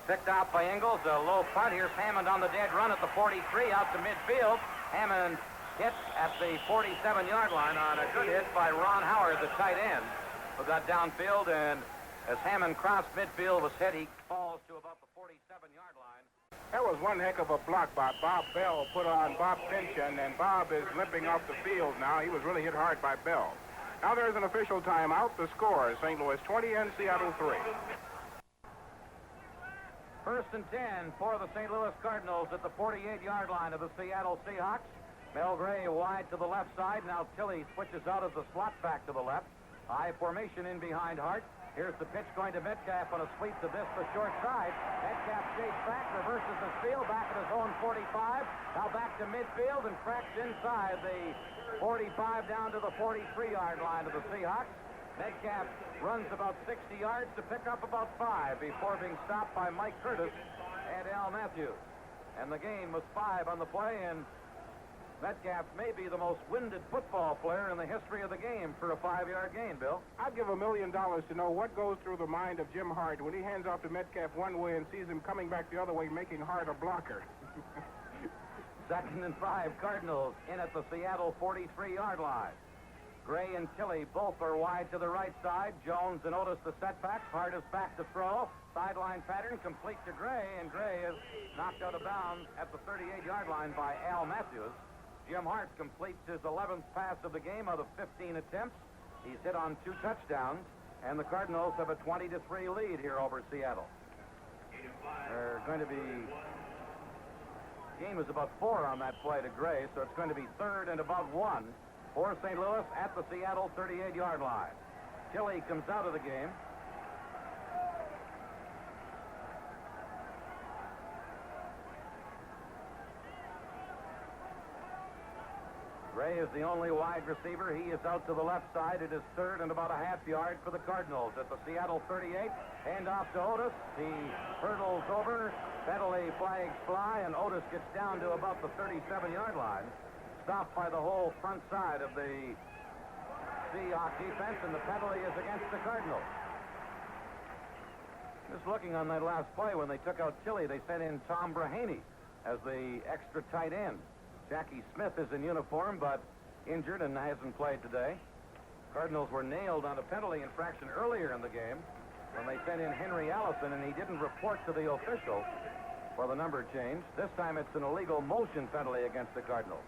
picked out by Ingalls. A low punt. Here's Hammond on the dead run at the 43 out to midfield. Hammond hit at the 47-yard line on a good hit by Ron Howard, the tight end, who got downfield, and as Hammond crossed midfield was hit, he falls to about the 47-yard line. That was one heck of a block by Bob Bell put on Bob Pynchon, and Bob is limping off the field now. He was really hit hard by Bell. Now there's an official timeout. The score is St. Louis 20 and Seattle 3. 1st and 10 for the St. Louis Cardinals at the 48-yard line of the Seattle Seahawks. Mel Gray wide to the left side. Now Tilley switches out of the slot back to the left. High formation in behind Hart. Here's the pitch going to Metcalf on a sweep to this, the short side. Metcalf shakes back, reverses the steal, back at his own 45. Now back to midfield and cracks inside the 45 down to the 43-yard line of the Seahawks. Metcalf runs about 60 yards to pick up about 5 before being stopped by Mike Curtis and Al Matthews. And the gain was 5 on the play, and Metcalf may be the most winded football player in the history of the game for a 5-yard gain, Bill. I'd give $1 million to know what goes through the mind of Jim Hart when he hands off to Metcalf one way and sees him coming back the other way, making Hart a blocker. 2nd and 5, Cardinals in at the Seattle 43-yard line. Gray and Tilley both are wide to the right side. Jones and Otis the setback. Hart is back to throw. Sideline pattern complete to Gray, and Gray is knocked out of bounds at the 38-yard line by Al Matthews. Jim Hart completes his 11th pass of the game out of 15 attempts. He's hit on 2 touchdowns, and the Cardinals have a 20-3 lead here over Seattle. They're going to be... Game is about 4 on that play to Gray, so it's going to be 3rd and about 1 for St. Louis at the Seattle 38-yard line. Tilley comes out of the game. Gray is the only wide receiver. He is out to the left side. It is 3rd and about a half yard for the Cardinals at the Seattle 38. Hand off to Otis. He hurdles over. Penalty flags fly, and Otis gets down to about the 37-yard line. Stopped by the whole front side of the Seahawks defense, and the penalty is against the Cardinals. Just looking on that last play, when they took out Tilley, they sent in Tom Brahaney as the extra tight end. Jackie Smith is in uniform, but injured and hasn't played today. Cardinals were nailed on a penalty infraction earlier in the game when they sent in Henry Allison, and he didn't report to the official for the number change. This time it's an illegal motion penalty against the Cardinals.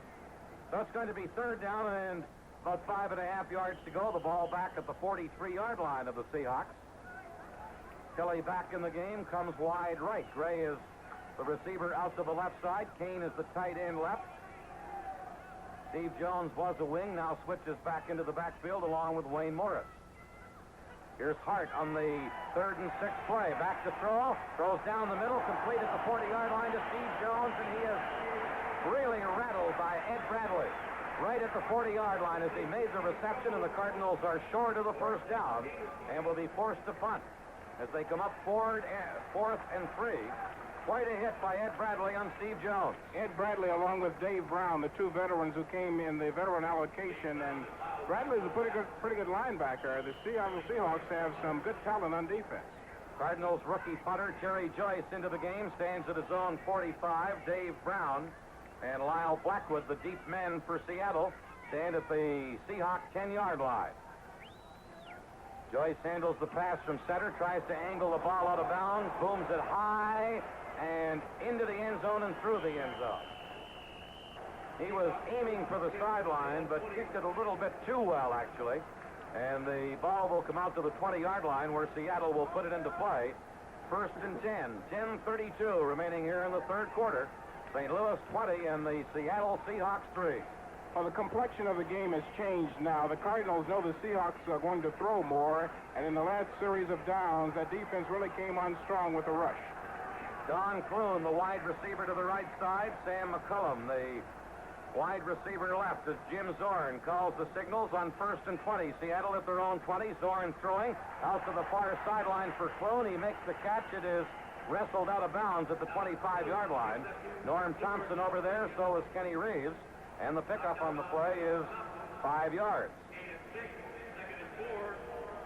So it's going to be 3rd down and about 5.5 yards to go. The ball back at the 43-yard line of the Seahawks. Tilley back in the game, comes wide right. Gray is the receiver out to the left side. Kane is the tight end left. Steve Jones was a wing, now switches back into the backfield along with Wayne Morris. Here's Hart on the 3rd and 6th play. Back to throw. Throws down the middle, complete at the 40-yard line to Steve Jones, and he is really rattled by Ed Bradley right at the 40-yard line as he made the reception, and the Cardinals are short of the 1st down and will be forced to punt as they come up 4th and 3. Quite a hit by Ed Bradley on Steve Jones. Ed Bradley along with Dave Brown, the 2 veterans who came in the veteran allocation, and Bradley's a pretty good linebacker. The Seattle Seahawks have some good talent on defense. Cardinals rookie punter Terry Joyce into the game, stands at his own 45. Dave Brown and Lyle Blackwood, the deep men for Seattle, stand at the Seahawks 10-yard line. Joyce handles the pass from center, tries to angle the ball out of bounds, booms it high and into the end zone and through the end zone. He was aiming for the sideline, but kicked it a little bit too well, actually. And the ball will come out to the 20-yard line where Seattle will put it into play. 1st and 10. 10:32 remaining here in the 3rd quarter. St. Louis 20 and the Seattle Seahawks 3. Well, the complexion of the game has changed now. The Cardinals know the Seahawks are going to throw more, and in the last series of downs, that defense really came on strong with the rush. Don Clune, the wide receiver to the right side. Sam McCullum, the wide receiver left, as Jim Zorn calls the signals on 1st and 20. Seattle at their own 20. Zorn throwing out to the far sideline for Clune. He makes the catch. It is wrestled out of bounds at the 25-yard line. Norm Thompson over there, so is Kenny Reeves. And the pickup on the play is 5 yards.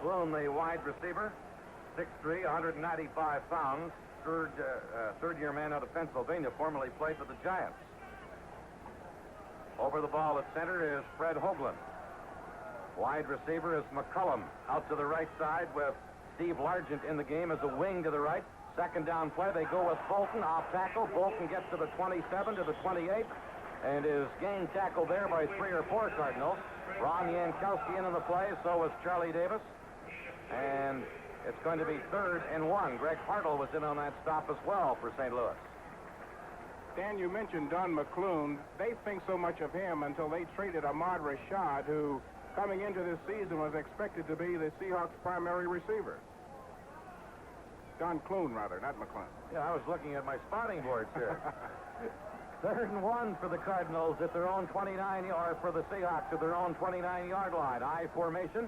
Clune, the wide receiver, 6'3", 195 pounds. Third-year man out of Pennsylvania, formerly played for the Giants. Over the ball at center is Fred Hoagland. Wide receiver is McCullum. Out to the right side with Steve Largent in the game as a wing to the right. 2nd down play, they go with Bolton. Off tackle. Bolton gets to the 27, to the 28, and is gained tackle there by 3 or 4 Cardinals. Ron Yankowski in the play, so was Charlie Davis. And it's going to be 3rd and 1. Greg Hartle was in on that stop as well for St. Louis. Dan, you mentioned Don McClune. They think so much of him until they traded Ahmad Rashad, who, coming into this season, was expected to be the Seahawks' primary receiver. Don Clune, rather, not McClune. Yeah, I was looking at my spotting boards here. 3rd and 1 for the Cardinals at their own 29-yard, for the Seahawks at their own 29-yard line. I formation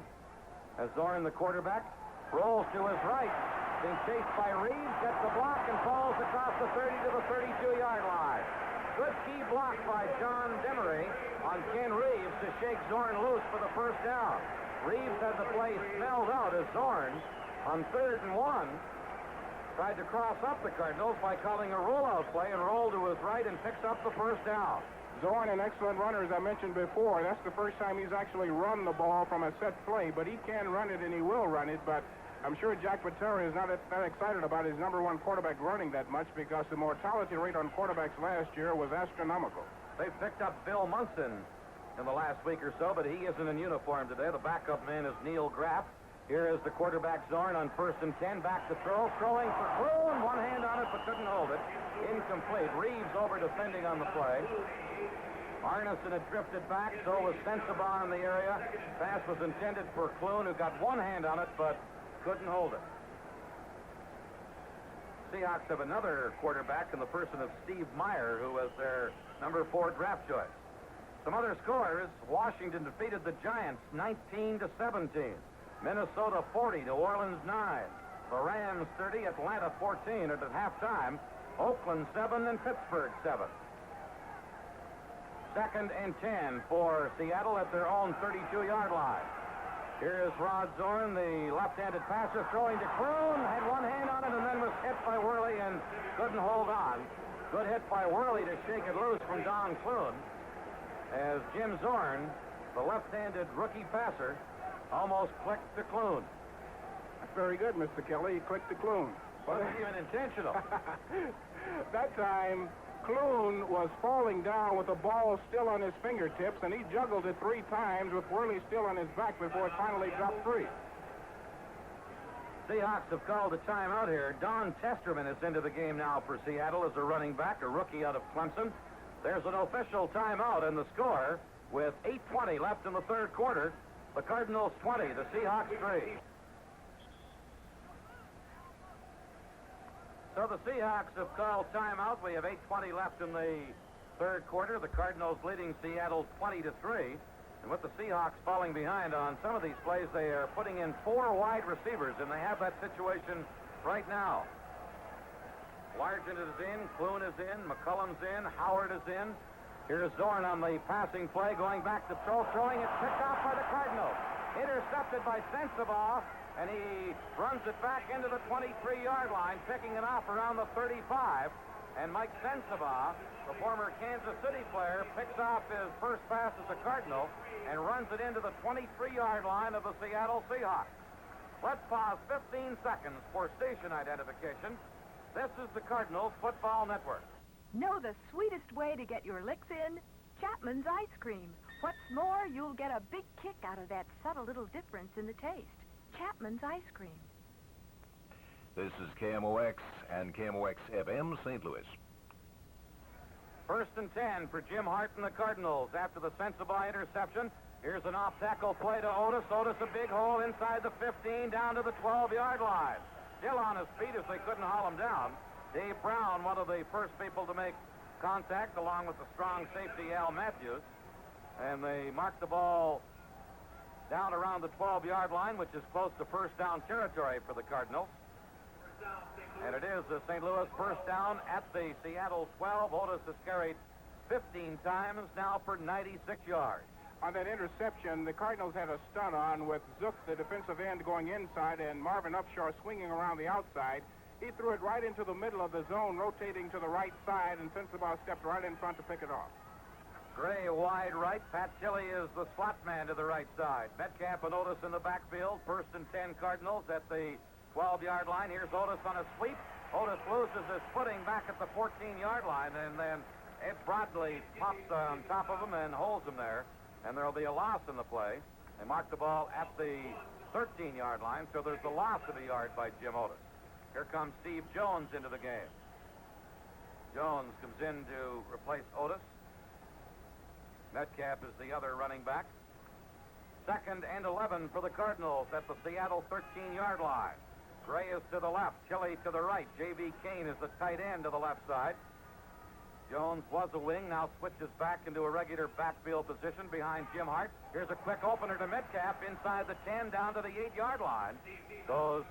as Zorn, the quarterback, rolls to his right, being chased by Reeves, gets the block and falls across the 30 to the 32-yard line. Good key block by John Demery on Ken Reeves to shake Zorn loose for the first down. Reeves had the play spelled out as Zorn on 3rd and 1 tried to cross up the Cardinals by calling a rollout play and rolled to his right and picks up the first down. Zorn, an excellent runner, as I mentioned before. That's the first time he's actually run the ball from a set play, but he can run it and he will run it, but I'm sure Jack Patera is not that excited about his number one quarterback running that much because the mortality rate on quarterbacks last year was astronomical. They've picked up Bill Munson in the last week or so, but he isn't in uniform today. The backup man is Neil Graff. Here is the quarterback, Zorn, on 1st and 10. Back to throw. Throwing for Clune. One hand on it, but couldn't hold it. Incomplete. Reeves over defending on the play. Arneson had drifted back. So was Sensabaugh in the area. Pass was intended for Clune, who got one hand on it, but couldn't hold it. Seahawks have another quarterback in the person of Steve Meyer, who was their number 4 draft choice. Some other scores. Washington defeated the Giants 19-17. Minnesota 40, New Orleans 9. The Rams 30, Atlanta 14, and at halftime, Oakland 7 and Pittsburgh 7. 2nd and 10 for Seattle at their own 32-yard line. Here is Rod Zorn, the left-handed passer, throwing to Clune, had one hand on it and then was hit by Worley and couldn't hold on. Good hit by Worley to shake it loose from Don Clune, as Jim Zorn, the left-handed rookie passer, almost clicked to Clune. That's very good, Mr. Kelly. He clicked to Clune. Wasn't even intentional. That time, Clune was falling down with the ball still on his fingertips, and he juggled it 3 times with Worley still on his back before it finally dropped 3. Seahawks have called a timeout here. Don Testerman is into the game now for Seattle as a running back, a rookie out of Clemson. There's an official timeout, and the score, with 8:20 left in the 3rd quarter, the Cardinals 20, the Seahawks 3. So the Seahawks have called timeout. We have 8:20 left in the 3rd quarter. The Cardinals leading Seattle 20-3. And with the Seahawks falling behind on some of these plays, they are putting in 4 wide receivers, and they have that situation right now. Largent is in, Clune is in, McCullum's in, Howard is in. Here's Zorn on the passing play, going back to throw, throwing it, picked off by the Cardinals. Intercepted by Sensabaugh, and he runs it back into the 23-yard line, picking it off around the 35. And Mike Sensabaugh, the former Kansas City player, picks off his first pass as a Cardinal and runs it into the 23-yard line of the Seattle Seahawks. Let's pause 15 seconds for station identification. This is the Cardinals Football Network. Know the sweetest way to get your licks in? Chapman's ice cream. What's more, you'll get a big kick out of that subtle little difference in the taste. Chapman's ice cream. This is KMOX and KMOX FM St. Louis. 1st and 10 for Jim Hart and the Cardinals after the Sensabaugh interception. Here's an off-tackle play to Otis. Otis a big hole inside the 15 down to the 12-yard line. Still on his feet as they couldn't haul him down. Dave Brown, one of the first people to make contact, along with the strong safety Al Matthews. And they marked the ball down around the 12-yard line, which is close to first down territory for the Cardinals. And it is the St. Louis first down at the Seattle 12. Otis has carried 15 times now for 96 yards. On that interception, the Cardinals had a stun on with Zook, the defensive end, going inside, and Marvin Upshaw swinging around the outside. He threw it right into the middle of the zone, rotating to the right side, and Sensabaugh stepped right in front to pick it off. Gray wide right. Pat Tilley is the slot man to the right side. Metcalf and Otis in the backfield. 1st and 10 Cardinals at the 12-yard line. Here's Otis on a sweep. Otis loses his footing back at the 14-yard line, and then Ed Bradley pops on top of him and holds him there. And there will be a loss in the play. They mark the ball at the 13-yard line, so there's a loss of a yard by Jim Otis. Here comes Steve Jones into the game. Jones comes in to replace Otis. Metcalf is the other running back. 2nd and 11 for the Cardinals at the Seattle 13-yard line. Gray is to the left. Chili to the right. J.B. Kane is the tight end to the left side. Jones was a wing, now switches back into a regular backfield position behind Jim Hart. Here's a quick opener to Metcalf inside the 10 down to the 8-yard line. Goes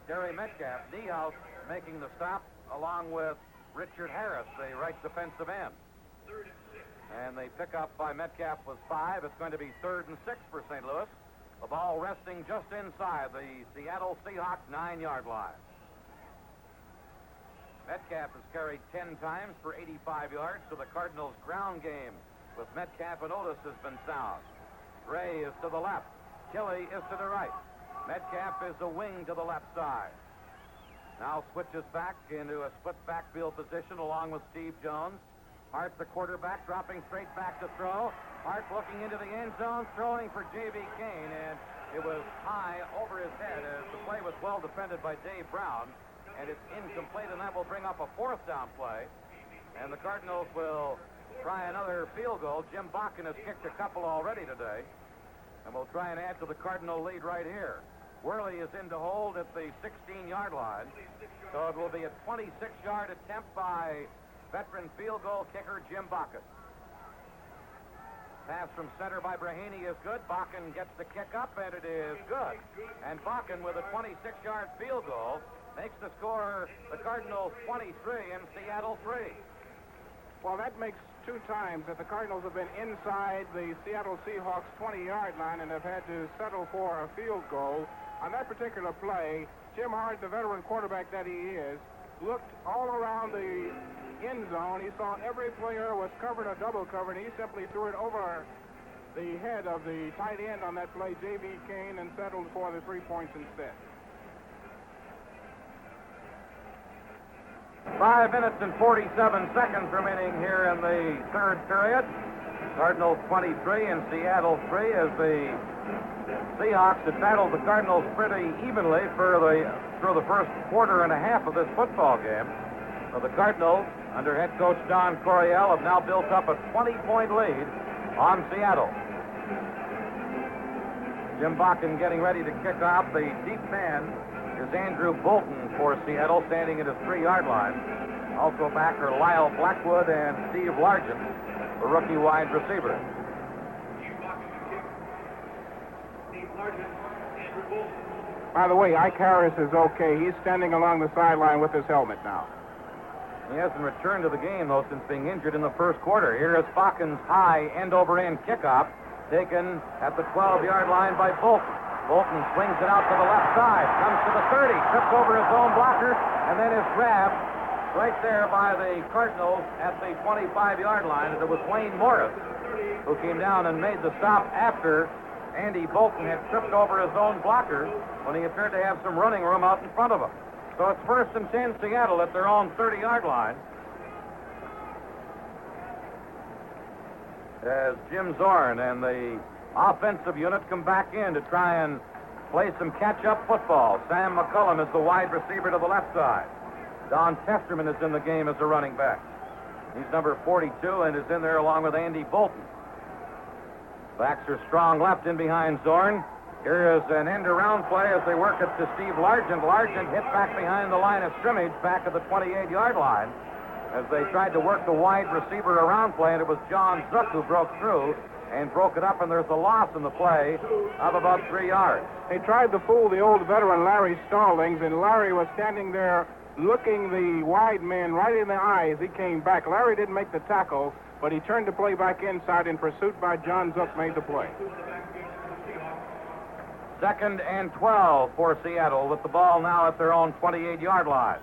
Gary Metcalf. Niehaus making the stop along with Richard Harris, the right defensive end. And the pickup by Metcalf was 5. It's going to be 3rd and 6 for St. Louis. The ball resting just inside the Seattle Seahawks 9-yard line. Metcalf has carried 10 times for 85 yards, so the Cardinals' ground game with Metcalf and Otis has been sound. Gray is to the left. Chili is to the right. Metcalf is a wing to the left side. Now switches back into a split backfield position along with Steve Jones. Hart, the quarterback, dropping straight back to throw. Hart looking into the end zone, throwing for J.B. Kane, and it was high over his head as the play was well defended by Dave Brown. And it's incomplete, and that will bring up a 4th down play. And the Cardinals will try another field goal. Jim Bakken has kicked a couple already today. And we'll try and add to the Cardinal lead right here. Worley is in to hold at the 16-yard line. So it will be a 26-yard attempt by veteran field goal kicker Jim Bakken. Pass from center by Brahaney is good. Bakken gets the kick up, and it is good. And Bakken with a 26-yard field goal makes the score the Cardinals 23 and Seattle 3. Well, that makes 2 times that the Cardinals have been inside the Seattle Seahawks 20-yard line and have had to settle for a field goal. On that particular play, Jim Hart, the veteran quarterback that he is, looked all around the end zone. He saw every player was covered or double covered, and he simply threw it over the head of the tight end on that play, J.B. Kane, and settled for the 3 points instead. 5 minutes and 47 seconds remaining here in the 3rd period. Cardinals 23 and Seattle 3 as the Seahawks have battled the Cardinals pretty evenly through the first quarter and a half of this football game. So the Cardinals, under head coach Don Coryell, have now built up a 20-point lead on Seattle. Jim Bakken getting ready to kick off. The deep man is Andrew Bolton for Seattle, standing at his 3-yard line. Also back are Lyle Blackwood and Steve Largent, the rookie wide receiver. By the way, Ike Harris is okay. He's standing along the sideline with his helmet now. He hasn't returned to the game, though, since being injured in the first quarter. Here is Bakken's high end-over-end kickoff, taken at the 12-yard line by Bolton. Bolton swings it out to the left side, comes to the 30, trips over his own blocker, and then is grabbed right there by the Cardinals at the 25-yard line. And it was Wayne Morris who came down and made the stop after Andy Bolton had tripped over his own blocker when he appeared to have some running room out in front of him. So it's 1st and 10 Seattle at their own 30-yard line. As Jim Zorn and the offensive unit come back in to try and play some catch-up football. Sam McCullum is the wide receiver to the left side. Don Testerman is in the game as a running back. He's number 42 and is in there along with Andy Bolton. Backs are strong left in behind Zorn. Here is an end-around play as they work it to Steve Largent. Largent hit back behind the line of scrimmage back at the 28-yard line as they tried to work the wide receiver around play, and it was John Zook who broke through and broke it up, and there's a loss in the play of about 3 yards. They tried to fool the old veteran Larry Stallings, and Larry was standing there looking the wide man right in the eye as he came back. Larry didn't make the tackle, but he turned the play back inside in pursuit by John Zook, made the play. 2nd and 12 for Seattle with the ball now at their own 28-yard line.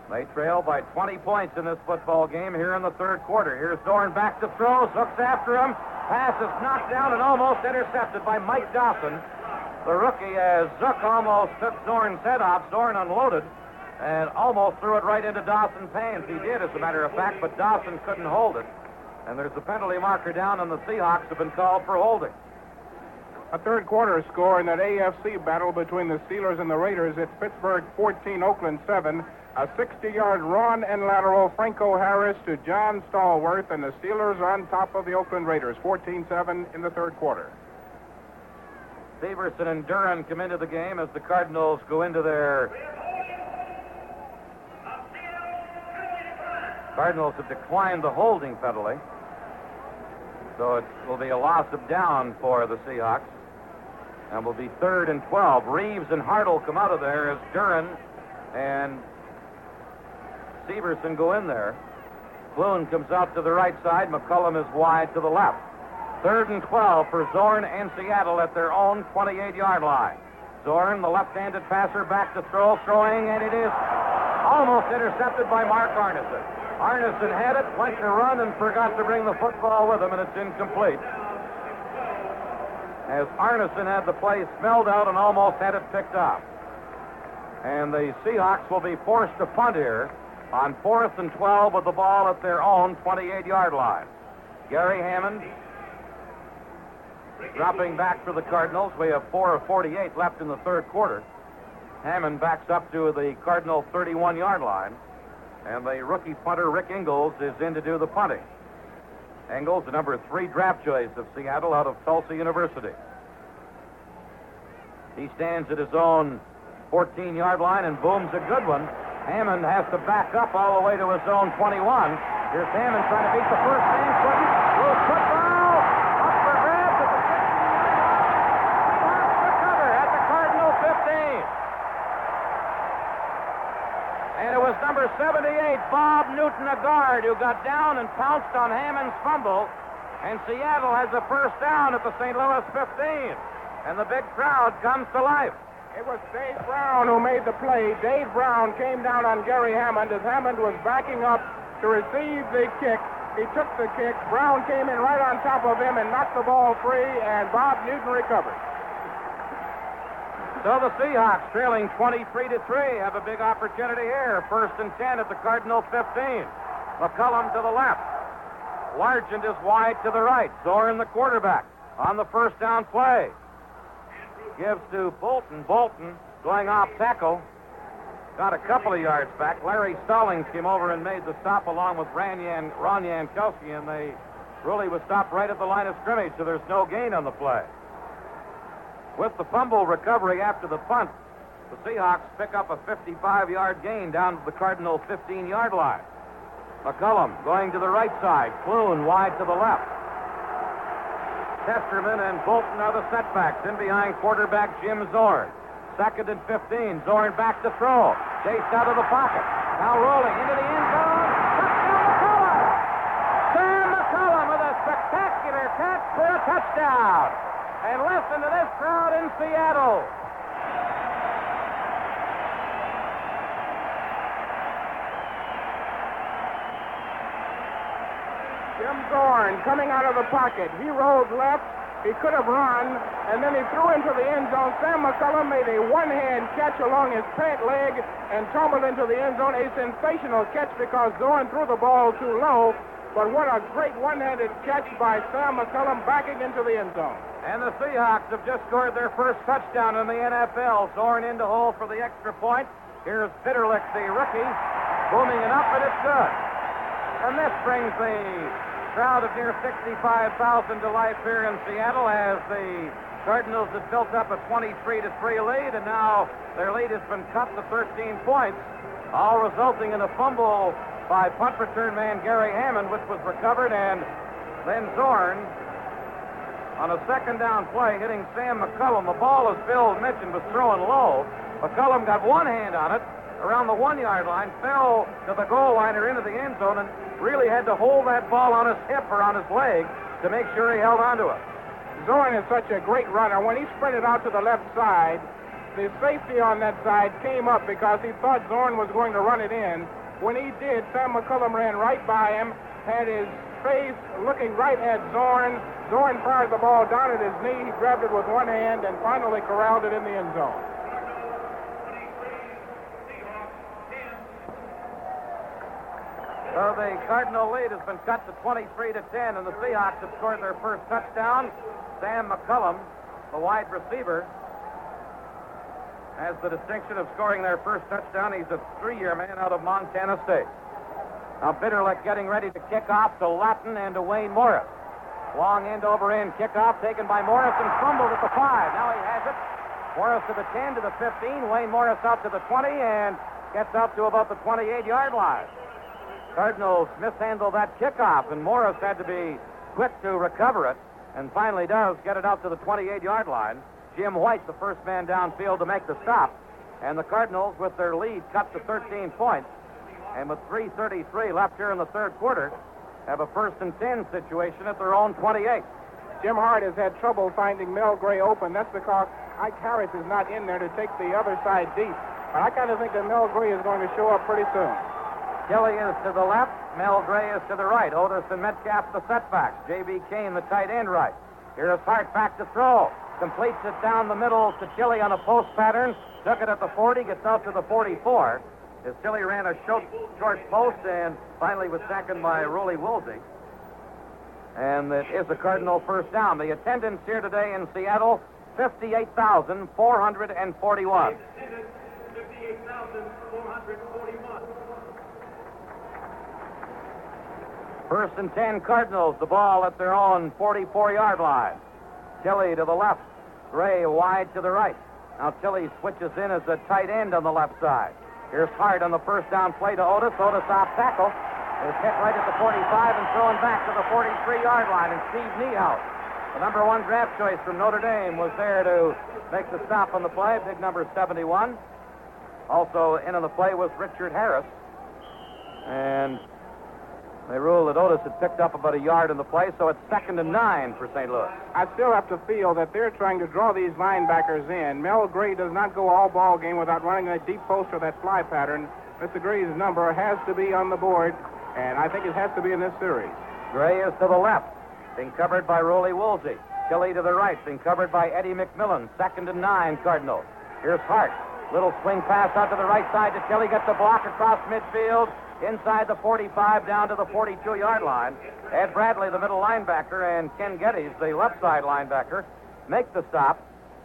They trail by 20 points in this football game here in the 3rd quarter. Here's Zorn back to throw. Zook's after him. Pass is knocked down and almost intercepted by Mike Dawson, the rookie, as Zook almost took Zorn's head off. Zorn unloaded and almost threw it right into Dawson's hands. He did, as a matter of fact, but Dawson couldn't hold it. And there's a penalty marker down, and the Seahawks have been called for holding. A 3rd quarter score in that AFC battle between the Steelers and the Raiders. It's Pittsburgh 14, Oakland 7. A 60-yard run and lateral, Franco Harris to John Stallworth, and the Steelers are on top of the Oakland Raiders, 14-7 in the 3rd quarter. Severson and Duran come into the game as the Cardinals go into their... Cardinals have declined the holding penalty. So it will be a loss of down for the Seahawks. And will be 3rd and 12. Reeves and Hartle come out of there as Duran and Severson go in there. Clune comes out to the right side. McCullum is wide to the left. 3rd and 12 for Zorn and Seattle at their own 28-yard line. Zorn, the left-handed passer, back to throw, throwing, and it is almost intercepted by Mark Arneson. Arneson had it, went to run, and forgot to bring the football with him, and it's incomplete. As Arneson had the play smelled out and almost had it picked up. And the Seahawks will be forced to punt here on 4th and 12 with the ball at their own 28-yard line. Gary Hammond dropping back for the Cardinals. We have 4 of 48 left in the third quarter. Hammond backs up to the Cardinal 31-yard line. And the rookie punter, Rick Ingalls, is in to do the punting. Ingalls, the number 3 draft choice of Seattle out of Tulsa University. He stands at his own 14-yard line and booms a good one. Hammond has to back up all the way to his own 21. Here's Hammond trying to beat the first man. Loose football. Up for grabs at the 15. The cover at the Cardinal 15. And it was number 78, Bob Newton, a guard, who got down and pounced on Hammond's fumble. And Seattle has a first down at the St. Louis 15. And the big crowd comes to life. It was Dave Brown who made the play. Dave Brown came down on Gary Hammond as Hammond was backing up to receive the kick. He took the kick. Brown came in right on top of him and knocked the ball free, and Bob Newton recovered. So the Seahawks, trailing 23-3, have a big opportunity here. 1st and 10 at the Cardinal 15. McCullum to the left. Largent is wide to the right. Zorn, the quarterback, on the first down play. Gives to Bolton. Bolton going off tackle. Got a couple of yards back. Larry Stallings came over and made the stop along with Ron Yankowski, and they really was stopped right at the line of scrimmage, so there's no gain on the play. With the fumble recovery after the punt, the Seahawks pick up a 55-yard gain down to the Cardinal 15-yard line. McCullum going to the right side. Clune wide to the left. Testerman and Bolton are the setbacks. In behind quarterback Jim Zorn. 2nd and 15. Zorn back to throw. Chased out of the pocket. Now rolling into the end zone. Touchdown McCullum! Sam McCullum with a spectacular catch for a touchdown. And listen to this crowd in Seattle. Jim Zorn coming out of the pocket. He rolled left. He could have run, and then he threw into the end zone. Sam McCullum made a one-hand catch along his pant leg and tumbled into the end zone. A sensational catch because Zorn threw the ball too low, but what a great one-handed catch by Sam McCullum backing into the end zone. And the Seahawks have just scored their first touchdown in the NFL. Zorn into hole for the extra point. Here's Bitterlich, the rookie, booming it up, and it's good. And this brings the crowd of near 65,000 to life here in Seattle as the Cardinals have built up a 23-3 lead, and now their lead has been cut to 13 points, all resulting in a fumble by punt return man Gary Hammond, which was recovered, and then Zorn on a second down play hitting Sam McCullum. The ball, as Bill mentioned, was throwing low. McCullum got one hand on it around the 1-yard line, fell to the goal line or into the end zone, and really had to hold that ball on his hip or on his leg to make sure he held onto it. Zorn is such a great runner. When he sprinted out to the left side, the safety on that side came up because he thought Zorn was going to run it in. When he did, Sam McCullum ran right by him, had his face looking right at Zorn. Zorn fired the ball down at his knee. He grabbed it with one hand and finally corralled it in the end zone. So the Cardinal lead has been cut to 23-10, and the Seahawks have scored their first touchdown. Sam McCullum, the wide receiver, has the distinction of scoring their first touchdown. He's a 3-year man out of Montana State. Now Bitterlich getting ready to kick off to Latin and to Wayne Morris. Long end-over-end kickoff taken by Morris and fumbled at the 5. Now he has it. Morris to the 10, to the 15. Wayne Morris out to the 20 and gets up to about the 28-yard line. Cardinals mishandled that kickoff, and Morris had to be quick to recover it, and finally does get it out to the 28-yard line. Jim White, the first man downfield to make the stop, and the Cardinals, with their lead cut to 13 points, and with 3:33 left here in the third quarter, have a 1st and 10 situation at their own 28. Jim Hart has had trouble finding Mel Gray open. That's because Ike Harris is not in there to take the other side deep. But I kind of think that Mel Gray is going to show up pretty soon. Kelly is to the left. Mel Gray is to the right. Otis and Metcalf the setbacks. J.B. Kane, the tight end, right. Here's Hart back to throw. Completes it down the middle to Chili on a post pattern. Took it at the 40, gets out to the 44. As Chili ran a short post and finally was seconded by Roley Woolsey. And it is a Cardinal first down. The attendance here today in Seattle, 58,441. 58,441. 1st and 10 Cardinals, the ball at their own 44-yard line. Chili to the left, Gray wide to the right. Now Chili switches in as a tight end on the left side. Here's Hart on the first down play to Otis. Otis off tackle. Is hit right at the 45 and thrown back to the 43-yard line. And Steve Niehaus, the number 1 draft choice from Notre Dame, was there to make the stop on the play. Big number 71. Also in on the play was Richard Harris. And they ruled that Otis had picked up about a yard in the play, so it's 2nd and 9 for St. Louis. I still have to feel that they're trying to draw these linebackers in. Mel Gray does not go all ball game without running a deep post or that fly pattern. Mr. Gray's number has to be on the board, and I think it has to be in this series. Gray is to the left, being covered by Roley Woolsey. Chili to the right, being covered by Eddie McMillan. 2nd and 9 Cardinals. Here's Hart. Little swing pass out to the right side to Chili. Gets the block across midfield. Inside the 45 down to the 42-yard line. Ed Bradley, the middle linebacker, and Ken Geddes, the left side linebacker, make the stop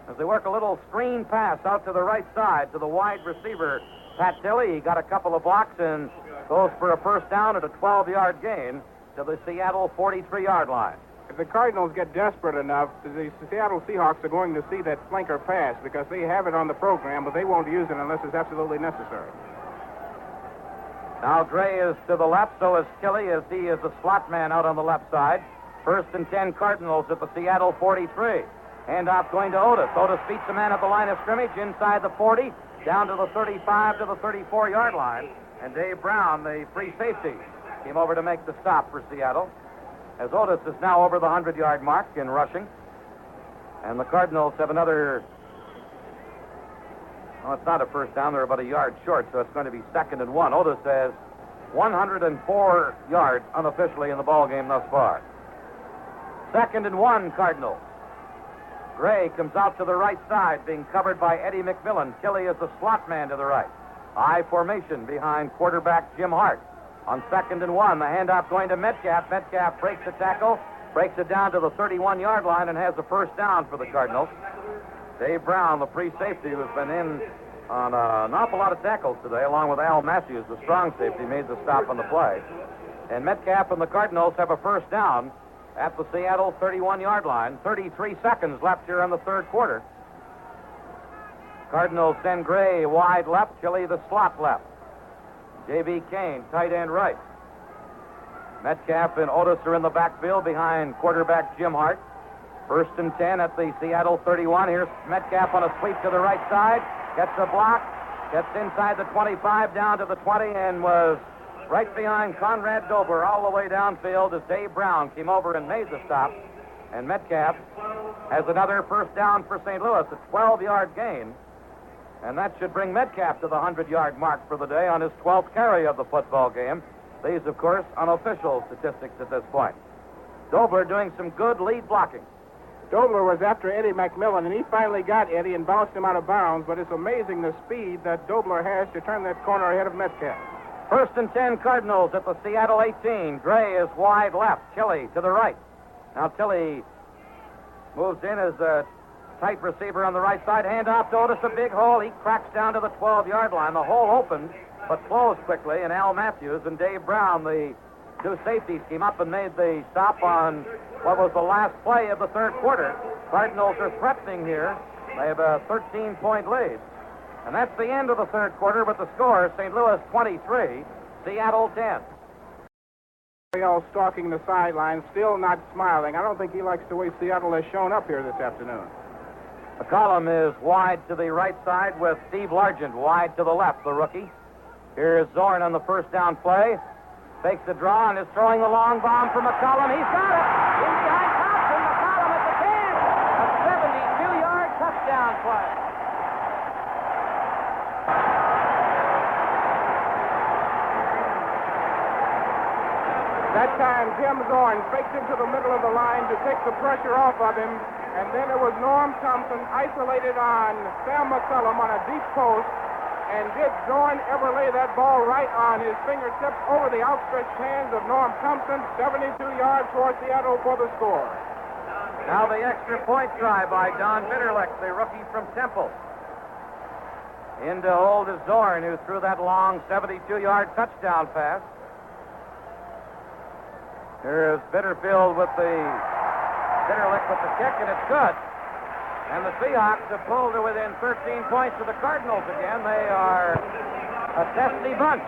as they work a little screen pass out to the right side to the wide receiver, Pat Tilley. He got a couple of blocks and goes for a first down at a 12-yard gain to the Seattle 43-yard line. If the Cardinals get desperate enough, the Seattle Seahawks are going to see that flanker pass because they have it on the program, but they won't use it unless it's absolutely necessary. Now Gray is to the left, so is Chili, as he is the slot man out on the left side. 1st and 10 Cardinals at the Seattle 43. Handoff going to Otis. Otis beats a man at the line of scrimmage inside the 40, down to the 35 to the 34-yard line. And Dave Brown, the free safety, came over to make the stop for Seattle, as Otis is now over the 100-yard mark in rushing. And the Cardinals have another... Well, it's not a first down. They're about a yard short, so it's going to be 2nd and 1. Otis has 104 yards unofficially in the ball game thus far. 2nd and 1, Cardinals. Gray comes out to the right side, being covered by Eddie McMillan. Chili is the slot man to the right. I formation behind quarterback Jim Hart. On 2nd and 1, the handoff going to Metcalf. Metcalf breaks the tackle, breaks it down to the 31-yard line, and has a first down for the Cardinals. Dave Brown, the free safety, who has been in on an awful lot of tackles today, along with Al Matthews, the strong safety, made the stop on the play. And Metcalf and the Cardinals have a first down at the Seattle 31-yard line. 33 seconds left here in the third quarter. Cardinals send Gray wide left, Chili the slot left. J.B. Kane, tight end right. Metcalf and Otis are in the backfield behind quarterback Jim Hart. 1st and 10 at the Seattle 31. Here's Metcalf on a sweep to the right side. Gets a block. Gets inside the 25 down to the 20 and was right behind Conrad Dober all the way downfield as Dave Brown came over and made the stop. And Metcalf has another first down for St. Louis, a 12-yard gain. And that should bring Metcalf to the 100-yard mark for the day on his 12th carry of the football game. These, of course, unofficial statistics at this point. Dober doing some good lead blocking. Dobler was after Eddie McMillan, and he finally got Eddie and bounced him out of bounds, but it's amazing the speed that Dobler has to turn that corner ahead of Metcalf. 1st and 10 Cardinals at the Seattle 18. Gray is wide left. Chili to the right. Now Chili moves in as a tight receiver on the right side. Handoff to Otis, a big hole. He cracks down to the 12-yard line. The hole opened, but closed quickly, and Al Matthews and Dave Brown, the two safeties came up and made the stop on what was the last play of the third quarter. Cardinals are threatening here. They have a 13-point lead. And that's the end of the third quarter, but the score, St. Louis 23, Seattle 10. All stalking the sideline, still not smiling. I don't think he likes the way Seattle has shown up here this afternoon. McCollum is wide to the right side with Steve Largent wide to the left, the rookie. Here's Zorn on the first down play. Fakes the draw and is throwing the long bomb for McCollum. He's got it! In behind Thompson, McCollum at the 10. A 72-yard touchdown play. That time, Jim Zorn faked into the middle of the line to take the pressure off of him, and then it was Norm Thompson isolated on Sam McCollum on a deep post. And did Zorn ever lay that ball right on his fingertips over the outstretched hands of Norm Thompson? 72 yards for Seattle for the score. Now the extra point try by Don Bitterlich, the rookie from Temple. In to hold is Zorn, who threw that long 72-yard touchdown pass. Here's Bitterlich with the kick, and it's good. And the Seahawks have pulled to within 13 points of the Cardinals again. They are a testy bunch.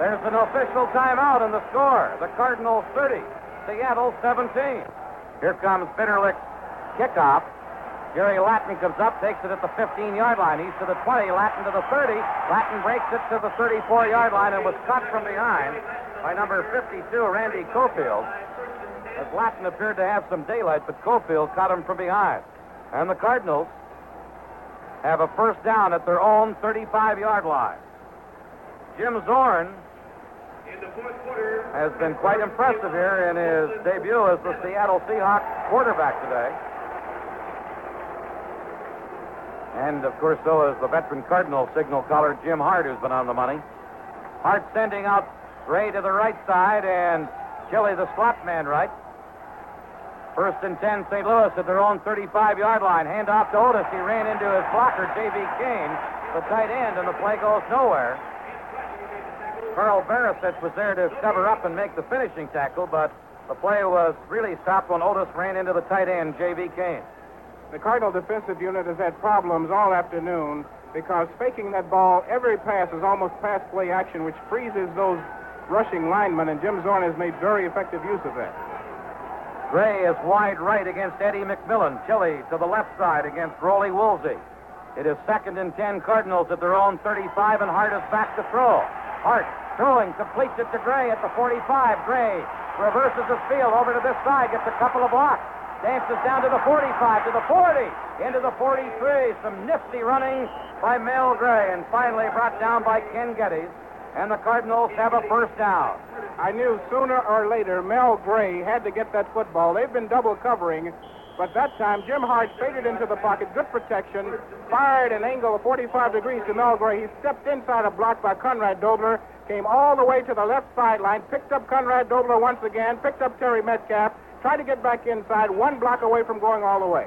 There's an official timeout in the score. The Cardinals 30, Seattle 17. Here comes Bitterlich's kickoff. Jerry Latin comes up, takes it at the 15-yard line. He's to the 20, Latin to the 30. Latin breaks it to the 34-yard line and was cut from behind by number 52, Randy Cofield. As Latin appeared to have some daylight, but Cofield caught him from behind. And the Cardinals have a first down at their own 35-yard line. Jim Zorn has been quite impressive here in his debut as the Seattle Seahawks quarterback today. And, of course, so is the veteran Cardinal signal caller, Jim Hart, who's been on the money. Hart sending out Ray to the right side and Chili the slot man right. First and 10, St. Louis at their own 35-yard line. Hand off to Otis. He ran into his blocker, J.V. Kane, the tight end, and the play goes nowhere. Carl Barisic was there to cover up and make the finishing tackle, but the play was really stopped when Otis ran into the tight end, J.V. Kane. The Cardinal defensive unit has had problems all afternoon because faking that ball, every pass is almost pass play action, which freezes those rushing linemen, and Jim Zorn has made very effective use of that. Gray is wide right against Eddie McMillan. Chili to the left side against Rollie Woolsey. It is second and 10 Cardinals at their own 35, and Hart is back to throw. Hart throwing, completes it to Gray at the 45. Gray reverses his field over to this side, gets a couple of blocks. Dances down to the 45, to the 40, into the 43. Some nifty running by Mel Gray, and finally brought down by Ken Geddes. And the Cardinals have a first down. I knew sooner or later Mel Gray had to get that football. They've been double covering, but that time Jim Hart faded into the pocket, good protection, fired an angle of 45 degrees to Mel Gray. He stepped inside a block by Conrad Dobler, came all the way to the left sideline, picked up Conrad Dobler once again, picked up Terry Metcalf, tried to get back inside, one block away from going all the way.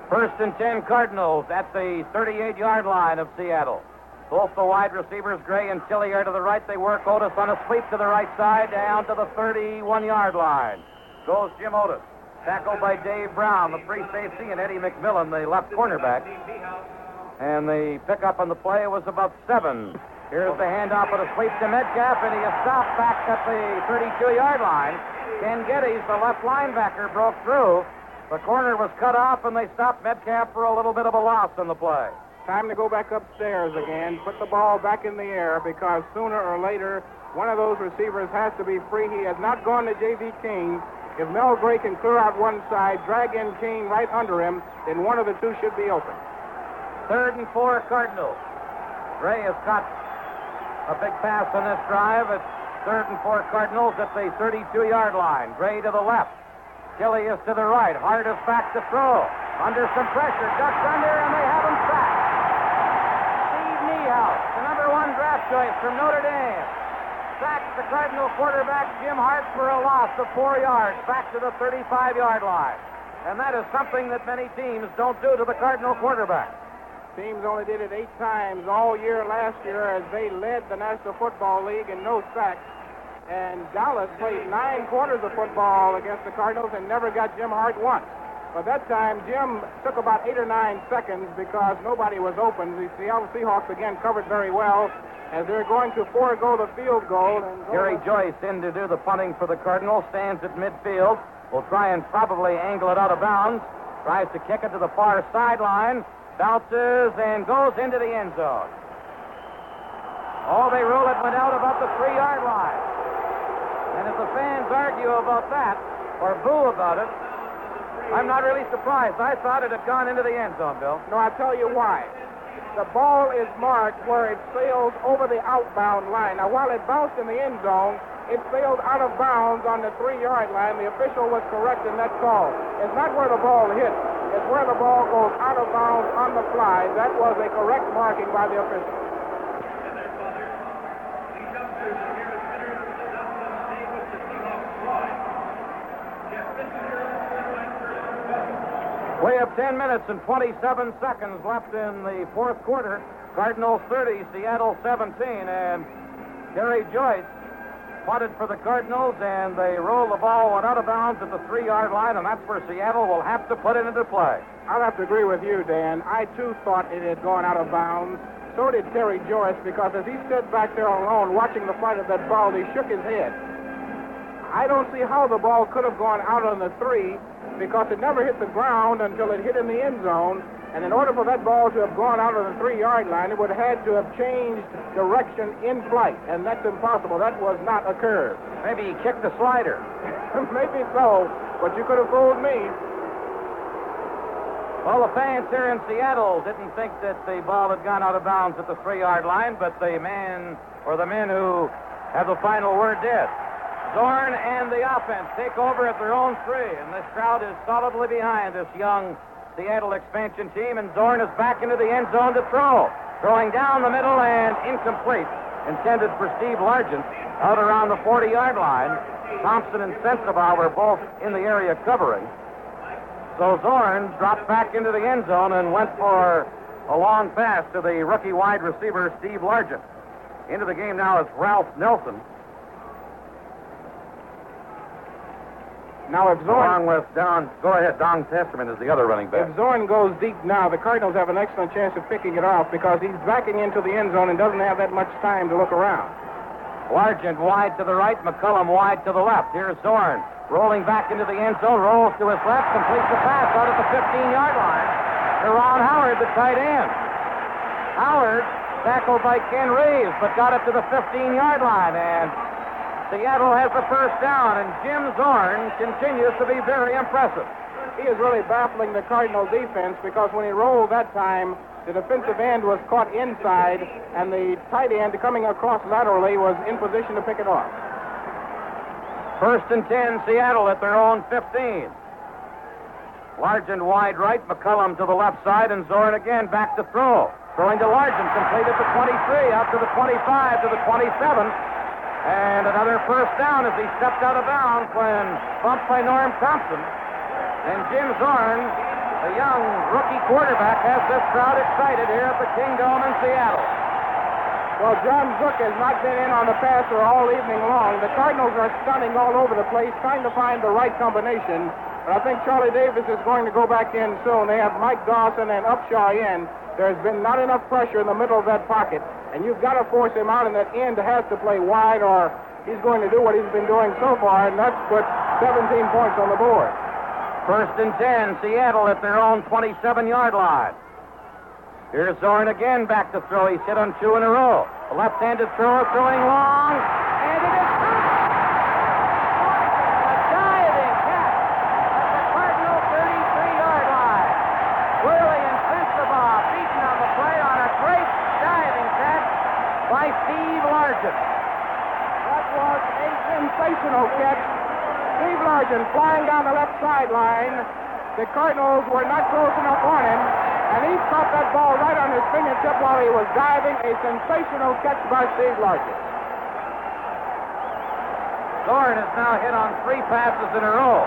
First and 10 Cardinals at the 38-yard line of Seattle. Both the wide receivers, Gray and Chili, are to the right. They work Otis on a sweep to the right side, down to the 31-yard line. Goes Jim Otis. Tackled by Dave Brown, the free safety, and Eddie McMillan, the left cornerback. And the pickup on the play was about 7. Here's the handoff of the sweep to Metcalf, and he is stopped back at the 32-yard line. Ken Geddes, the left linebacker, broke through. The corner was cut off, and they stopped Metcalf for a little bit of a loss on the play. Time to go back upstairs again, put the ball back in the air, because sooner or later, one of those receivers has to be free. He has not gone to J.V. Kane. If Mel Gray can clear out one side, drag in Kane right under him, then one of the two should be open. 3rd and 4 Cardinals. Gray has caught a big pass on this drive. It's 3rd and 4 Cardinals at the 32-yard line. Gray to the left. Chili is to the right. Hart is back to throw. Under some pressure. Ducks under, and they have him sacked. The number 1 draft choice from Notre Dame. Sacks the Cardinal quarterback, Jim Hart, for a loss of 4 yards, back to the 35-yard line. And that is something that many teams don't do to the Cardinal quarterback. Teams only did it 8 times all year last year as they led the National Football League in no sacks. And Dallas played 9 quarters of football against the Cardinals and never got Jim Hart once. But that time, Jim took about 8 or 9 seconds because nobody was open. The Seattle Seahawks again covered very well as they're going to forego the field goal. Gary Joyce in to do the punting for the Cardinals, stands at midfield. Will try and probably angle it out of bounds. Tries to kick it to the far sideline. Bounces and goes into the end zone. Oh, they rule it went out about the 3-yard line. And if the fans argue about that, or boo about it, I'm not really surprised. I thought it had gone into the end zone, Bill. No, I'll tell you why. The ball is marked where it sails over the outbound line. Now, while it bounced in the end zone, it sailed out of bounds on the 3-yard line. The official was correct in that call. It's not where the ball hit. It's where the ball goes out of bounds on the fly. That was a correct marking by the official. We have 10 minutes and 27 seconds left in the fourth quarter. Cardinals 30, Seattle 17, and Gary Joyce punted for the Cardinals, and they roll the ball one out of bounds at the 3-yard line, and that's where Seattle will have to put it into play. I'll have to agree with you, Dan. I, too, thought it had gone out of bounds. So did Terry Joyce, because as he stood back there alone watching the flight of that ball, he shook his head. I don't see how the ball could have gone out on the 3, because it never hit the ground until it hit in the end zone. And in order for that ball to have gone out on the 3-yard line, it would have had to have changed direction in flight. And that's impossible. That was not a curve. Maybe he kicked the slider. Maybe so, but you could have fooled me. Well, the fans here in Seattle didn't think that the ball had gone out of bounds at the 3-yard line, but the men who have the final word did. Zorn and the offense take over at their own 3, and this crowd is solidly behind this young Seattle expansion team, and Zorn is back into the end zone to throw. Throwing down the middle and incomplete. Intended for Steve Largent out around the 40-yard line. Thompson and Sensabaugh were both in the area covering. So Zorn dropped back into the end zone and went for a long pass to the rookie wide receiver, Steve Largent. Into the game now is Ralph Nelson. Now, if Zorn... Along with Don Testerman is the other running back. If Zorn goes deep now, the Cardinals have an excellent chance of picking it off because he's backing into the end zone and doesn't have that much time to look around. Largent wide to the right, McCullum wide to the left. Here's Zorn rolling back into the end zone, rolls to his left, completes the pass out at the 15-yard line to Ron Howard, the tight end. Howard tackled by Ken Reeves, but got it to the 15-yard line, and Seattle has the first down, and Jim Zorn continues to be very impressive. He is really baffling the Cardinal defense because when he rolled that time, the defensive end was caught inside, and the tight end coming across laterally was in position to pick it off. First and 10, Seattle at their own 15. Largent wide right, McCullum to the left side, and Zorn again back to throw. Throwing to Largent, complete at the 23, out to the 25, to the 27. And another first down as he stepped out of bounds when bumped by Norm Thompson. And Jim Zorn, the young rookie quarterback, has this crowd excited here at the Kingdome in Seattle. Well, John Zook has not been in on the passer all evening long. The Cardinals are stunning all over the place, trying to find the right combination. But I think Charlie Davis is going to go back in soon. They have Mike Dawson and Upshaw in. There's been not enough pressure in the middle of that pocket. And you've got to force him out, and that end has to play wide, or he's going to do what he's been doing so far, and that's put 17 points on the board. First and 10, Seattle at their own 27-yard line. Here's Zorn again back to throw. He's hit on 2 in a row. A left-handed thrower throwing long, and it is caught. A diving catch at the Cardinal 33-yard line. Worley and Sensabaugh beaten on the play on a great diving catch by Steve Largent. That was a sensational catch. Steve Largent flying down the left sideline. The Cardinals were not close enough on him, and he caught that ball right on his fingertip while he was diving. A sensational catch by Steve Largent. Zorn has now hit on 3 passes in a row.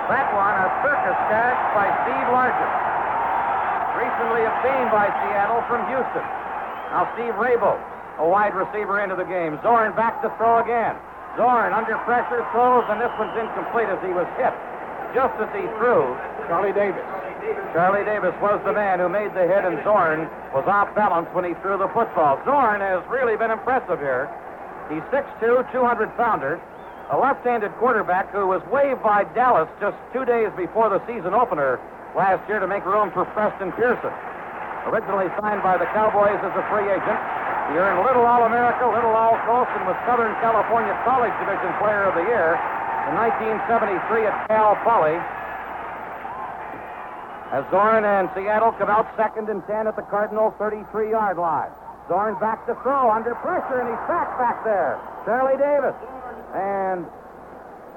That one a circus catch by Steve Largent, recently obtained by Seattle from Houston. Now Steve Rabo, a wide receiver, into the game. Zorn back to throw again. Zorn under pressure throws, and this one's incomplete as he was hit just as he threw. Charlie Davis. Charlie Davis was the man who made the hit, and Zorn was off balance when he threw the football. Zorn has really been impressive here. He's 6'2", 200-pounder, a left-handed quarterback who was waived by Dallas just 2 days before the season opener last year to make room for Preston Pearson. Originally signed by the Cowboys as a free agent, he earned Little All-America, Little All-Coast, and was Southern California College Division Player of the Year in 1973 at Cal Poly. As Zorn and Seattle come out 2nd and 10 at the Cardinals' 33-yard line. Zorn back to throw under pressure, and he's sacked back there. Charlie Davis and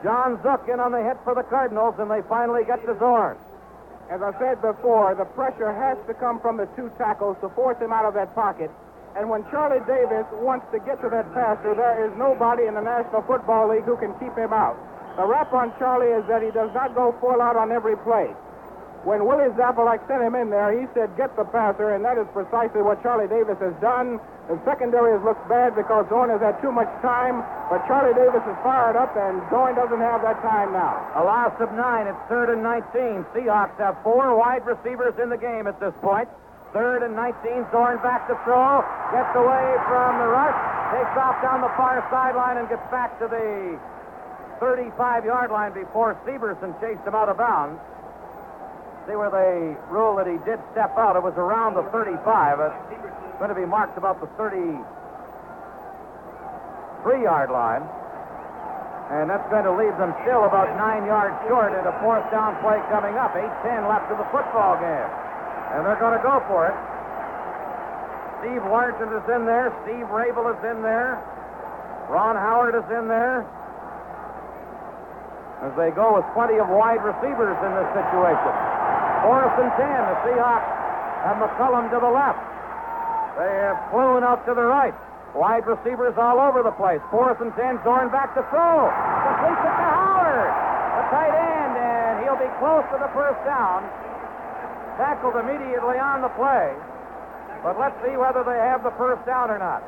John Zook in on the hit for the Cardinals, and they finally get to Zorn. As I said before, the pressure has to come from the two tackles to force him out of that pocket. And when Charlie Davis wants to get to that passer, there is nobody in the National Football League who can keep him out. The rap on Charlie is that he does not go full out on every play. When Willie Zappalak sent him in there, he said, get the passer, and that is precisely what Charlie Davis has done. The secondary has looked bad because Zorn has had too much time, but Charlie Davis is fired up, and Zorn doesn't have that time now. A loss of 9. It's 3rd and 19. Seahawks have 4 wide receivers in the game at this point. 3rd and 19. Zorn back to throw. Gets away from the rush. Takes off down the far sideline and gets back to the 35-yard line before Severson chased him out of bounds. See where they rule that he did step out. It was around the 35. It's going to be marked about the 33-yard line. And that's going to leave them still about 9 yards short and a 4th down play coming up. 8:10 left in the football game. And they're going to go for it. Steve Largent is in there. Steve Rabel is in there. Ron Howard is in there. As they go with plenty of wide receivers in this situation. 4th and 10. The Seahawks have McCullum to the left. They have Clune out to the right. Wide receivers all over the place. 4th and 10. Zorn back to throw. Completes it to Howard. The tight end, and he'll be close to the 1st down. Tackled immediately on the play. But let's see whether they have the 1st down or not.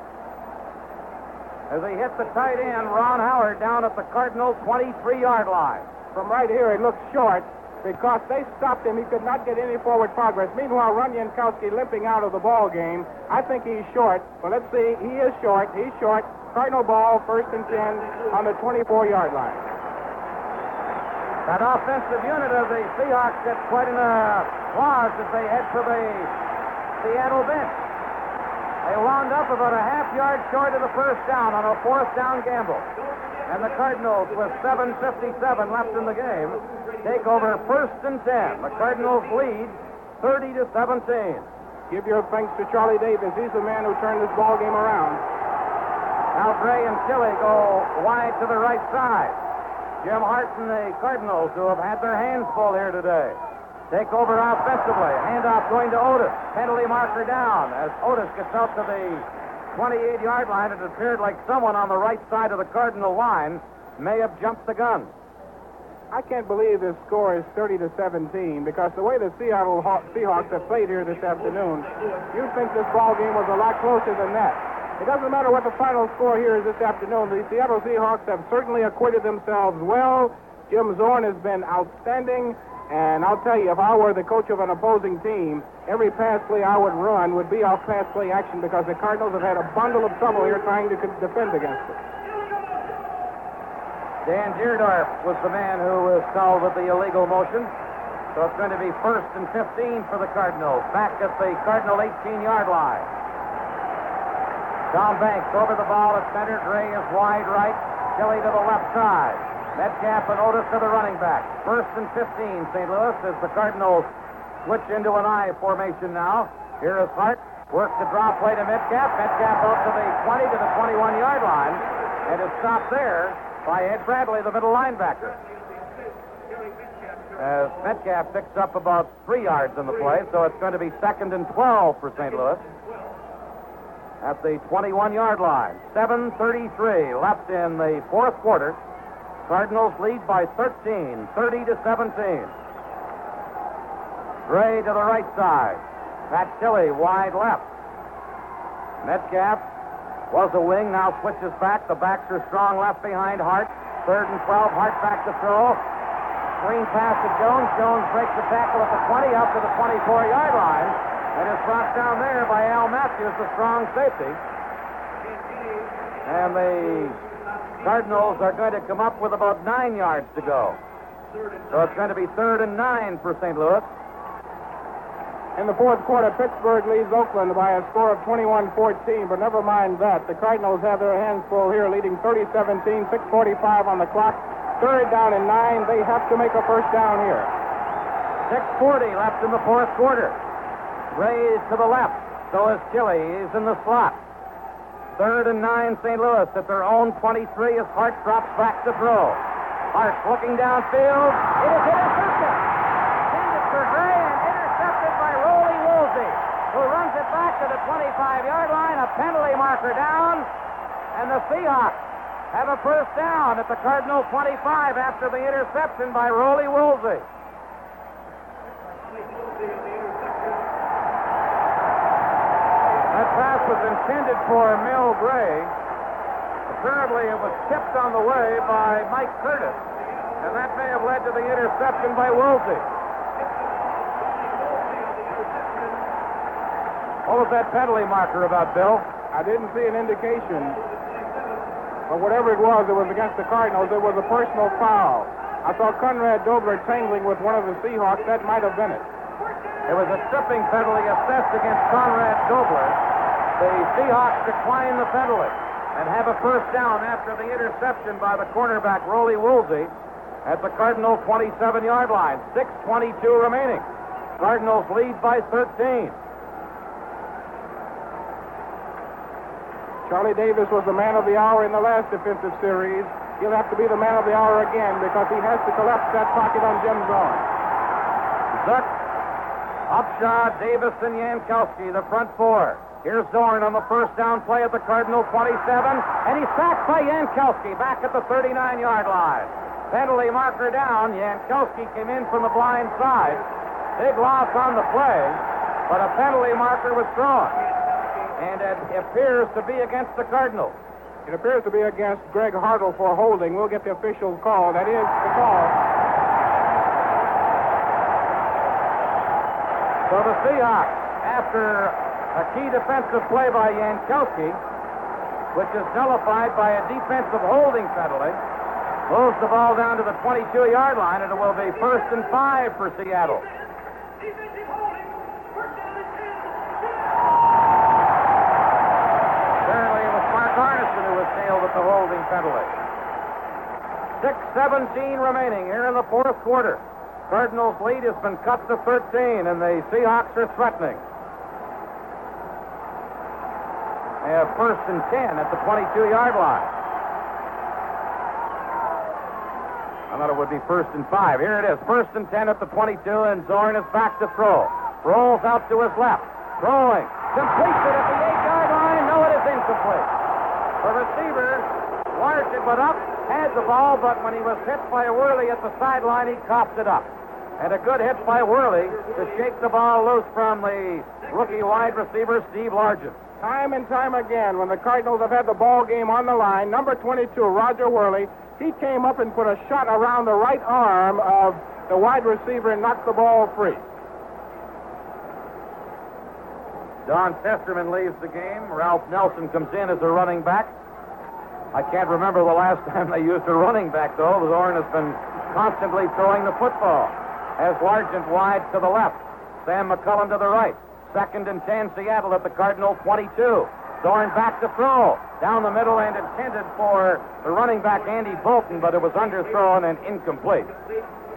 As they hit the tight end, Ron Howard down at the Cardinals' 23-yard line. From right here, it looks short because they stopped him. He could not get any forward progress. Meanwhile, Ron Yankowski limping out of the ball game. I think he's short. But let's see. He is short. He's short. Cardinal ball, 1st and 10 on the 24-yard line. That offensive unit of the Seahawks gets quite an applause as they head for the Seattle bench. They wound up about a half yard short of the 1st down on a 4th down gamble. And the Cardinals, with 7:57 left in the game, take over 1st and 10. The Cardinals lead 30-17. Give your thanks to Charlie Davis. He's the man who turned this ball game around. Now Gray and Chile go wide to the right side. Jim Hart and the Cardinals, who have had their hands full here today, take over offensively. Handoff going to Otis. Penalty marker down as Otis gets out to the 28-yard line. It appeared like someone on the right side of the Cardinal line may have jumped the gun. I can't believe this score is 30-17 because the way the Seattle Seahawks have played here this afternoon, you'd think this ball game was a lot closer than that. It doesn't matter what the final score here is this afternoon. The Seattle Seahawks have certainly acquitted themselves well. Jim Zorn has been outstanding. And I'll tell you, if I were the coach of an opposing team, every pass play I would run would be off pass play action because the Cardinals have had a bundle of trouble here trying to defend against it. Dan Deerdorf was the man who was called with the illegal motion. So it's going to be 1st and 15 for the Cardinals. Back at the Cardinal 18-yard line. Tom Banks over the ball at center. Gray is wide right. Kelly to the left side. Metcalf and Otis to the running back. 1st and 15, St. Louis, as the Cardinals switch into an I formation now. Here is Hart. Works the draw play to Metcalf. Metcalf out to the 20 to the 21-yard line. And is stopped there by Ed Bradley, the middle linebacker. As Metcalf picks up about 3 yards in the play, so it's going to be 2nd and 12 for St. Louis. At the 21-yard line. 7:33 left in the 4th quarter. Cardinals lead by 13, 30-17. Gray to the right side. Pat Tilley wide left. Metcalf Was a wing, now switches back. The backs are strong left behind Hart. 3rd and 12, Hart back to throw. Screen pass to Jones. Jones breaks the tackle at the 20, out to the 24-yard line, and is brought down there by Al Matthews, the strong safety. And the Cardinals are going to come up with about 9 yards to go. So it's going to be 3rd and 9 for St. Louis. In the fourth quarter, Pittsburgh leads Oakland by a score of 21-14, but never mind that. The Cardinals have their hands full here, leading 30-17, 6:45 on the clock. 3rd down and 9. They have to make a first down here. 6:40 left in the fourth quarter. Rays to the left. So is Chile. He's in the slot. 3rd and 9, St. Louis at their own 23 as Hart drops back to throw. Hart looking downfield. It is intercepted. Intended for Gray and intercepted by Rolly Woolsey, who runs it back to the 25-yard line. A penalty marker down, and the Seahawks have a first down at the Cardinal 25 after the interception by Rolly Woolsey. That pass was intended for Mel Gray. Apparently it was tipped on the way by Mike Curtis, and that may have led to the interception by Woolsey. What was that penalty marker about, Bill? I didn't see an indication. But whatever it was against the Cardinals. It was a personal foul. I saw Conrad Dobler tangling with one of the Seahawks. That might have been it. It was a tripping penalty assessed against Conrad Dobler. The Seahawks decline the penalty and have a first down after the interception by the cornerback, Rolly Woolsey, at the Cardinal 27-yard line. 6:22 remaining. Cardinals lead by 13. Charlie Davis was the man of the hour in the last defensive series. He'll have to be the man of the hour again because he has to collapse that pocket on Jim Zorn. Zuck, Upshaw, Davis, and Jankowski, the front four. Here's Zorn on the first down play at the Cardinal 27, and he's sacked by Jankowski back at the 39-yard line. Penalty marker down. Jankowski came in from the blind side. Big loss on the play, but a penalty marker was thrown. And it appears to be against the Cardinals. It appears to be against Greg Hartle for holding. We'll get the official call. That is the call. So the Seahawks, after a key defensive play by Jankowski, which is nullified by a defensive holding penalty, moves the ball down to the 22-yard line, and it will be 1st and 5 for Seattle. With the holding penalty. 6:17 remaining here in the fourth quarter. Cardinals' lead has been cut to 13, and the Seahawks are threatening. They have 1st and 10 at the 22-yard line. I thought it would be 1st and 5. Here it is, 1st and 10 at the 22, and Zorn is back to throw. Rolls out to his left. Throwing. Completes it at the 8-yard line. No, it is incomplete. The receiver larged it but up, had the ball, but when he was hit by a Worley at the sideline, he coughed it up. And a good hit by Worley to shake the ball loose from the rookie wide receiver, Steve Largent. Time and time again, when the Cardinals have had the ball game on the line, number 22, Roger Worley, he came up and put a shot around the right arm of the wide receiver and knocked the ball free. Don Testerman leaves the game. Ralph Nelson comes in as a running back. I can't remember the last time they used a running back, though. Zorn has been constantly throwing the football. As Largent wide to the left. Sam McCullum to the right. 2nd and 10, Seattle at the Cardinal 22. Zorn back to throw. Down the middle and intended for the running back, Andy Bolton, but it was underthrown and incomplete.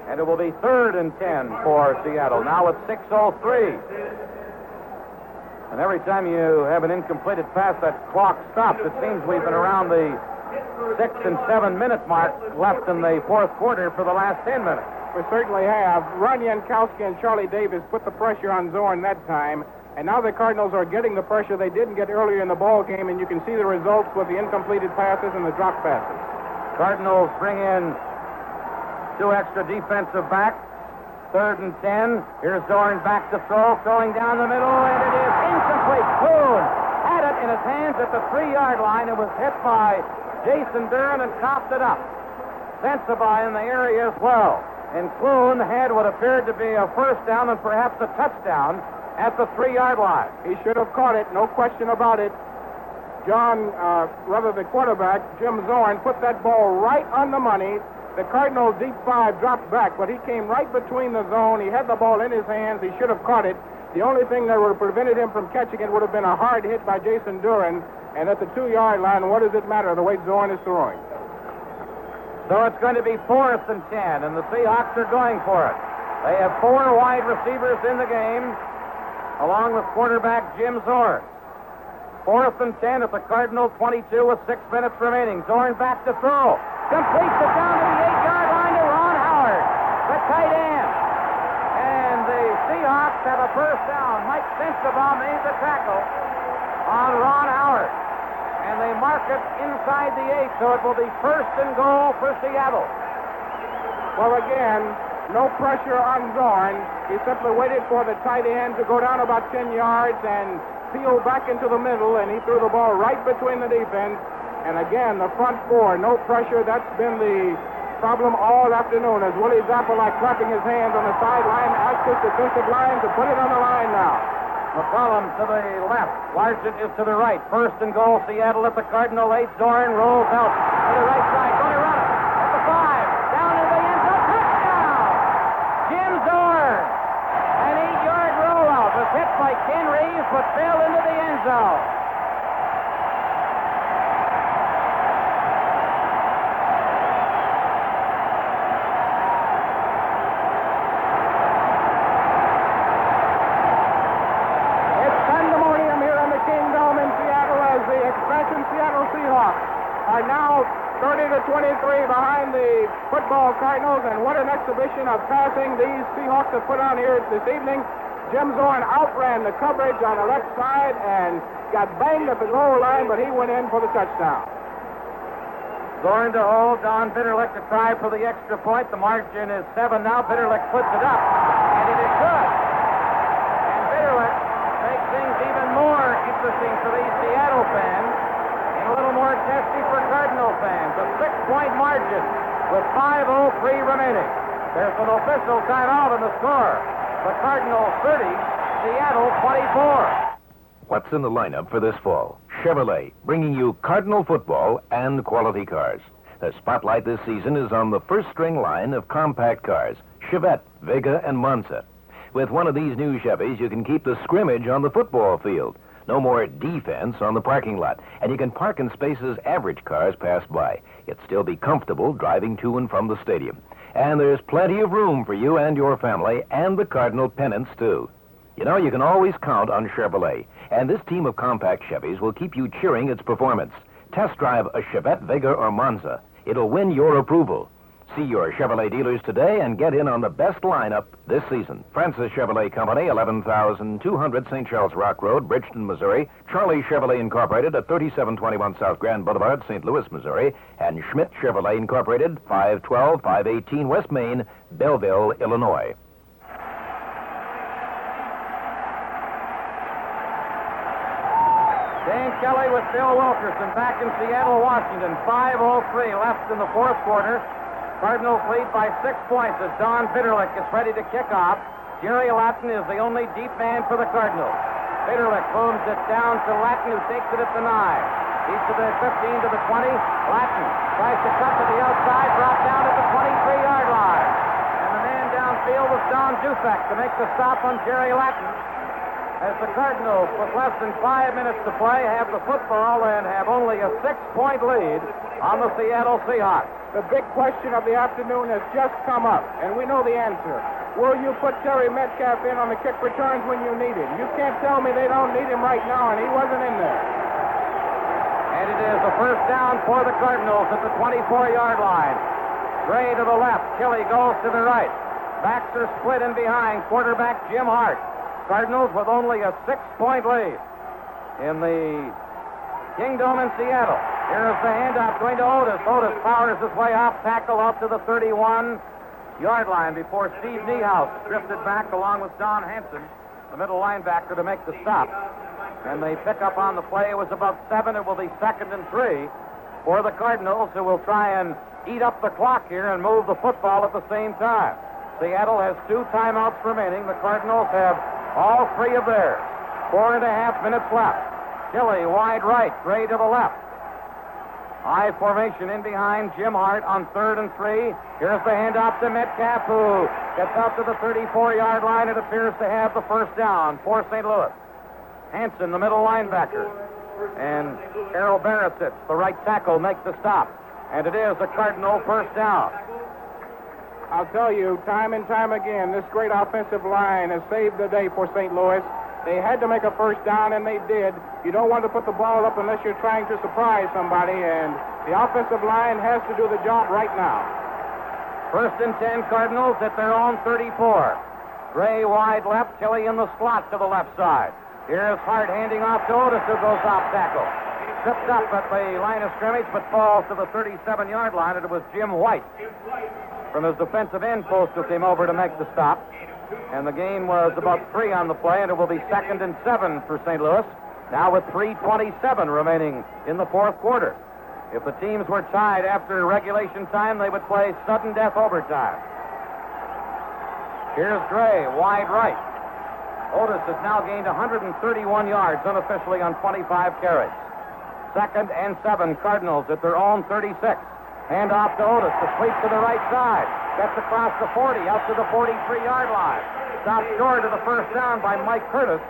And it will be 3rd and 10 for Seattle. Now it's 6:03. And every time you have an incompleted pass, that clock stops. It seems we've been around the 6 and 7 minute mark left in the fourth quarter for the last 10 minutes. We certainly have. Ron Jankowski and Charlie Davis put the pressure on Zorn that time, and now the Cardinals are getting the pressure they didn't get earlier in the ball game, and you can see the results with the incompleted passes and the drop passes. Cardinals bring in 2 extra defensive backs. 3rd and 10. Here's Zorn back to throw, throwing down the middle, and it is incomplete. Boone had it in his hands at the 3-yard line and was hit by Jason Duran and coughed it up. Sensabaugh in the area as well. And Clune had what appeared to be a first down and perhaps a touchdown at the 3-yard line. He should have caught it, no question about it. The quarterback, Jim Zorn, put that ball right on the money. The Cardinals' deep 5 dropped back, but he came right between the zone. He had the ball in his hands. He should have caught it. The only thing that would have prevented him from catching it would have been a hard hit by Jason Duran. And at the 2-yard line, what does it matter the way Zorn is throwing? So it's going to be 4th and 10, and the Seahawks are going for it. They have 4 wide receivers in the game, along with quarterback Jim Zorn. 4th and 10 at the Cardinal 22 with 6 minutes remaining. Zorn back to throw. Completes it down to the 8-yard line to Ron Howard, the tight end. And the Seahawks have a first down. Mike Sensabaugh made the tackle on Ron Howard. And they mark it inside the 8, so it will be 1st and goal for Seattle. Well, again, no pressure on Zorn. He simply waited for the tight end to go down about 10 yards and peel back into the middle, and he threw the ball right between the defense. And again, the front 4, no pressure. That's been the problem all afternoon, as Willie Zappa, like clapping his hands on the sideline, asked his defensive line to put it on the line now. McCollum to the left. Larson is to the right. 1st and goal, Seattle at the Cardinal 8. Zorn rolls out to the right side. Going to run it at the 5. Down into the end zone. Touchdown! Jim Zorn. An 8-yard rollout was hit by Ken Reeves, but fell into the end zone. Are now 30-23 behind the football Cardinals, and what an exhibition of passing these Seahawks have put on here this evening. Jim Zorn outran the coverage on the left side and got banged at the goal line, but he went in for the touchdown. Zorn to hold. Don Bitterlich to try for the extra point. The margin is 7 now. Bitterlich puts it up, and it is good. And Bitterlich makes things even more interesting for these Seattle fans. A little more testy for Cardinal fans. A 6-point margin with 5:03 remaining. There's an official timeout on the score. The Cardinals 30, Seattle 24. What's in the lineup for this fall? Chevrolet, bringing you Cardinal football and quality cars. The spotlight this season is on the first-string line of compact cars, Chevette, Vega, and Monza. With one of these new Chevys, you can keep the scrimmage on the football field. No more defense on the parking lot. And you can park in spaces average cars pass by. Yet still be comfortable driving to and from the stadium. And there's plenty of room for you and your family and the Cardinal pennants, too. You know, you can always count on Chevrolet. And this team of compact Chevys will keep you cheering its performance. Test drive a Chevette, Vega, or Monza. It'll win your approval. See your Chevrolet dealers today and get in on the best lineup this season. Francis Chevrolet Company, 11,200 St. Charles Rock Road, Bridgeton, Missouri. Charlie Chevrolet Incorporated at 3721 South Grand Boulevard, St. Louis, Missouri. And Schmidt Chevrolet Incorporated, 512, 518 West Main, Belleville, Illinois. Dane Kelly with Bill Wilkerson back in Seattle, Washington. 5:03 left in the 4th quarter. Cardinals lead by 6 points as Don Bitterlich is ready to kick off. Jerry Latin is the only deep man for the Cardinals. Bitterlich booms it down to Latin, who takes it at the 9. He's to the 15 to the 20. Latin tries to cut to the outside, brought down at the 23-yard line. And the man downfield was Don Dufek to make the stop on Jerry Latin. As the Cardinals, with less than 5 minutes to play, have the football and have only a 6-point lead on the Seattle Seahawks. The big question of the afternoon has just come up, and we know the answer. Will you put Terry Metcalf in on the kick returns when you need him? You can't tell me they don't need him right now, and he wasn't in there. And it is a first down for the Cardinals at the 24-yard line. Gray to the left. Kelly goes to the right. Backs are split in behind. Quarterback Jim Hart. Cardinals with only a 6-point lead in the Kingdome in Seattle. Here's the handoff going to Otis. Otis powers his way off tackle up to the 31-yard line before Steve Niehaus drifted back along with Don Hanson, the middle linebacker, to make the stop. And the pickup on the play was about 7. It will be 2nd and 3 for the Cardinals, who will try and eat up the clock here and move the football at the same time. Seattle has 2 timeouts remaining. The Cardinals have all 3 of theirs. 4.5 minutes left. Chili wide right, Gray to the left. I formation in behind Jim Hart on 3rd and 3. Here's the handoff to Metcalf, who gets out to the 34-yard line. It appears to have the first down for St. Louis. Hanson, the middle linebacker. And Errol Barisic, the right tackle, make the stop. And it is a Cardinal first down. I'll tell you, time and time again, this great offensive line has saved the day for St. Louis. They had to make a first down, and they did. You don't want to put the ball up unless you're trying to surprise somebody, and the offensive line has to do the job right now. 1st and 10, Cardinals at their own 34. Gray wide left, Tilly in the slot to the left side. Here's Hart handing off to Otis, who goes off tackle. Tripped up at the line of scrimmage, but falls to the 37-yard line, and it was Jim White from his defensive end post who came over to make the stop. And the gain was about 3 on the play, and it will be 2nd and 7 for St. Louis, now with 3:27 remaining in the 4th quarter. If the teams were tied after regulation time, they would play sudden death overtime. Here's Gray, wide right. Otis has now gained 131 yards unofficially on 25 carries. 2nd and 7, Cardinals at their own 36. Hand off to Otis, the sweep to the right side. Gets across the 40, out to the 43-yard line. Stopped short of the first down by Mike Curtis,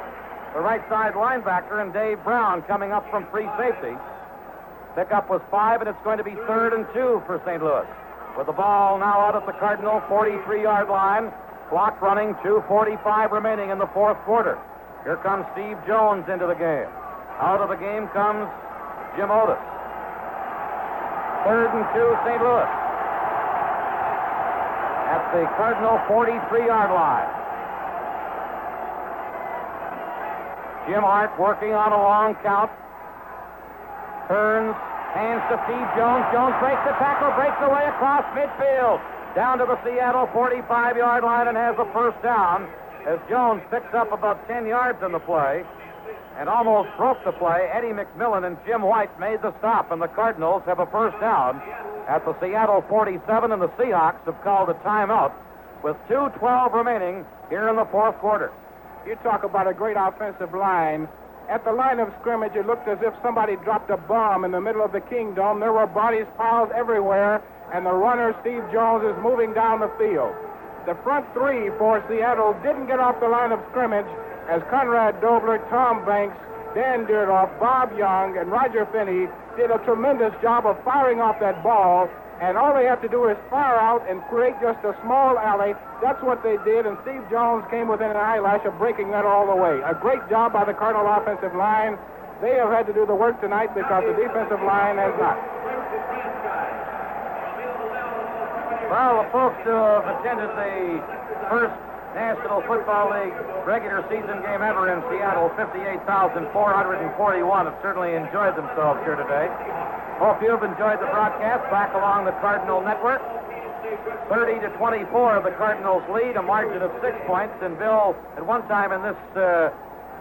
the right side linebacker, and Dave Brown coming up from free safety. Pickup was 5, and it's going to be 3rd and 2 for St. Louis. With the ball now out at the Cardinal 43-yard line. Clock running, 2:45 remaining in the 4th quarter. Here comes Steve Jones into the game. Out of the game comes Jim Otis. 3rd and 2, St. Louis. At the Cardinal 43-yard line. Jim Hart working on a long count. Turns, hands to Steve Jones. Jones breaks the tackle, breaks away across midfield. Down to the Seattle 45-yard line and has a first down as Jones picks up about 10 yards in the play and almost broke the play. Eddie McMillan and Jim White made the stop, and the Cardinals have a first down at the Seattle 47, and the Seahawks have called a timeout with 2:12 remaining here in the 4th quarter. You talk about a great offensive line. At the line of scrimmage, it looked as if somebody dropped a bomb in the middle of the Kingdome. There were bodies piled everywhere, and the runner, Steve Jones, is moving down the field. The front 3 for Seattle didn't get off the line of scrimmage as Conrad Dobler, Tom Banks, Dan Dierdorf, Bob Young, and Roger Finney did a tremendous job of firing off that ball, and all they have to do is fire out and create just a small alley. That's what they did, and Steve Jones came within an eyelash of breaking that all the way. A great job by the Cardinal offensive line. They have had to do the work tonight because the defensive line has not. Well, the folks who have attended the first National Football League regular season game ever in Seattle, 58,441, have certainly enjoyed themselves here today. Hope you've enjoyed the broadcast back along the Cardinal Network. 30-24, the Cardinals lead, a margin of 6 points. And Bill, at one time in this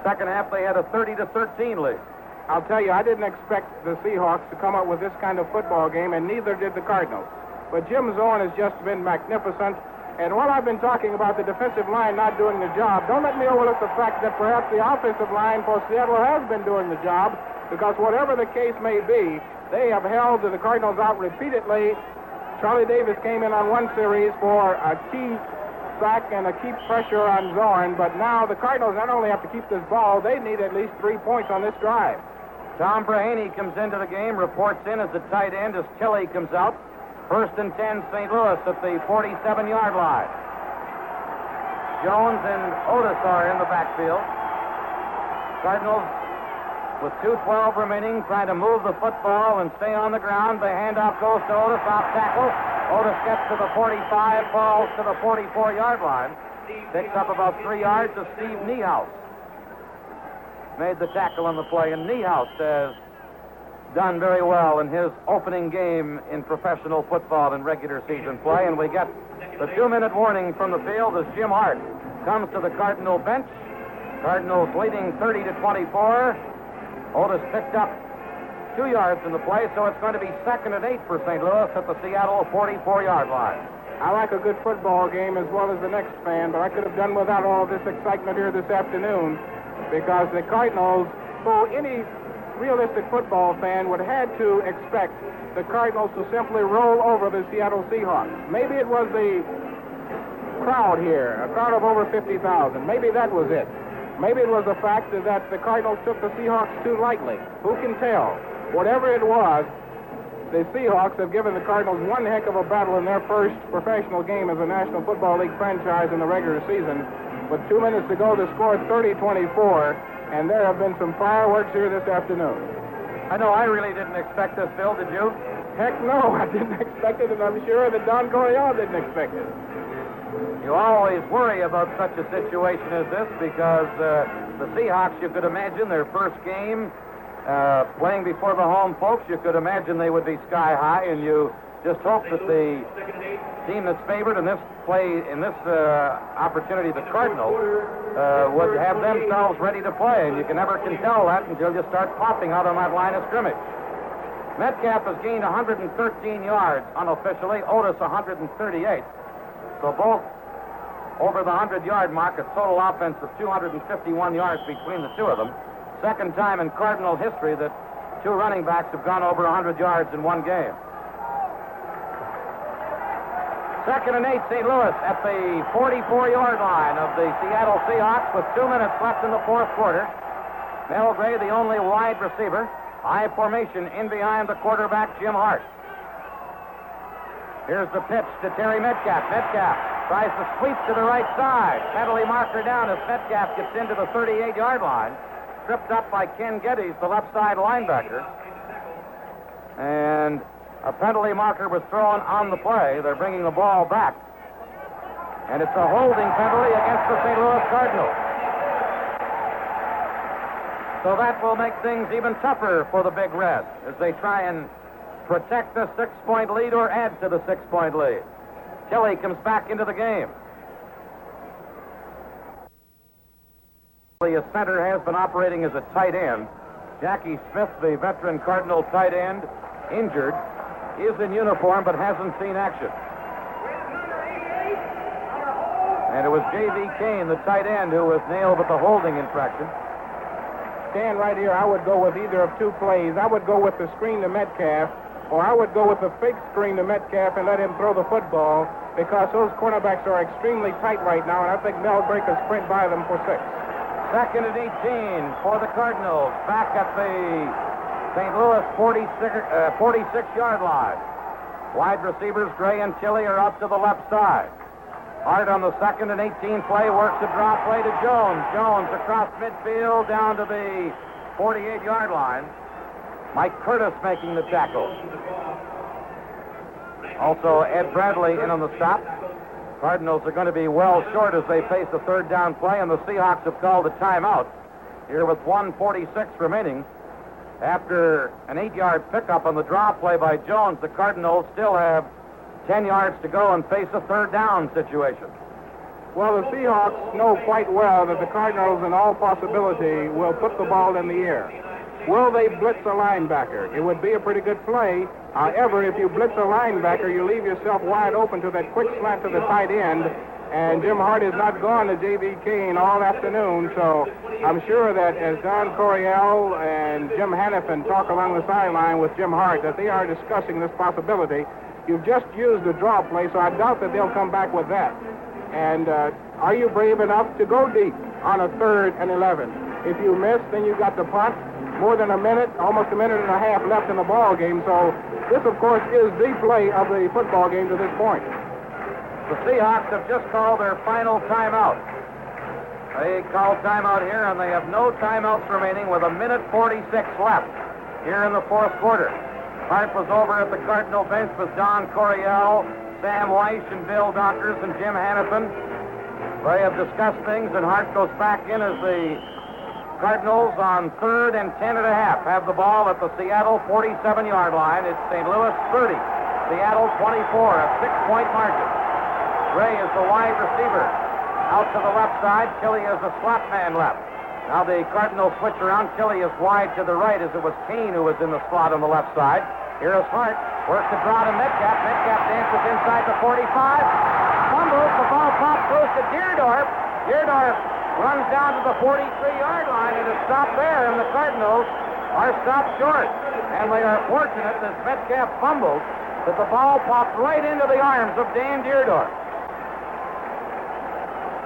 second half, they had a 30-13 lead. I'll tell you, I didn't expect the Seahawks to come up with this kind of football game, and neither did the Cardinals. But Jim Zorn has just been magnificent. And while I've been talking about the defensive line not doing the job, don't let me overlook the fact that perhaps the offensive line for Seattle has been doing the job, because whatever the case may be, they have held the Cardinals out repeatedly. Charlie Davis came in on one series for a key sack and a key pressure on Zorn, but now the Cardinals not only have to keep this ball, they need at least 3 points on this drive. Tom Brahaney comes into the game, reports in as the tight end as Tilley comes out. 1st and 10, St. Louis at the 47-yard line. Jones and Otis are in the backfield. Cardinals, with 2:12 remaining, trying to move the football and stay on the ground. The handoff goes to Otis, off tackle. Otis gets to the 45, falls to the 44-yard line. Picks up about 3 yards as Steve Niehaus made the tackle on the play, and Niehaus has done very well in his opening game in professional football in regular season play. And we get the 2-minute warning from the field as Jim Hart comes to the Cardinal bench Cardinals leading 30-24. Otis picked up 2 yards in the play, so it's going to be 2nd and 8 for St. Louis at the Seattle 44-yard line. I like a good football game as well as the next fan, but I could have done without all this excitement here this afternoon because the Cardinals, who any realistic football fan would have had to expect the Cardinals to simply roll over the Seattle Seahawks. Maybe it was the crowd here, a crowd of over 50,000. Maybe that was it. Maybe it was the fact that the Cardinals took the Seahawks too lightly. Who can tell? Whatever it was, the Seahawks have given the Cardinals one heck of a battle in their first professional game as a National Football League franchise in the regular season. With 2 minutes to go, the score is 30-24, and there have been some fireworks here this afternoon. I know I really didn't expect this, Bill, did you? Heck no, I didn't expect it, and I'm sure that Don Coryell didn't expect it. You always worry about such a situation as this because the Seahawks, you could imagine, their first game, playing before the home folks, you could imagine they would be sky high, and you just hope that the team that's favored in this opportunity, the Cardinals, would have themselves ready to play, and you can never tell that until you start popping out on that line of scrimmage. Metcalf has gained 113 yards unofficially, Otis 138. So both over the 100-yard mark, a total offense of 251 yards between the two of them. Second time in Cardinal history that two running backs have gone over 100 yards in one game. 2nd and 8, St. Louis at the 44-yard line of the Seattle Seahawks with 2 minutes left in the fourth quarter. Mel Gray, the only wide receiver. High formation in behind the quarterback, Jim Hart. Here's the pitch to Terry Metcalf. Metcalf tries to sweep to the right side. Penalty marker down as Metcalf gets into the 38-yard line. Tripped up by Ken Geddes, the left side linebacker. And a penalty marker was thrown on the play. They're bringing the ball back. And it's a holding penalty against the St. Louis Cardinals. So that will make things even tougher for the Big Red as they try and protect the 6-point lead or add to the 6-point lead. Kelly comes back into the game. The center has been operating as a tight end. Jackie Smith, the veteran Cardinal tight end, injured, is in uniform but hasn't seen action. And it was J.V. Kane, the tight end, who was nailed with the holding infraction. Stan, right here, I would go with either of two plays. I would go with the screen to Metcalf, or I would go with the fake screen to Metcalf and let him throw the football because those cornerbacks are extremely tight right now, and I think Mel Gray could sprint by them for 6. 2nd and 18 for the Cardinals, back at the St. Louis 46-yard line. Wide receivers, Gray and Tilley, are up to the left side. Hart on the 2nd and 18 play works a draw play to Jones. Jones across midfield down to the 48-yard line. Mike Curtis making the tackle. Also, Ed Bradley in on the stop. Cardinals are going to be well short as they face the third down play, and the Seahawks have called a timeout here with 1:46 remaining. After an 8-yard pickup on the draw play by Jones, the Cardinals still have 10 yards to go and face a third down situation. Well, the Seahawks know quite well that the Cardinals, in all possibility, will put the ball in the air. Will they blitz a linebacker? It would be a pretty good play. However, if you blitz a linebacker, you leave yourself wide open to that quick slant to the tight end. And Jim Hart has not gone to J.V. Kane all afternoon, so I'm sure that as Don Coryell and Jim Hannafin talk along the sideline with Jim Hart, that they are discussing this possibility. You've just used the draw play, so I doubt that they'll come back with that. And are you brave enough to go deep on a 3rd and 11? If you miss, then you got the punt. More than a minute, almost a minute and a half left in the ball game. So this, of course, is the play of the football game to this point. The Seahawks have just called their final timeout. They called timeout here, and they have no timeouts remaining with 1:46 left here in the fourth quarter. Hart was over at the Cardinal bench with Don Coryell, Sam Weiss, and Bill Dockers, and Jim Hannafin. They have discussed things, and Hart goes back in as the Cardinals on 3rd and 10.5 have the ball at the Seattle 47-yard line. It's St. Louis 30, Seattle 24, a 6-point margin. Gray is the wide receiver. Out to the left side. Chili is a slot man left. Now the Cardinals switch around. Chili is wide to the right as it was Kane who was in the slot on the left side. Here is Hart. Works the draw to Metcalf. Metcalf dances inside the 45. Fumbles. The ball pops close to Deerdorf. Deerdorf runs down to the 43-yard line and is stopped there, and the Cardinals are stopped short. And they are fortunate as Metcalf fumbles that the ball popped right into the arms of Dan Deerdorf.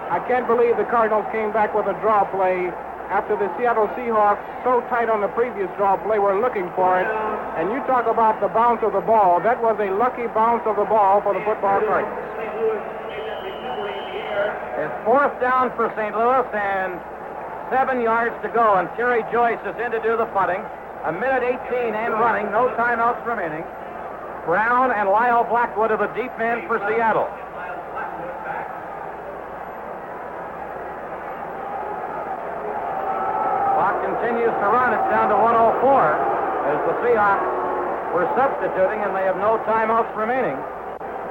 I can't believe the Cardinals came back with a draw play after the Seattle Seahawks, so tight on the previous draw play, were looking for it. And you talk about the bounce of the ball. That was a lucky bounce of the ball for the football Cardinals. It's fourth down for St. Louis and 7 yards to go. And Terry Joyce is in to do the punting. 1:18 and running. No timeouts remaining. Brown and Lyle Blackwood are the deep men for Seattle. Clock continues to run. It's down to 1:04 as the Seahawks were substituting and they have no timeouts remaining.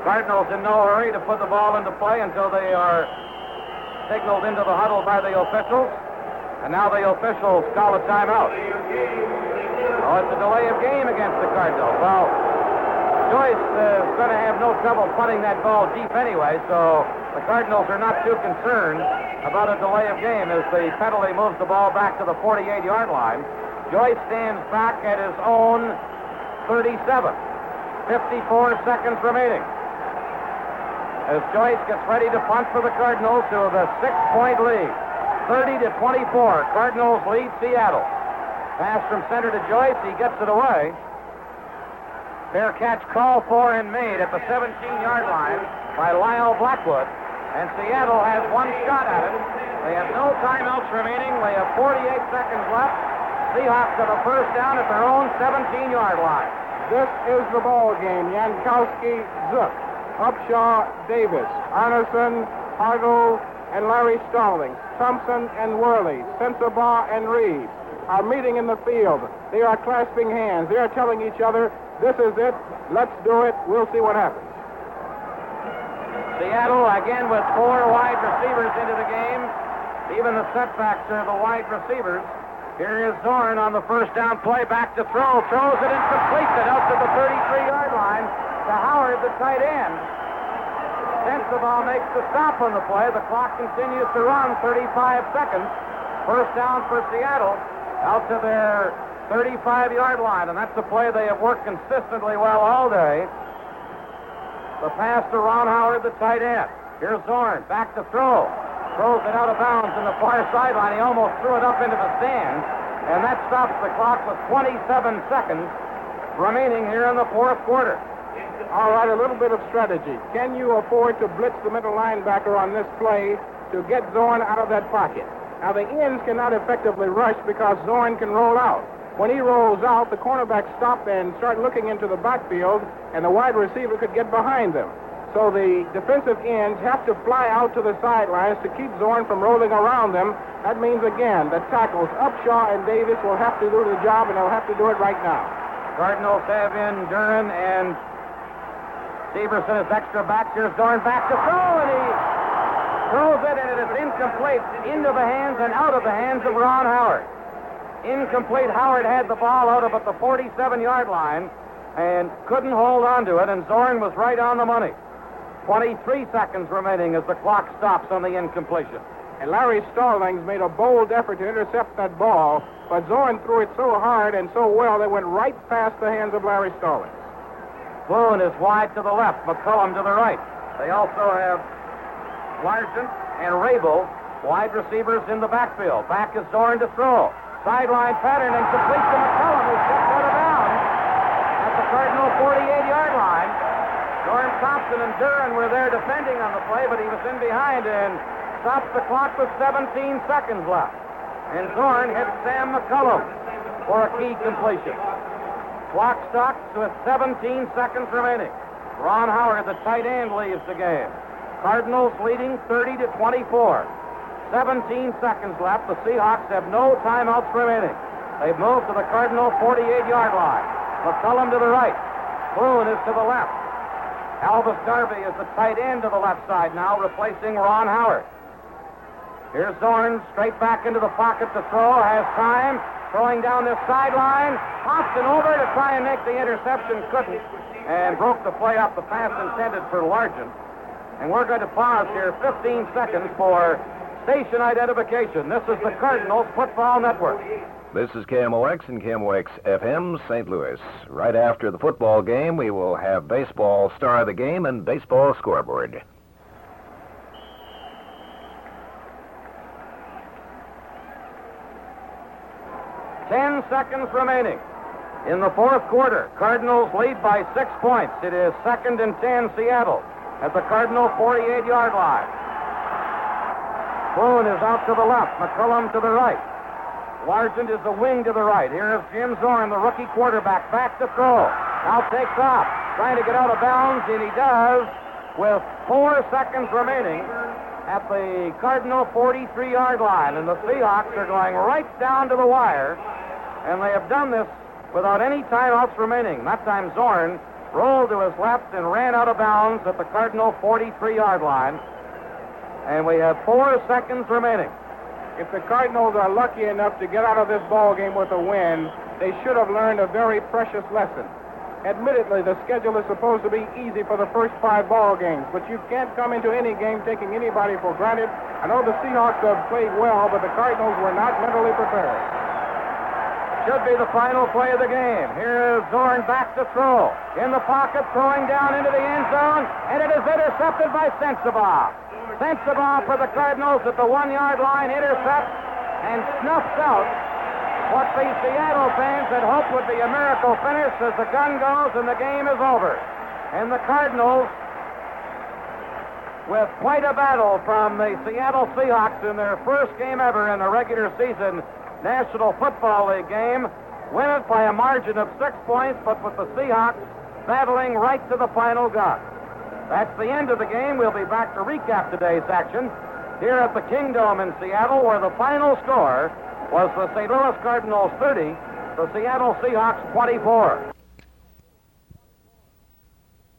Cardinals in no hurry to put the ball into play until they are signaled into the huddle by the officials. And now the officials call a timeout. Oh, it's a delay of game against the Cardinals. Well, Joyce is going to have no trouble punting that ball deep anyway, so the Cardinals are not too concerned about a delay of game as the penalty moves the ball back to the 48-yard line. Joyce stands back at his own 37. 54 seconds remaining. As Joyce gets ready to punt for the Cardinals to the 6-point lead. 30-24. Cardinals lead Seattle. Pass from center to Joyce. He gets it away. Fair catch called for and made at the 17-yard line by Lyle Blackwood. And Seattle has one shot at it. They have no timeouts remaining. They have 48 seconds left. Seahawks have a first down at their own 17-yard line. This is the ball game. Yankowski, Zook, Upshaw, Davis, Arneson, Hartle, and Larry Stallings, Thompson and Worley, Sensabaugh and Reed are meeting in the field. They are clasping hands. They are telling each other, this is it. Let's do it. We'll see what happens. Seattle again with 4 wide receivers into the game. Even the setbacks are the wide receivers. Here is Zorn on the first down play. Back to throw. Throws it and completes it out to the 33-yard line to Howard, the tight end. Sensabaugh makes the stop on the play. The clock continues to run. 35 seconds. First down for Seattle out to their 35-yard line. And that's the play they have worked consistently well all day. The pass to Ron Howard, the tight end. Here's Zorn. Back to throw. Throws it out of bounds in the far sideline. He almost threw it up into the stands. And that stops the clock with 27 seconds remaining here in the fourth quarter. All right, a little bit of strategy. Can you afford to blitz the middle linebacker on this play to get Zorn out of that pocket? Now, the ends cannot effectively rush because Zorn can roll out. When he rolls out, the cornerbacks stop and start looking into the backfield, and the wide receiver could get behind them. So the defensive ends have to fly out to the sidelines to keep Zorn from rolling around them. That means, again, the tackles Upshaw and Davis will have to do the job, and they'll have to do it right now. Cardinals have in Duran and Severson is extra back. Here's Zorn back to throw, and he throws it, and it is incomplete into the hands and out of the hands of Ron Howard. Incomplete. Howard had the ball out about the 47-yard line and couldn't hold on to it, and Zorn was right on the money. 23 seconds remaining as the clock stops on the incompletion. And Larry Stallings made a bold effort to intercept that ball, but Zorn threw it so hard and so well that it went right past the hands of Larry Stallings. Boone is wide to the left, McCullum to the right. They also have Larson and Rabel, wide receivers in the backfield. Back is Zorn to throw. Sideline pattern and complete to McCullum, who's kept out of bounds at the Cardinal 48-yard line. Zorn, Thompson, and Duran were there defending on the play, but he was in behind and stops the clock with 17 seconds left. And Zorn hits Sam McCullum for a key completion. Clock stops with 17 seconds remaining. Ron Howard, the tight end, leaves the game. Cardinals leading 30-24. 17 seconds left. The Seahawks have no timeouts remaining. They've moved to the Cardinal 48-yard line. McCullum to the right. Boone is to the left. Elvis Darby is the tight end to the left side now, replacing Ron Howard. Here's Zorn straight back into the pocket to throw. Has time. Throwing down this sideline. Hopped and over to try and make the interception. Couldn't. And broke the play up. The pass intended for Largent. And we're going to pause here 15 seconds for station identification. This is the Cardinals Football Network. This is KMOX and KMOX FM, St. Louis. Right after the football game, we will have baseball star of the game and baseball scoreboard. Ten seconds remaining. In the fourth quarter, Cardinals lead by 6 points. It is 2nd and 10 Seattle at the Cardinal 48-yard line. Boone is out to the left, McCullum to the right. Largent is the wing to the right. Here is Jim Zorn, the rookie quarterback, back to throw. Now takes off, trying to get out of bounds, and he does with 4 seconds remaining at the Cardinal 43-yard line. And the Seahawks are going right down to the wire, and they have done this without any timeouts remaining. That time Zorn rolled to his left and ran out of bounds at the Cardinal 43-yard line. And we have 4 seconds remaining. If the Cardinals are lucky enough to get out of this ball game with a win, they should have learned a very precious lesson. Admittedly, the schedule is supposed to be easy for the first 5 ball games, but you can't come into any game taking anybody for granted. I know the Seahawks have played well, but the Cardinals were not mentally prepared. Should be the final play of the game. Here is Zorn back to throw. In the pocket, throwing down into the end zone, and it is intercepted by Sensabaugh. Sensabaugh for the Cardinals at the 1-yard line, intercepts and snuffs out what the Seattle fans had hoped would be a miracle finish as the gun goes and the game is over. And the Cardinals, with quite a battle from the Seattle Seahawks in their first game ever in a regular season National Football League game, win it by a margin of 6 points, but with the Seahawks battling right to the final gun. That's the end of the game. We'll be back to recap today's action here at the Kingdome in Seattle, where the final score was the St. Louis Cardinals 30, the Seattle Seahawks 24.